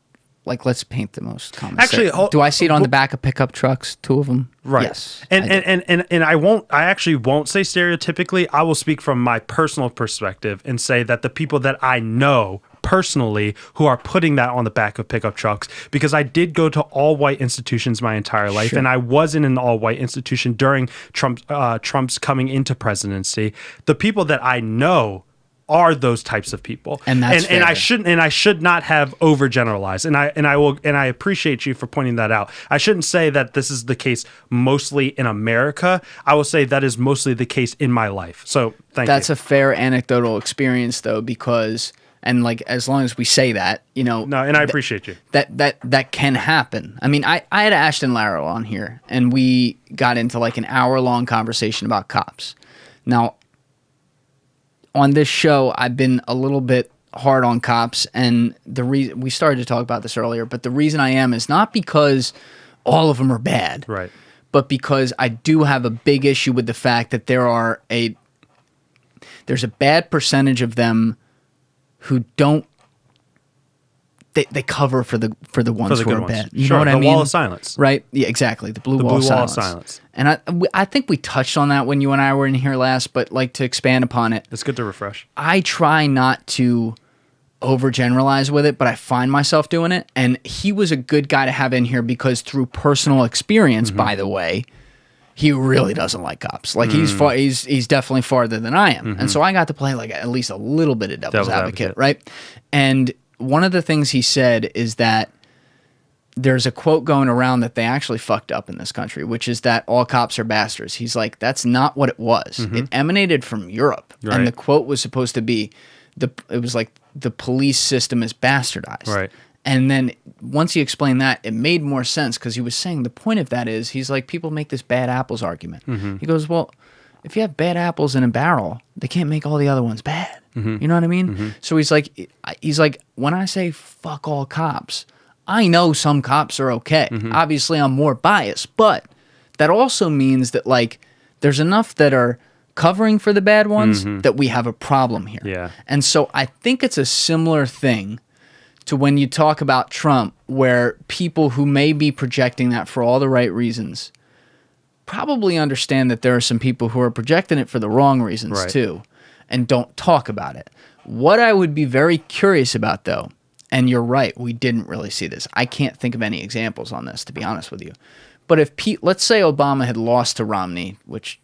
A: like, let's paint the most common.
B: Actually,
A: do I see it on the back of pickup trucks, two of them?
B: Right.
A: Yes.
B: And I actually won't say stereotypically. I will speak from my personal perspective and say that the people that I know personally who are putting that on the back of pickup trucks, because I did go to all white institutions my entire life, and I was in an all white institution during Trump's coming into presidency. The people that I know are those types of people,
A: And that's
B: and I
A: fair.
B: should not have overgeneralized, and I appreciate you for pointing that out. I shouldn't say that this is the case mostly in America. I will say that is mostly the case in my life. So
A: That's a fair anecdotal experience, though, because, and like, as long as we say that, you know,
B: no, and I appreciate you.
A: that can happen. I mean, I had Ashton Larrow on here, and we got into like an hour-long conversation about cops. Now, on this show, I've been a little bit hard on cops, and the reason we started to talk about this earlier, but the reason I am is not because all of them are bad,
B: Right.
A: but because I do have a big issue with the fact that there's a bad percentage of them who don't. They cover for the ones who are bad. You know what I mean?
B: The wall of silence.
A: Right? Yeah, exactly. The blue wall of silence. And I think we touched on that when you and I were in here last, but like to expand upon it.
B: It's good to refresh.
A: I try not to overgeneralize with it, but I find myself doing it. And he was a good guy to have in here because through personal experience, by the way, he really doesn't like cops. Like he's definitely farther than I am. And so I got to play like at least a little bit of devil's advocate, right? And one of the things he said is that there's a quote going around that they actually fucked up in this country, which is that all cops are bastards. He's like, that's not what it was. It emanated from Europe.
B: Right.
A: And the quote was supposed to be, it was like, the police system is bastardized.
B: Right.
A: And then once he explained that, it made more sense because he was saying the point of that is, he's like, people make this bad apples argument. He goes, well, if you have bad apples in a barrel, they can't make all the other ones bad. You know what I mean? So he's like, when I say fuck all cops, I know some cops are okay. Obviously, I'm more biased, but that also means that like there's enough that are covering for the bad ones that we have a problem here.
B: Yeah.
A: And so I think it's a similar thing to when you talk about Trump, where people who may be projecting that for all the right reasons probably understand that there are some people who are projecting it for the wrong reasons too, and don't talk about it. What I would be very curious about, though, and you're right, we didn't really see this. I can't think of any examples on this, to be honest with you. But if let's say Obama had lost to Romney, which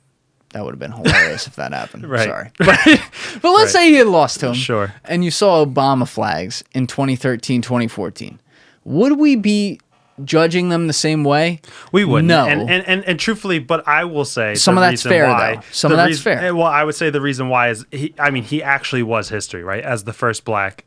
A: that would have been hilarious if that happened.
B: Right.
A: Sorry. But let's say he had lost to him.
B: Sure.
A: And you saw Obama flags in 2013, 2014. Would we be judging them the same way?
B: We wouldn't.
A: No.
B: And truthfully, but I will say
A: some of that's fair, though. Some of that's fair.
B: Well, I would say the reason why is he actually was history, right? As the first black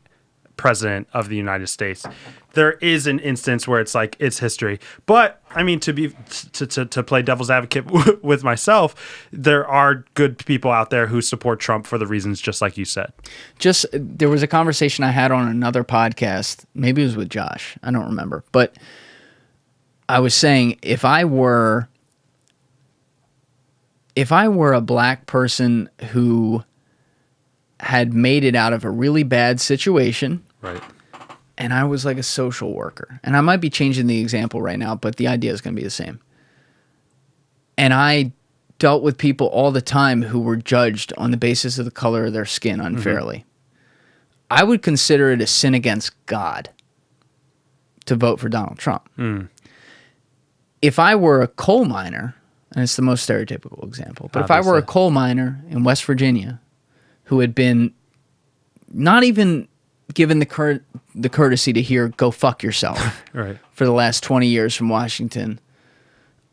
B: president of the United States. There is an instance where it's like it's history. But I mean, to play devil's advocate with myself, there are good people out there who support Trump for the reasons just like you said.
A: There was a conversation I had on another podcast, maybe it was with Josh, I don't remember, but I was saying if I were a black person who had made it out of a really bad situation,
B: right,
A: and I was like a social worker, and I might be changing the example right now, but the idea is going to be the same. And I dealt with people all the time who were judged on the basis of the color of their skin unfairly. I would consider it a sin against God to vote for Donald Trump. If I were a coal miner, and it's the most stereotypical example, but
B: Obviously.
A: if I were a coal miner in West Virginia who had been not even given the courtesy to hear "go fuck yourself"
B: right,
A: for the last 20 years from Washington,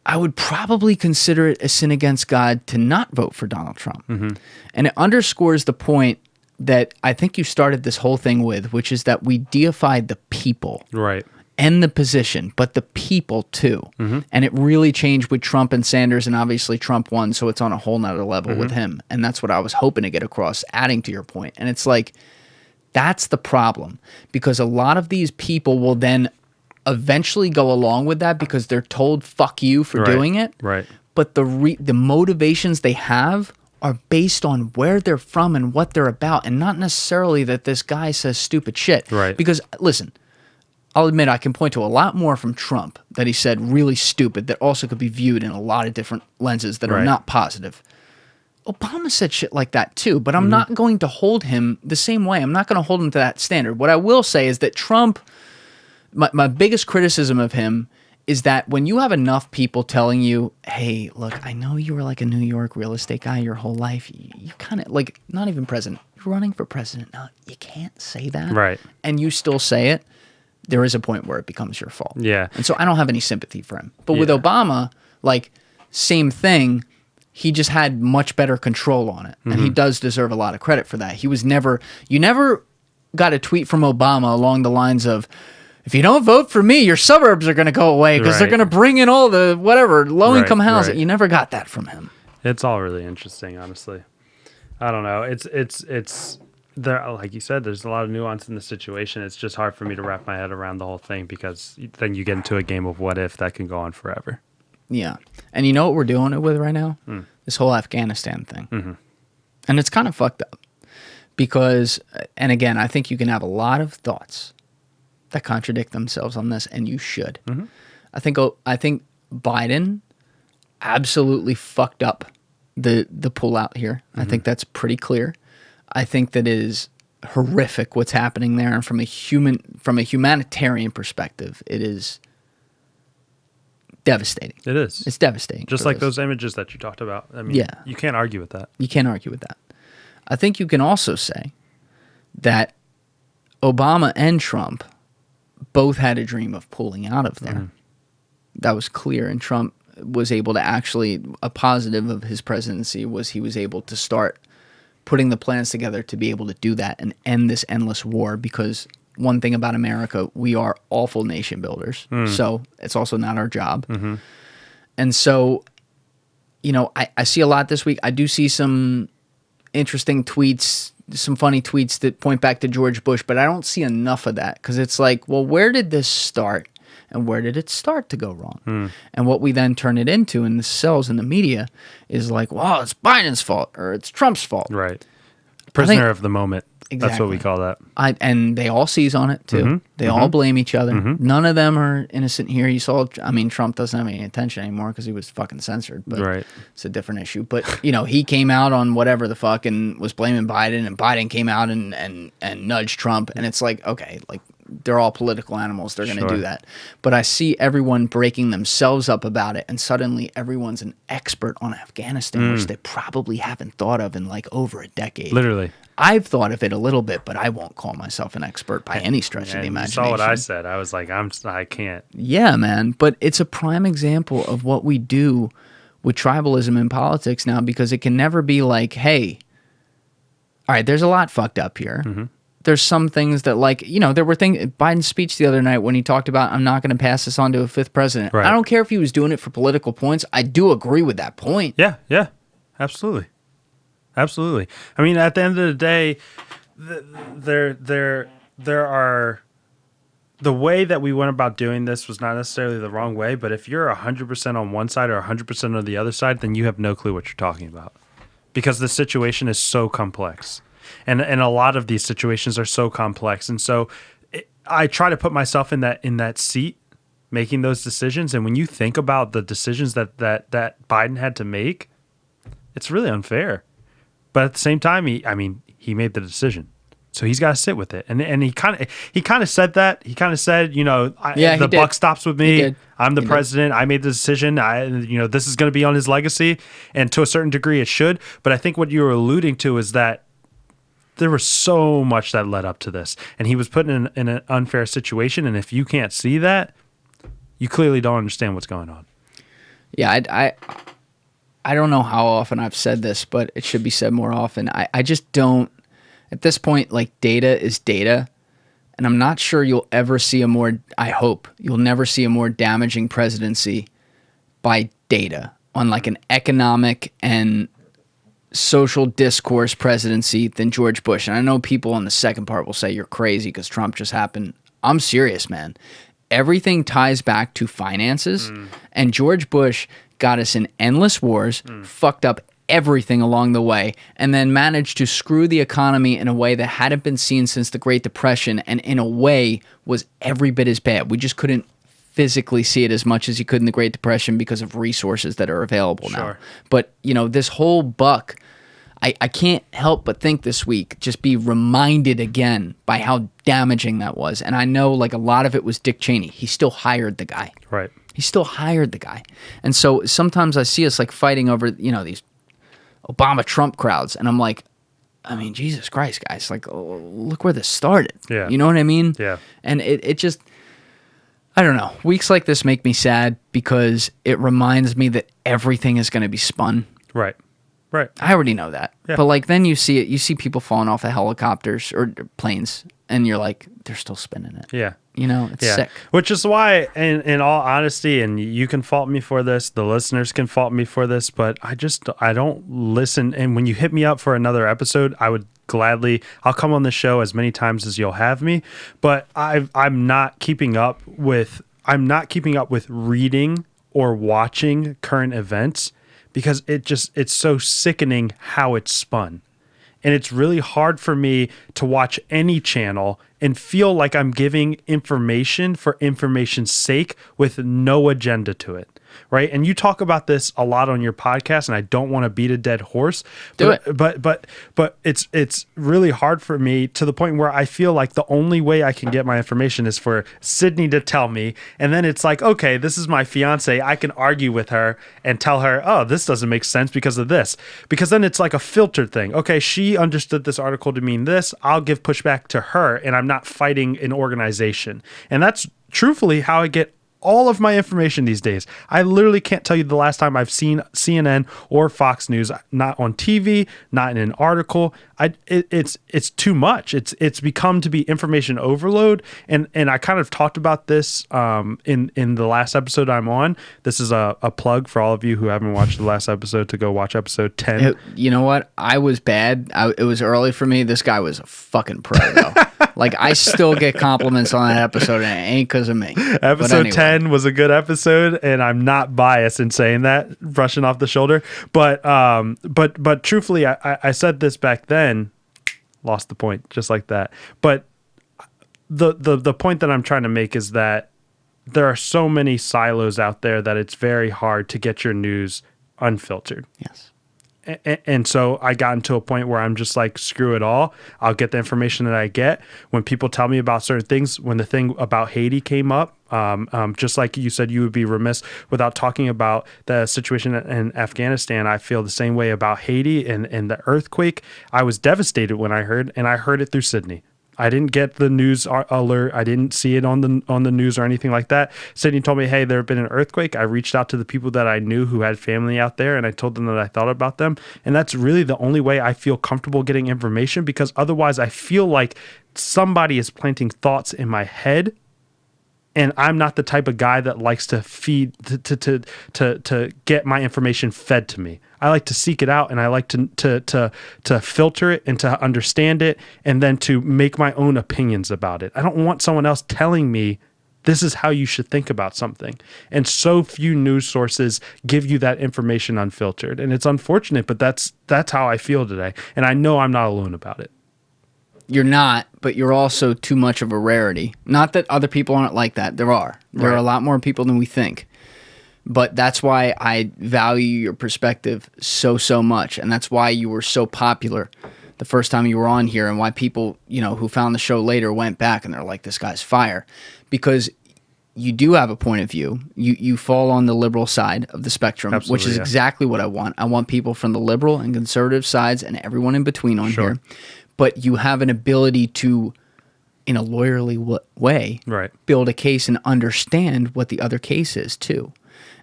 A: I would probably consider it a sin against God to not vote for Donald Trump. And it underscores the point that I think you started this whole thing with, which is that we deified the people.
B: right,
A: And the position, but the people too. And it really changed with Trump and Sanders, and obviously Trump won, so it's on a whole nother level with him. And that's what I was hoping to get across, adding to your point. And it's like, that's the problem, because a lot of these people will then eventually go along with that because they're told fuck you for doing it.
B: Right.
A: But the motivations they have are based on where they're from and what they're about, and not necessarily that this guy says stupid shit.
B: Right.
A: Because listen, I'll admit I can point to a lot more from Trump that he said really stupid that also could be viewed in a lot of different lenses that are not positive. Obama said shit like that too, but I'm not going to hold him the same way. I'm not going to hold him to that standard. What I will say is that Trump, my biggest criticism of him is that when you have enough people telling you, hey, look, I know you were like a New York real estate guy your whole life. You kind of like, not even president, you're running for president. No, you can't say that.
B: Right.
A: And you still say it. There is a point where it becomes your fault.
B: Yeah.
A: And so I don't have any sympathy for him. But with Obama, like, same thing. He just had much better control on it. And he does deserve a lot of credit for that. You never got a tweet from Obama along the lines of, if you don't vote for me, your suburbs are going to go away because they're going to bring in all the whatever low-income housing. Right. You never got that from him.
B: It's all really interesting, honestly. I don't know. It's there, like you said, there's a lot of nuance in the situation. It's just hard for me to wrap my head around the whole thing because then you get into a game of what if that can go on forever.
A: Yeah. And you know what we're doing it with right now? This whole Afghanistan thing. Mm-hmm. And it's kind of fucked up because, and again, I think you can have a lot of thoughts that contradict themselves on this, and you should. Mm-hmm. I think Biden absolutely fucked up the pullout here. I think that's pretty clear. I think that it is horrific what's happening there, and from a humanitarian perspective, it is devastating.
B: It is.
A: It's devastating.
B: Just like those images that you talked about. I mean, you can't argue with that.
A: You can't argue with that. I think you can also say that Obama and Trump both had a dream of pulling out of there. That was clear, and Trump was able to actually, a positive of his presidency was he was able to start putting the plans together to be able to do that and end this endless war, because one thing about America, we are awful nation builders. So it's also not our job. And so, you know, I see a lot this week. I do see some interesting tweets, some funny tweets that point back to George Bush, but I don't see enough of that because it's like, well, where did this start and where did it start to go wrong? And what we then turn it into in the cells in the media is like, well, it's Biden's fault or it's Trump's fault.
B: Right. Prisoner of the moment.
A: Exactly.
B: That's what we call that.
A: And they all seize on it too. They all blame each other. None of them are innocent here. You saw, I mean, Trump doesn't have any attention anymore because he was fucking censored, but it's a different issue. But, you know, he came out on whatever the fuck and was blaming Biden, and Biden came out and nudged Trump. And it's like, okay, like, they're all political animals. They're going to do that. But I see everyone breaking themselves up about it, and suddenly everyone's an expert on Afghanistan, which they probably haven't thought of in like over a decade.
B: Literally.
A: I've thought of it a little bit, but I won't call myself an expert by any stretch of the imagination.
B: You saw what I said. I was like, I can't.
A: Yeah, man. But it's a prime example of what we do with tribalism in politics now, because it can never be like, hey, all right, there's a lot fucked up here. There's some things that, like, you know, there were things, Biden's speech the other night when he talked about, I'm not going to pass this on to a fifth president. Right. I don't care if he was doing it for political points. I do agree with that point.
B: Yeah, absolutely. Absolutely. I mean, at the end of the day, there are, the way that we went about doing this was not necessarily the wrong way, but if you're 100% on one side or 100% on the other side, then you have no clue what you're talking about, because the situation is so complex. And a lot of these situations are so complex. And so I try to put myself in that seat, making those decisions. And when you think about the decisions that Biden had to make, it's really unfair. But at the same time, he made the decision, so he's got to sit with it. And he kind of said that. He kind of said, you know, the buck stops with me. I'm the president. I made the decision. This is going to be on his legacy, and to a certain degree, it should. But I think what you were alluding to is that there was so much that led up to this, and he was put in an unfair situation. And if you can't see that, you clearly don't understand what's going on.
A: Yeah, I don't know how often I've said this, but it should be said more often. I just don't, at this point, like, data is data, and I'm not sure you'll ever see I hope you'll never see a more damaging presidency by data on like an economic and social discourse presidency than George Bush. And I know people on the second part will say you're crazy because Trump just happened. I'm serious, man. Everything ties back to finances, and George Bush got us in endless wars, fucked up everything along the way, and then managed to screw the economy in a way that hadn't been seen since the Great Depression, and in a way was every bit as bad. We just couldn't physically see it as much as you could in the Great Depression because of resources that are available now. But, you know, this whole buck, I can't help but think this week, just be reminded again by how damaging that was. And I know like a lot of it was Dick Cheney. He still hired the guy.
B: Right.
A: He still hired the guy. And so sometimes I see us like fighting over, these Obama-Trump crowds. And I'm like, I mean, Jesus Christ, guys, like, look where this started.
B: Yeah.
A: You know what I mean?
B: Yeah.
A: And it just, I don't know. Weeks like this make me sad because it reminds me that everything is going to be spun.
B: Right. Right.
A: I already know that.
B: Yeah.
A: But like then you see it, you see people falling off of helicopters or planes and you're like, they're still spinning it.
B: Yeah.
A: It's sick.
B: Which is why, in all honesty, and you can fault me for this, the listeners can fault me for this, but I don't listen. And when you hit me up for another episode, I would gladly, I'll come on the show as many times as you'll have me, but I'm not keeping up with reading or watching current events because it's so sickening how it's spun. And it's really hard for me to watch any channel and feel like I'm giving information for information's sake with no agenda to it, right? And you talk about this a lot on your podcast, and I don't want to beat a dead horse. But it's really hard for me to the point where I feel like the only way I can get my information is for Sydney to tell me, and then it's like, okay, this is my fiance. I can argue with her and tell her, oh, this doesn't make sense because of this. Because then it's like a filtered thing. Okay, she understood this article to mean this. I'll give pushback to her, and I'm not fighting an organization. And that's truthfully how I get all of my information these days. I literally can't tell you the last time I've seen CNN or Fox News, not on TV, not in an article. It's too much. It's become to be information overload. And I kind of talked about this in the last episode I'm on. This is a plug for all of you who haven't watched the last episode to go watch episode 10.
A: You know what? I was bad. It was early for me. This guy was a fucking pro, though. Like, I still get compliments on that episode, and it ain't because of me.
B: Episode 10 was a good episode, and I'm not biased in saying that, brushing off the shoulder. But truthfully, I said this back then, lost the point, just like that. But the point that I'm trying to make is that there are so many silos out there that it's very hard to get your news unfiltered.
A: Yes.
B: And so I got into a point where I'm just like, screw it all. I'll get the information that I get. When people tell me about certain things, when the thing about Haiti came up, just like you said, you would be remiss without talking about the situation in Afghanistan. I feel the same way about Haiti and the earthquake. I was devastated when I heard it through Sydney. I didn't get the news alert. I didn't see it on the news or anything like that. Sydney told me, hey, there had been an earthquake. I reached out to the people that I knew who had family out there, and I told them that I thought about them. And that's really the only way I feel comfortable getting information, because otherwise I feel like somebody is planting thoughts in my head. And I'm not the type of guy that likes to feed to get my information fed to me. I like to seek it out, and I like to filter it and to understand it, and then to make my own opinions about it. I don't want someone else telling me this is how you should think about something. And so few news sources give you that information unfiltered. And it's unfortunate, but that's how I feel today. And I know I'm not alone about it.
A: You're not, but you're also too much of a rarity. Not that other people aren't like that. There are. There are a lot more people than we think. But that's why I value your perspective so much. And that's why you were so popular the first time you were on here, and why people, who found the show later went back and they're like, this guy's fire. Because you do have a point of view. You fall on the liberal side of the spectrum,
B: Absolutely,
A: which is exactly what I want. I want people from the liberal and conservative sides and everyone in between on here. But you have an ability to, in a lawyerly way, build a case and understand what the other case is too.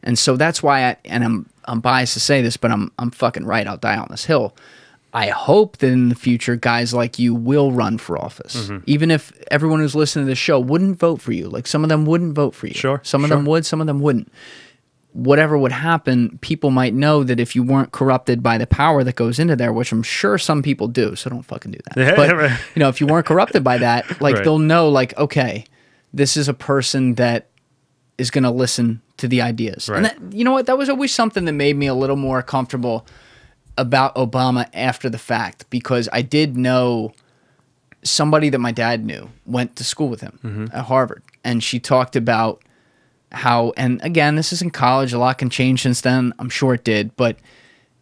A: And so that's why I'm biased to say this, but I'm fucking right. I'll die on this hill. I hope that in the future, guys like you will run for office. Even if everyone who's listening to this show wouldn't vote for you. Like, some of them wouldn't vote for you. Some of them would, some of them wouldn't. Whatever would happen, people might know that if you weren't corrupted by the power that goes into there, which I'm sure some people do, so don't fucking do that. But, if you weren't corrupted by that, like, they'll know, like, okay, this is a person that is going to listen to the ideas. And that, you know what? That was always something that made me a little more comfortable about Obama after the fact, because I did know somebody that my dad knew went to school with him at Harvard, and she talked about how, and again, this is in college, a lot can change since then, I'm sure it did, but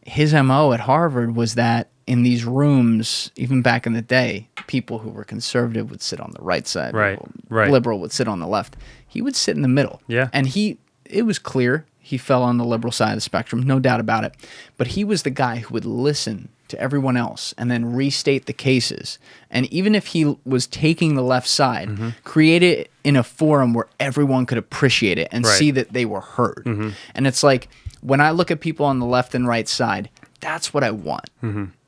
A: his MO at Harvard was that in these rooms, even back in the day, people who were conservative would sit on the right side.
B: Right,
A: people,
B: right.
A: Liberal would sit on the left. He would sit in the middle.
B: Yeah.
A: And it was clear he fell on the liberal side of the spectrum, no doubt about it. But he was the guy who would listen to everyone else and then restate the cases. And even if he was taking the left side, create it in a forum where everyone could appreciate it and see that they were heard. And it's like, when I look at people on the left and right side, that's what I want.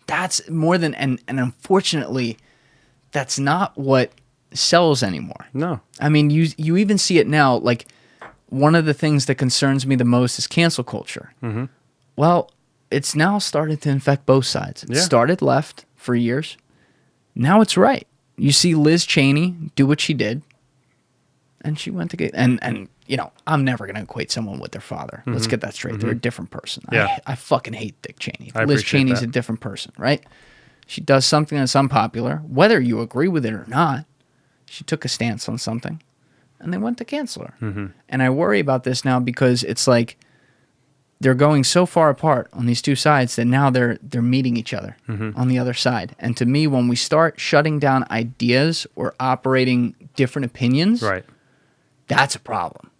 A: That's more than, and unfortunately, that's not what sells anymore.
B: No.
A: I mean, you even see it now. Like, one of the things that concerns me the most is cancel culture. Well, it's now started to infect both sides. It started left for years. Now it's right. You see Liz Cheney do what she did, and she went to get, and you know, I'm never going to equate someone with their father. Let's get that straight. They're a different person.
B: Yeah.
A: I fucking hate Dick Cheney.
B: I
A: Liz
B: appreciate
A: Cheney's
B: that.
A: a different person, right? She does something that's unpopular, whether you agree with it or not. She took a stance on something, and they went to cancel her. And I worry about this now because it's like they're going so far apart on these two sides that now they're meeting each other on the other side. And to me, when we start shutting down ideas or operating different opinions, that's a problem.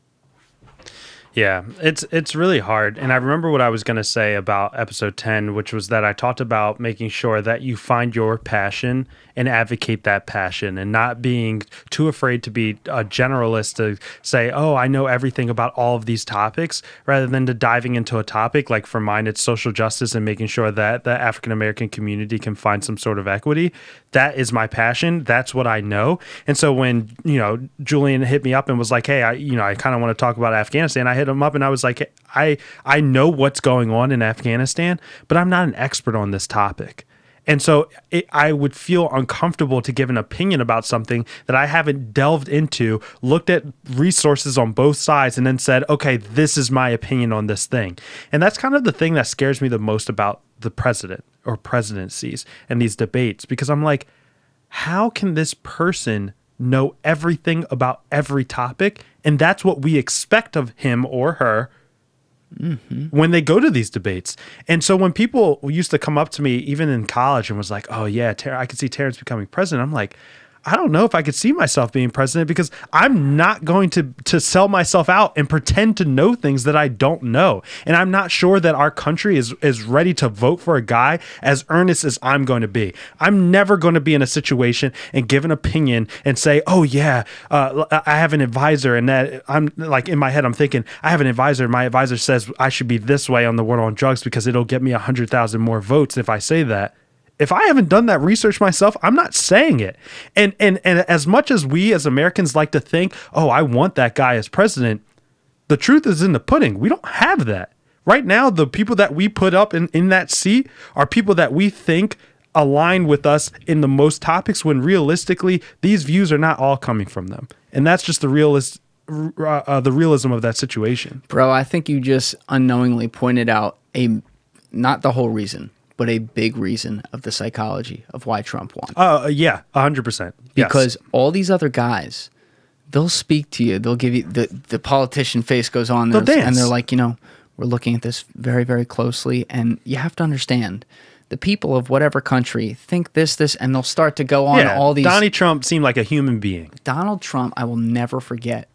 B: Yeah, it's really hard. And I remember what I was going to say about episode 10, which was that I talked about making sure that you find your passion and advocate that passion and not being too afraid to be a generalist to say, oh, I know everything about all of these topics, rather than to diving into a topic. Like for mine, it's social justice and making sure that the African-American community can find some sort of equity. That is my passion. That's what I know. And so when, Julian hit me up and was like, hey, I kind of want to talk about Afghanistan, I hit him up and I was like, I know what's going on in Afghanistan, but I'm not an expert on this topic. And so I would feel uncomfortable to give an opinion about something that I haven't delved into, looked at resources on both sides, and then said, okay, this is my opinion on this thing. And that's kind of the thing that scares me the most about the president or presidencies and these debates, because I'm like, how can this person know everything about every topic? And that's what we expect of him or her when they go to these debates. And so when people used to come up to me, even in college, and was like, oh yeah, I could see Terence becoming president, I'm like, I don't know if I could see myself being president, because I'm not going to sell myself out and pretend to know things that I don't know. And I'm not sure that our country is ready to vote for a guy as earnest as I'm going to be. I'm never going to be in a situation and give an opinion and say, oh yeah, I have an advisor, and that I'm like, in my head, I'm thinking, I have an advisor. My advisor says I should be this way on the war on drugs because it'll get me 100,000 more votes if I say that. If I haven't done that research myself, I'm not saying it. And as much as we as Americans like to think, oh, I want that guy as president, the truth is in the pudding. We don't have that. Right now, the people that we put up in that seat are people that we think align with us in the most topics, when realistically, these views are not all coming from them. And that's just the realism of that situation.
A: Bro, I think you just unknowingly pointed out not the whole reason, but a big reason of the psychology of why Trump won.
B: Yeah, 100%.
A: Because all these other guys, they'll speak to you. They'll give you the politician face goes on,
B: They'll dance.
A: And they're like, we're looking at this very, very closely, and you have to understand, the people of whatever country think this, and they'll start to go on all these.
B: Donald Trump seemed like a human being.
A: Donald Trump, I will never forget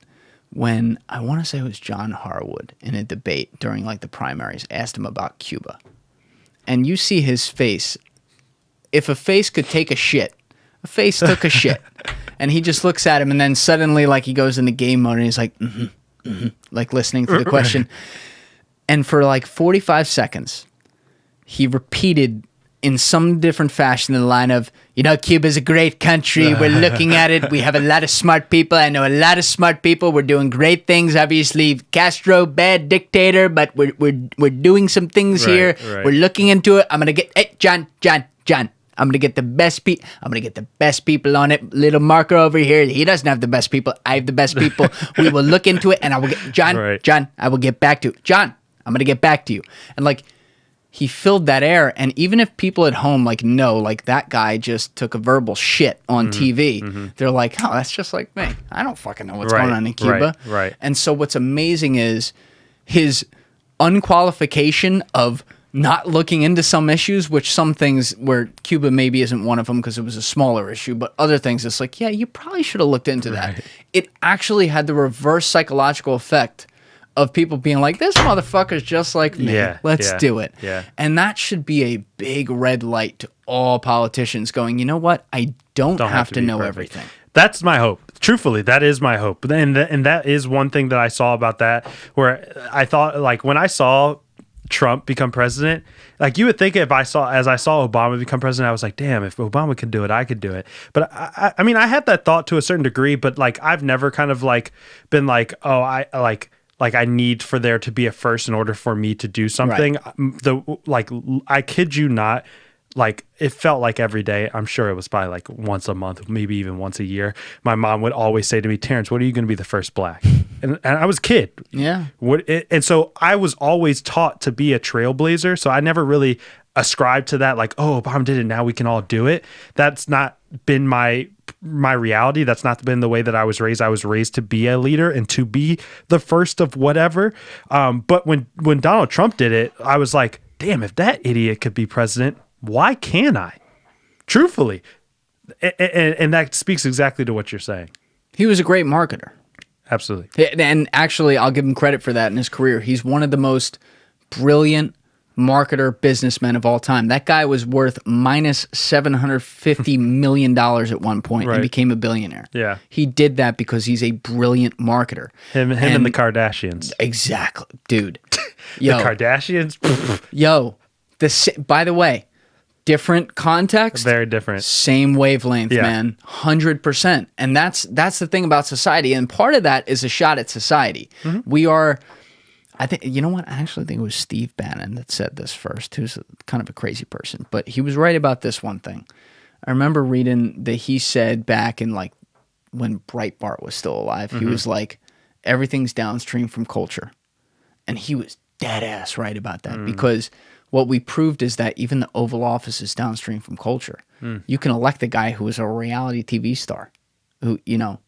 A: when, I want to say it was John Harwood in a debate during like the primaries, asked him about Cuba. And you see his face. If a face could take a shit, a face took a shit. And he just looks at him, and then suddenly, like, he goes into game mode, and he's like, like listening to the question. And for like 45 seconds, he repeated in some different fashion the line of, Cuba's a great country. We're looking at it. We have a lot of smart people. I know a lot of smart people. We're doing great things. Obviously, Castro, bad dictator, but we're doing some things here.
B: Right.
A: We're looking into it. I'm gonna get John. I'm gonna get the best people. I'm gonna get the best people on it. Little marker over here. He doesn't have the best people. I have the best people. We will look into it, and I will get John.
B: Right.
A: John, I will get back to you. John, I'm gonna get back to you. And like, he filled that air, and even if people at home know, that guy just took a verbal shit on TV, they're like, oh, that's just like me. I don't fucking know what's going on in Cuba.
B: Right.
A: And so what's amazing is his unqualification of not looking into some issues, which some things where Cuba maybe isn't one of them because it was a smaller issue, but other things it's like, yeah, you probably should have looked into that.
B: Right.
A: It actually had the reverse psychological effect of people being like, this motherfucker's just like me.
B: Yeah,
A: Let's
B: yeah,
A: do it.
B: yeah.
A: And that should be a big red light to all politicians going, you know what? I don't have to
B: be
A: know
B: perfect.
A: everything.
B: That's my hope. Truthfully, that is my hope. And that is one thing that I saw about that, where I thought, like, when I saw Trump become president, like, you would think as I saw Obama become president, I was like, damn, if Obama could do it, I could do it. But I mean, I had that thought to a certain degree, but like, I've never kind of like been like, oh, I I need for there to be a first in order for me to do something. Right. I kid you not, like, it felt like every day. I'm sure it was probably like once a month, maybe even once a year. My mom would always say to me, Terence, what are you going to be the first black? And I was a kid.
A: Yeah.
B: And so I was always taught to be a trailblazer. So I never really ascribed to that, like, oh, Obama did it, now we can all do it. That's not been my reality. That's not been the way that I was raised. I was raised to be a leader and to be the first of whatever. But when Donald Trump did it, I was like, damn, if that idiot could be president, why can't I? Truthfully. And that speaks exactly to what you're saying.
A: He was a great marketer.
B: Absolutely.
A: And actually, I'll give him credit for that in his career. He's one of the most brilliant marketer businessmen of all time. That guy was worth minus $750 million at one point and became a billionaire.
B: Yeah.
A: He did that because he's a brilliant marketer.
B: Him and the Kardashians.
A: Exactly. Dude. Yo,
B: the Kardashians?
A: Yo. By the way, different context.
B: Very different.
A: Same wavelength, man. 100%. And that's the thing about society. And part of that is a shot at society. Mm-hmm. We are... I think, you know what? I actually think it was Steve Bannon that said this first, who's kind of a crazy person, but he was right about this one thing. I remember reading that he said back in like when Breitbart was still alive, he was like, everything's downstream from culture. And he was dead ass right about that because what we proved is that even the Oval Office is downstream from culture. You can elect a guy who was a reality TV star who, you know,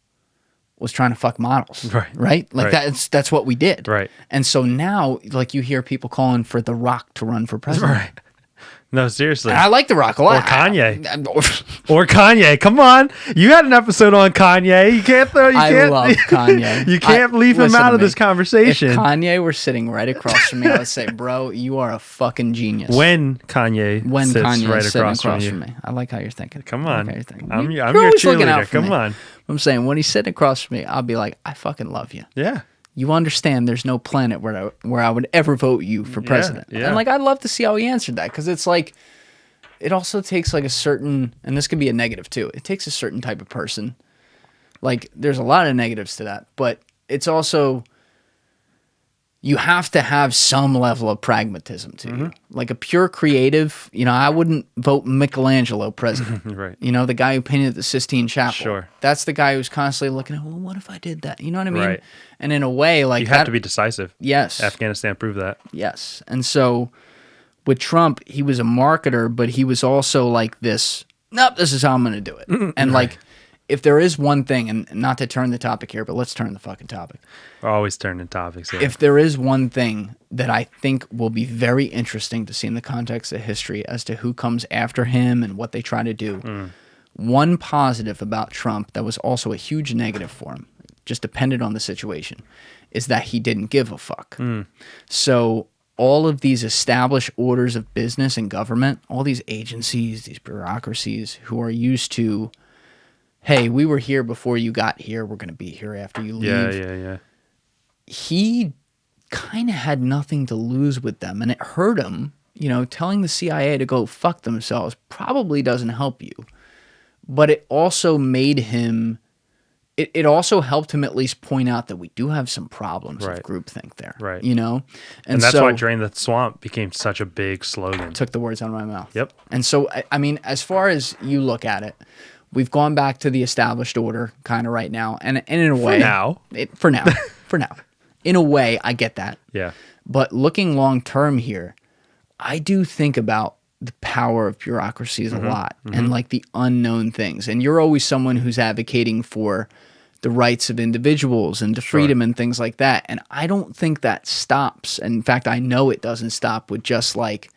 A: was trying to fuck models, right? Like that's what we did.
B: Right.
A: And so now, like, you hear people calling for The Rock to run for president.
B: Right. No, seriously.
A: And I like The Rock a lot.
B: Or Kanye. Or Kanye. Come on. You had an episode on Kanye. You can't throw...
A: I love Kanye.
B: You can't leave him out of this conversation.
A: If Kanye were sitting right across from me, I would say, bro, you are a fucking genius.
B: When Kanye sits right across from me.
A: I like how you're thinking.
B: Come on. I'm your
A: cheerleader.
B: Come on.
A: I'm saying, when he's sitting across from me, I'll be like, I fucking love you.
B: Yeah.
A: You understand there's no planet where I would ever vote you for president.
B: Yeah.
A: And like, I'd love to see how he answered that, because it's like, it also takes like a certain, and this could be a negative too, it takes a certain type of person. Like, there's a lot of negatives to that, but it's also, you have to have some level of pragmatism to you. Like a pure creative, you know, I wouldn't vote Michelangelo president.
B: Right.
C: You know, the guy who painted the Sistine Chapel.
B: Sure.
A: That's the guy who's constantly looking at, well, what if I did that? You know what I mean?
B: Right.
A: And in a way, like,
B: you have to be decisive.
A: Yes.
B: Afghanistan proved that.
A: Yes. And so with Trump, he was a marketer, but he was also like this, nope, this is how I'm going to do it. And like, if there is one thing, and not to turn the topic here, but let's turn the fucking topic.
B: We're always turning topics. Yeah.
A: If there is one thing that I think will be very interesting to see in the context of history as to who comes after him and what they try to do, one positive about Trump that was also a huge negative for him, just depended on the situation, is that he didn't give a fuck. So all of these established orders of business and government, all these agencies, these bureaucracies who are used to, hey, we were here before you got here, we're going to be here after you leave.
B: Yeah.
A: He kind of had nothing to lose with them, and it hurt him. You know, telling the CIA to go fuck themselves probably doesn't help you. But it also made him, it also helped him at least point out that we do have some problems with groupthink there. Right. You know?
B: And that's why Drain the Swamp became such a big slogan.
A: Took the words out of my mouth.
B: Yep.
A: And so, I mean, as far as you look at it, we've gone back to the established order kind of right now. And in a way... For now. For now. In a way, I get that.
B: Yeah.
A: But looking long term here, I do think about the power of bureaucracies a lot and like the unknown things. And you're always someone who's advocating for the rights of individuals and the freedom and things like that. And I don't think that stops. And in fact, I know it doesn't stop with just like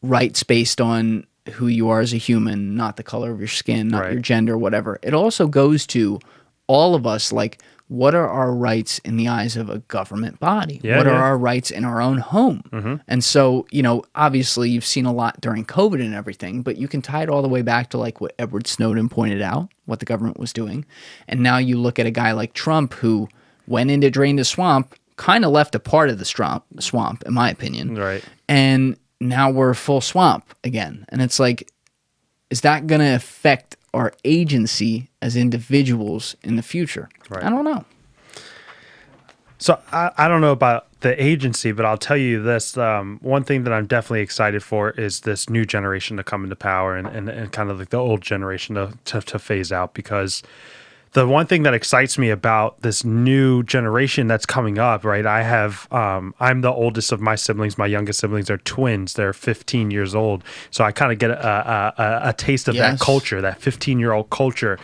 A: rights based on who you are as a human, not the color of your skin, not your gender, whatever. It also goes to all of us, like, what are our rights in the eyes of a government body? What are our rights in our own home? And so, you know, obviously you've seen a lot during COVID and everything, but you can tie it all the way back to like what Edward Snowden pointed out, what the government was doing. And now you look at a guy like Trump who went in to drain the swamp, kind of left a part of the swamp, in my opinion.
B: Right.
A: And now we're full swamp again. And it's like, is that going to affect our agency as individuals in the future? I don't know.
B: So I don't know about the agency, but I'll tell you this. One thing that I'm definitely excited for is this new generation to come into power and kind of like the old generation to phase out, because the one thing that excites me about this new generation that's coming up, right? I'm the oldest of my siblings. My youngest siblings are twins. They're 15 years old. So I kind of get a taste of that culture, that 15-year-old culture,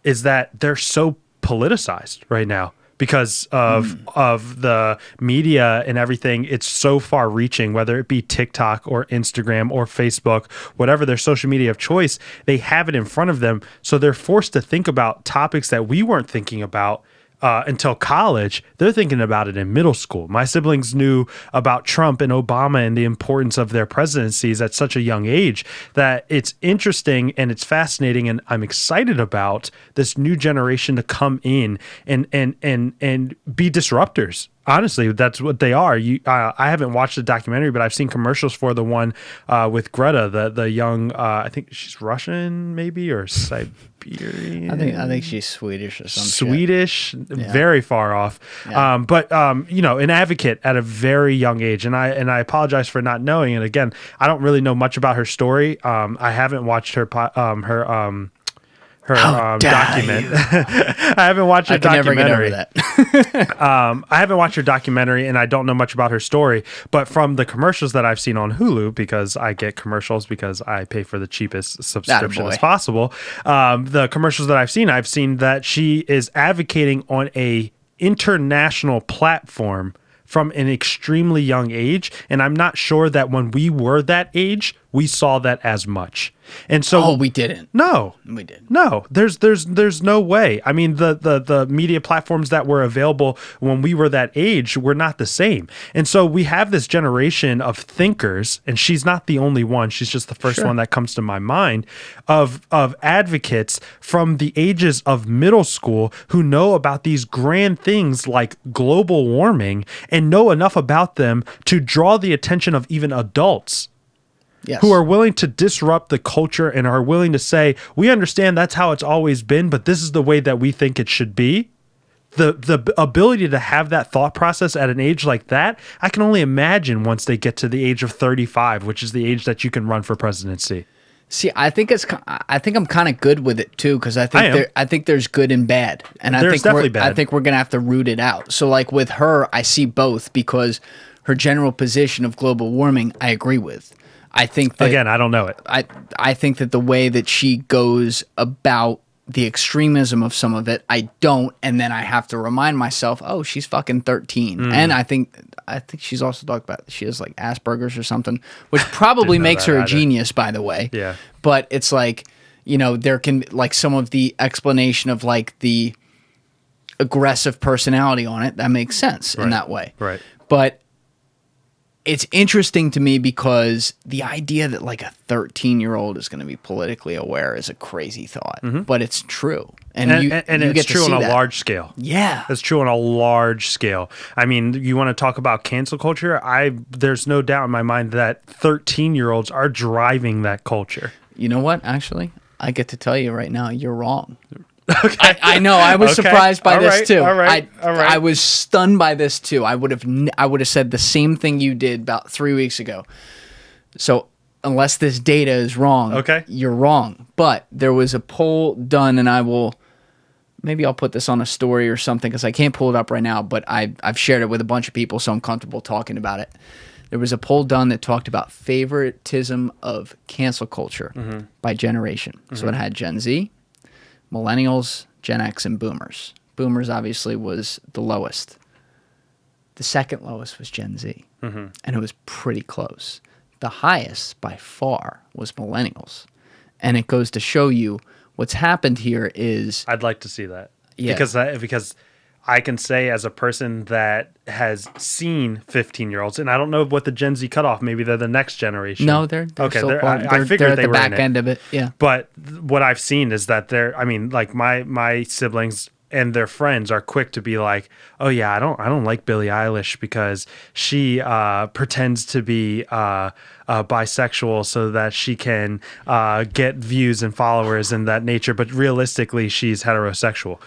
B: is that they're so politicized right now because of the media and everything. It's so far reaching, whether it be TikTok or Instagram or Facebook, whatever their social media of choice, they have it in front of them. So they're forced to think about topics that we weren't thinking about until college. They're thinking about it in middle school. My siblings knew about Trump and Obama and the importance of their presidencies at such a young age that it's interesting and it's fascinating, and I'm excited about this new generation to come in and be disruptors. Honestly, that's what they are. I haven't watched the documentary, but I've seen commercials for the one with Greta, the young. I think she's Russian, maybe, or Siberian.
A: I think she's Swedish or something.
B: Swedish, very far off.
A: Yeah.
B: But you know, an advocate at a very young age, and I apologize for not knowing. And again, I don't really know much about her story. I haven't watched her document. I haven't watched her documentary.
A: I can never get over that.
B: I haven't watched her documentary, and I don't know much about her story. But from the commercials that I've seen on Hulu, because I get commercials because I pay for the cheapest subscription as possible. The commercials that I've seen that she is advocating on a international platform from an extremely young age, and I'm not sure that when we were that age, we saw that as much. And so
A: we didn't.
B: No.
A: We did.
B: No. There's no way. I mean, the media platforms that were available when we were that age were not the same. And so we have this generation of thinkers, and she's not the only one. She's just the first one that comes to my mind, of advocates from the ages of middle school who know about these grand things like global warming and know enough about them to draw the attention of even adults.
A: Yes.
B: Who are willing to disrupt the culture and are willing to say, we understand that's how it's always been, but this is the way that we think it should be. The ability to have that thought process at an age like that, I can only imagine once they get to the age of 35, which is the age that you can run for presidency.
A: See, I think I'm kind of good with it too, because I think there's good and bad, and
B: There's definitely bad.
A: I think we're gonna have to root it out. So, like with her, I see both, because her general position of global warming, I agree with. I think that,
B: again, I don't know it.
A: I think that the way that she goes about the extremism of some of it, I don't, and then I have to remind myself, oh, she's fucking 13, and I think she's also talked about she has like Asperger's or something, which probably makes her a genius, by the way.
B: Yeah,
A: but it's like, you know, there can like some of the explanation of like the aggressive personality on it that makes sense in that way,
B: right?
A: But it's interesting to me because the idea that like a 13-year-old is going to be politically aware is a crazy thought, but it's true. And
B: it's true on a large scale.
A: Yeah.
B: It's true on a large scale. I mean, you want to talk about cancel culture? There's no doubt in my mind that 13-year-olds are driving that culture.
A: You know what? Actually, I get to tell you right now, you're wrong.
B: Okay.
A: I know. I was surprised by this too.
B: All right.
A: I was stunned by this too. I would have said the same thing you did about 3 weeks ago. So unless this data is wrong, you're wrong. But there was a poll done, and maybe I'll put this on a story or something because I can't pull it up right now. But I've shared it with a bunch of people, so I'm comfortable talking about it. There was a poll done that talked about favoritism of cancel culture by generation. So it had Gen Z, Millennials, Gen X, and Boomers. Boomers obviously was the lowest. The second lowest was Gen Z, and it was pretty close. the highest by far was millennials. And it goes to show you what's happened here is...
B: I'd like to see that.
A: Yeah.
B: Because I can say as a person that has seen 15-year-olds, and I don't know what the Gen Z cutoff, maybe they're the next generation.
A: No, they're
B: okay.
A: still
B: I figured
A: they're at
B: they
A: the
B: were
A: back
B: in it.
A: end of it. Yeah.
B: But what I've seen is that like my siblings and their friends are quick to be like, oh yeah, I don't like Billie Eilish because she pretends to be bisexual so that she can get views and followers and that nature, but realistically she's heterosexual.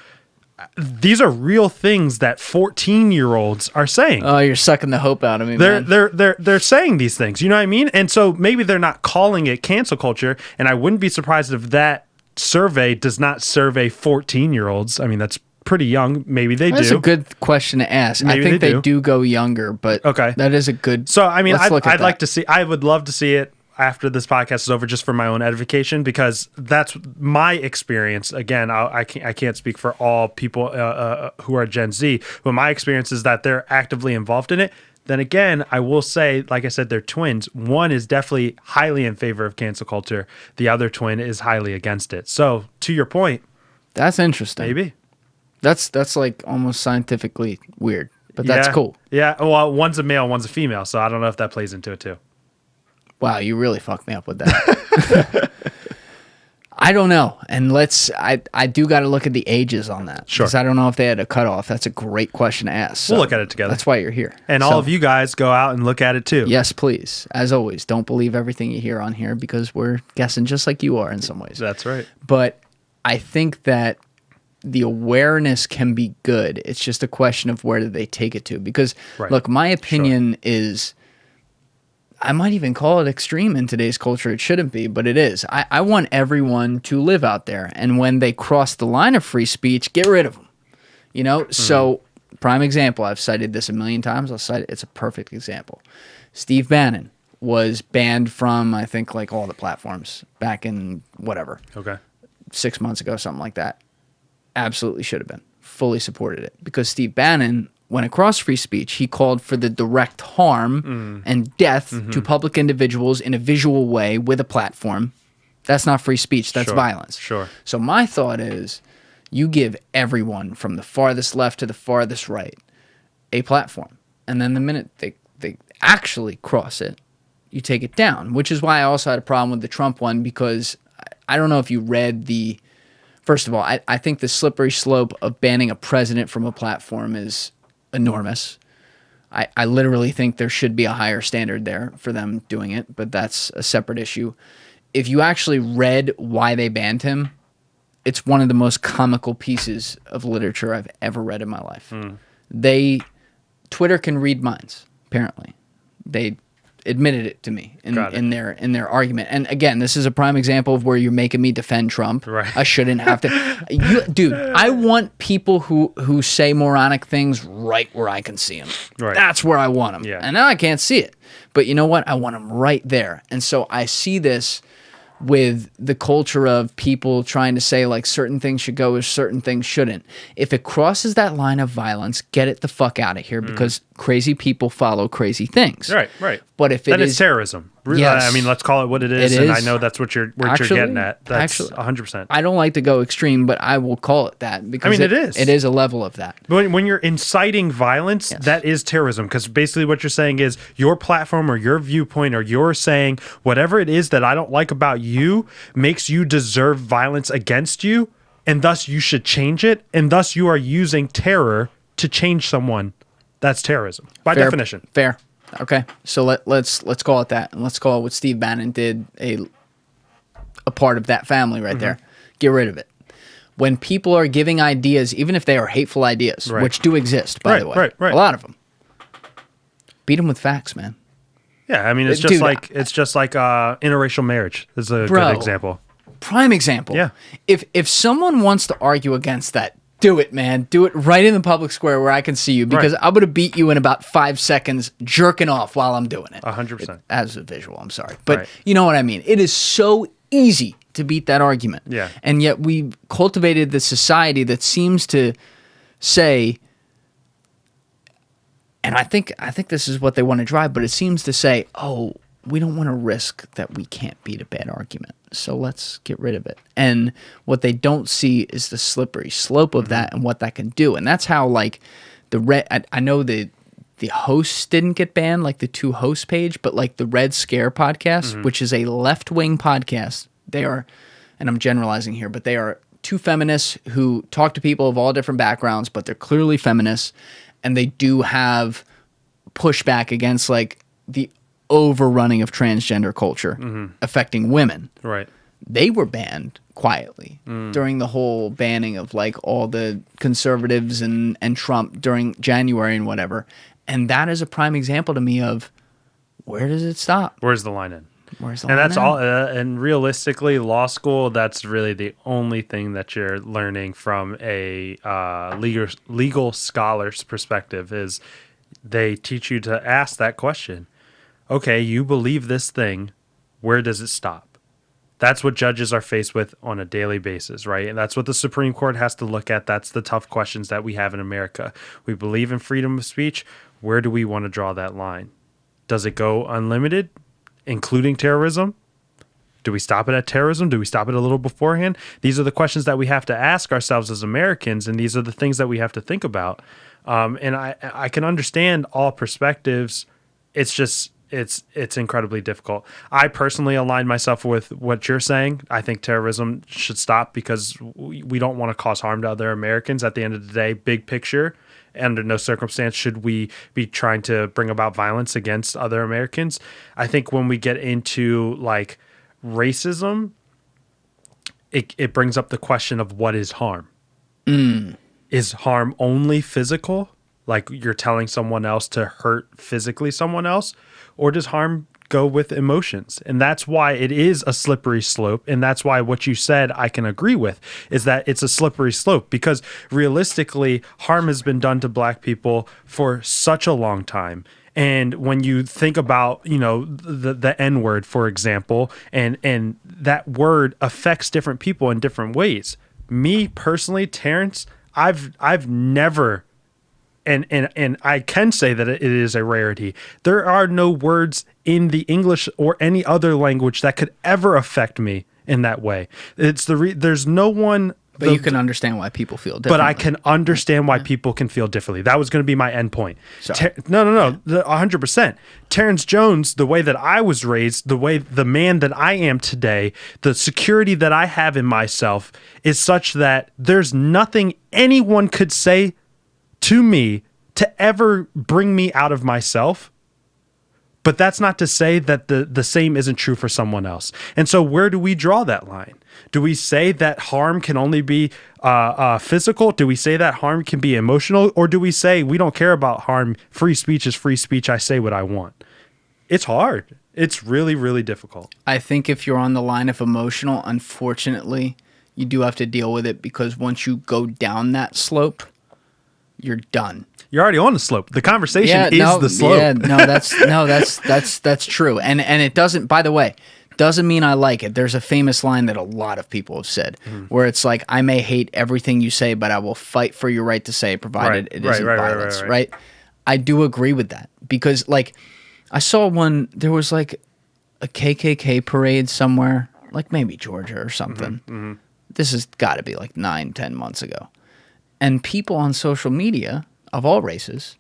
B: These are real things that 14-year-olds are saying.
A: Oh, you're sucking the hope out of me, man.
B: They're saying these things, you know what I mean? And so maybe they're not calling it cancel culture, and I wouldn't be surprised if that survey does not survey 14-year-olds. I mean, that's pretty young. Maybe they do.
A: That's a good question to ask.
B: Maybe
A: I think
B: they
A: they do go younger, but
B: okay,
A: that is a good...
B: So, I mean,
A: I'd
B: like to see... I would love to see it after this podcast is over, just for my own edification, because that's my experience. Again, I can't speak for all people who are Gen Z, but my experience is that they're actively involved in it. Then again, I will say, like I said, they're twins. One is definitely highly in favor of cancel culture. The other twin is highly against it. So, to your point,
A: that's interesting.
B: Maybe
A: that's like almost scientifically weird, but that's cool.
B: Yeah. Well, one's a male, one's a female, so I don't know if that plays into it too.
A: Wow, you really fucked me up with that. I don't know. And I do got to look at the ages on that.
B: Sure.
A: Because I don't know if they had a cutoff. That's a great question to ask. So
B: we'll look at it together.
A: That's why you're here.
B: And all of you guys go out and look at it too.
A: Yes, please. As always, don't believe everything you hear on here because we're guessing just like you are in some ways.
B: That's right.
A: But I think that the awareness can be good. It's just a question of where do they take it to. Because, look, my opinion is... I might even call it extreme in today's culture. It shouldn't be, but it is. I want everyone to live out there. And when they cross the line of free speech, get rid of them. You know? Mm-hmm. So, prime example, I've cited this a million times. I'll cite it. It's a perfect example. Steve Bannon was banned from, I think, like all the platforms back in whatever.
B: Okay.
A: 6 months ago, something like that. Absolutely should have been. Fully supported it. Because Steve Bannon... When across free speech, he called for the direct harm and death to public individuals in a visual way with a platform. That's not free speech. That's violence.
B: Sure.
A: So my thought is you give everyone from the farthest left to the farthest right a platform. And then the minute they actually cross it, you take it down, which is why I also had a problem with the Trump one because I don't know if you read the... First of all, I think the slippery slope of banning a president from a platform is... enormous. I literally think there should be a higher standard there for them doing it, but that's a separate issue. If you actually read why they banned him, it's one of the most comical pieces of literature I've ever read in my life. Twitter can read minds, apparently. They admitted it to me in their argument. And again, this is a prime example of where you're making me defend Trump.
B: Right.
A: I shouldn't have to. Dude, I want people who say moronic things right where I can see them.
B: Right.
A: That's where I want them.
B: Yeah.
A: And now I can't see it. But you know what? I want them right there. And so I see this with the culture of people trying to say like certain things should go or certain things shouldn't. If it crosses that line of violence, get it the fuck out of here because crazy people follow crazy things.
B: Right.
A: But if
B: it's terrorism.
A: Yes.
B: I mean, let's call it what it is. And I know that's what you're getting at. That's 100%.
A: I don't like to go extreme, but I will call it that because
B: it is.
A: It is a level of that.
B: When you're inciting violence, that is terrorism because basically what you're saying is your platform or your viewpoint or you're saying whatever it is that I don't like about you makes you deserve violence against you and thus you should change it and thus you are using terror to change someone. That's terrorism by definition.
A: Fair. Okay, so let's call it that, and let's call it what Steve Bannon did a part of that family right there. Get rid of it. When people are giving ideas, even if they are hateful ideas, which do exist, by the way, a lot of them, beat them with facts, man.
B: Yeah, I mean it's just like interracial marriage is a good example.
A: Prime example.
B: Yeah.
A: If someone wants to argue against that. Do it, man. Do it right in the public square where I can see you because I'm going to beat you in about 5 seconds jerking off while I'm doing it.
B: 100%.
A: As a visual, I'm sorry. But you know what I mean. It is so easy to beat that argument.
B: Yeah.
A: And yet we've cultivated this society that seems to say, and I think this is what they want to drive, but it seems to say, oh, we don't want to risk that we can't beat a bad argument. So let's get rid of it. And what they don't see is the slippery slope of that and what that can do. And that's how, like, I know the hosts didn't get banned, like the 2 hosts page, but like the Red Scare podcast, which is a left-wing podcast, they are, and I'm generalizing here, but they are 2 feminists who talk to people of all different backgrounds, but they're clearly feminists, and they do have pushback against like the overrunning of transgender culture affecting women.
B: Right.
A: They were banned quietly during the whole banning of like all the conservatives and Trump during January and whatever. And that is a prime example to me of, where does it stop?
B: Where's the line in?
A: Where's the
B: And
A: line
B: that's
A: in?
B: all. And realistically, law school, that's really the only thing that you're learning from a legal scholar's perspective, is they teach you to ask that question. Okay, you believe this thing. Where does it stop? That's what judges are faced with on a daily basis, right? And that's what the Supreme Court has to look at. That's the tough questions that we have in America. We believe in freedom of speech. Where do we want to draw that line? Does it go unlimited, including terrorism? Do we stop it at terrorism? Do we stop it a little beforehand? These are the questions that we have to ask ourselves as Americans, and these are the things that we have to think about. And I can understand all perspectives. It's just it's incredibly difficult. I personally align myself with what you're saying. I think terrorism should stop because we don't want to cause harm to other Americans. At the end of the day, big picture, under no circumstance should we be trying to bring about violence against other Americans. I think when we get into like racism, it brings up the question of what is harm. Is harm only physical? Like you're telling someone else to hurt physically someone else? Or does harm go with emotions? And that's why it is a slippery slope. And that's why what you said I can agree with, is that it's a slippery slope, because realistically harm has been done to Black people for such a long time. And when you think about, you know, the N word, for example, and that word affects different people in different ways. Me personally, Terence, I've never, and I can say that it is a rarity. There are no words in the English or any other language that could ever affect me in that way. It's there's no one.
A: But you can understand why people feel differently.
B: But I can understand why people can feel differently. That was going to be my end point. No, 100%. Terence Jones, the way that I was raised, the man that I am today, the security that I have in myself is such that there's nothing anyone could say to me to ever bring me out of myself. But that's not to say that the same isn't true for someone else. And so where do we draw that line? Do we say that harm can only be physical? Do we say that harm can be emotional? Or do we say we don't care about harm? Free speech is free speech. I say what I want. It's hard. It's really, really difficult.
A: I think if you're on the line of emotional, unfortunately, you do have to deal with it, because once you go down that slope, you're done.
B: You're already on the slope. The conversation is the slope.
A: Yeah, that's true. And it doesn't, by the way, doesn't mean I like it. There's a famous line that a lot of people have said, where it's like, I may hate everything you say, but I will fight for your right to say, provided it isn't violence, right? I do agree with that, because like I saw there was like a KKK parade somewhere, like maybe Georgia or something. This has got to be like 9-10 months ago. And people on social media of all races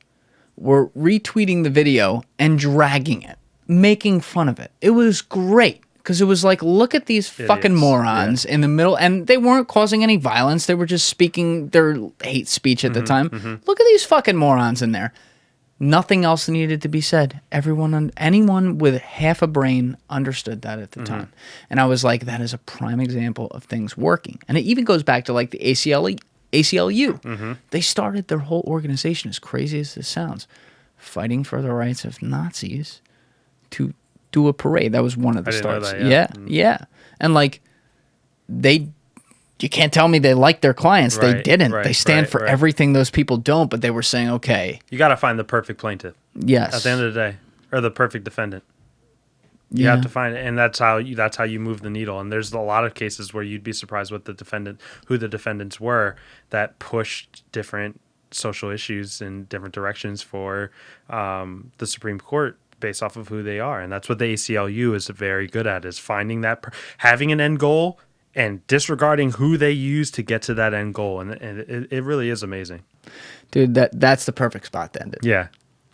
A: were retweeting the video and dragging it, making fun of it. It was great, because it was like, look at these fucking morons in the middle. And they weren't causing any violence. They were just speaking their hate speech at the time. Look at these fucking morons in there. Nothing else needed to be said. Anyone with half a brain understood that at the time. And I was like, that is a prime example of things working. And it even goes back to like the ACLU. They started their whole organization, as crazy as this sounds, fighting for the rights of Nazis to do a parade. That was one of the starts. Yeah. And like, you can't tell me they like their clients. They didn't. They stand for everything those people don't, but they were saying, okay.
B: You got to find the perfect plaintiff.
A: Yes.
B: At the end of the day, or the perfect defendant. You have to find it, and that's how you move the needle. And there's a lot of cases where you'd be surprised what who the defendants were that pushed different social issues in different directions for the Supreme Court based off of who they are. And that's what the ACLU is very good at, is finding that, having an end goal and disregarding who they use to get to that end goal. And it really is amazing.
A: Dude, that's the perfect spot to end it.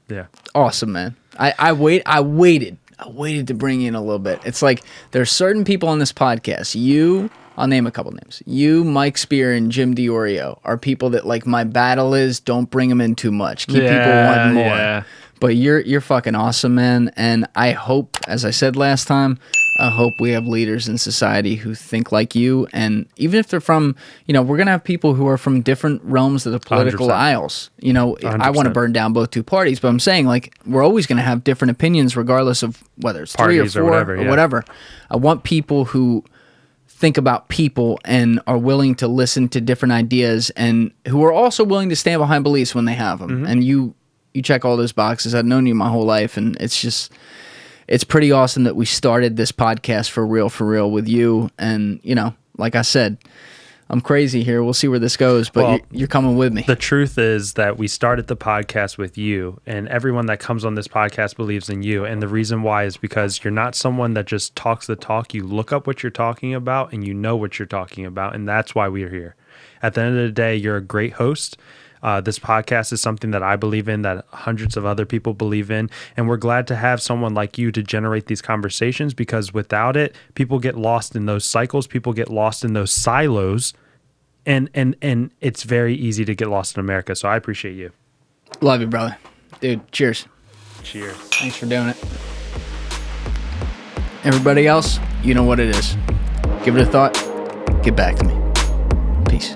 B: Yeah.
A: Awesome, man. I waited to bring you in a little bit. It's like there's certain people on this podcast. I'll name a couple names. You, Mike Spear, and Jim DiOrio are people that, like, my battle is don't bring them in too much. Keep people wanting more. Yeah. But you're fucking awesome, man. And I hope, as I said last time, I hope we have leaders in society who think like you. And even if they're from, we're going to have people who are from different realms of the political
B: 100%.
A: aisles.
B: 100%.
A: I want to burn down both two parties, but I'm saying, like, we're always going to have different opinions regardless of whether it's
B: Parties
A: 3 or 4 or whatever. I want people who think about people and are willing to listen to different ideas and who are also willing to stand behind beliefs when they have them. Mm-hmm. And you check all those boxes. I've known you my whole life, and it's pretty awesome that we started this podcast for real with you. And, like I said, I'm crazy here. We'll see where this goes, but you're coming with me.
B: The truth is that we started the podcast with you, and everyone that comes on this podcast believes in you. And the reason why is because you're not someone that just talks the talk. You look up what you're talking about, and you know what you're talking about, and that's why we're here. At the end of the day, you're a great host. This podcast is something that I believe in, that hundreds of other people believe in, and we're glad to have someone like you to generate these conversations, because without it, people get lost in those cycles, people get lost in those silos, and it's very easy to get lost in America. So I appreciate you.
A: Love you, brother. Dude, cheers.
B: Cheers.
A: Thanks for doing it. Everybody else, you know what it is. Give it a thought. Get back to me. Peace.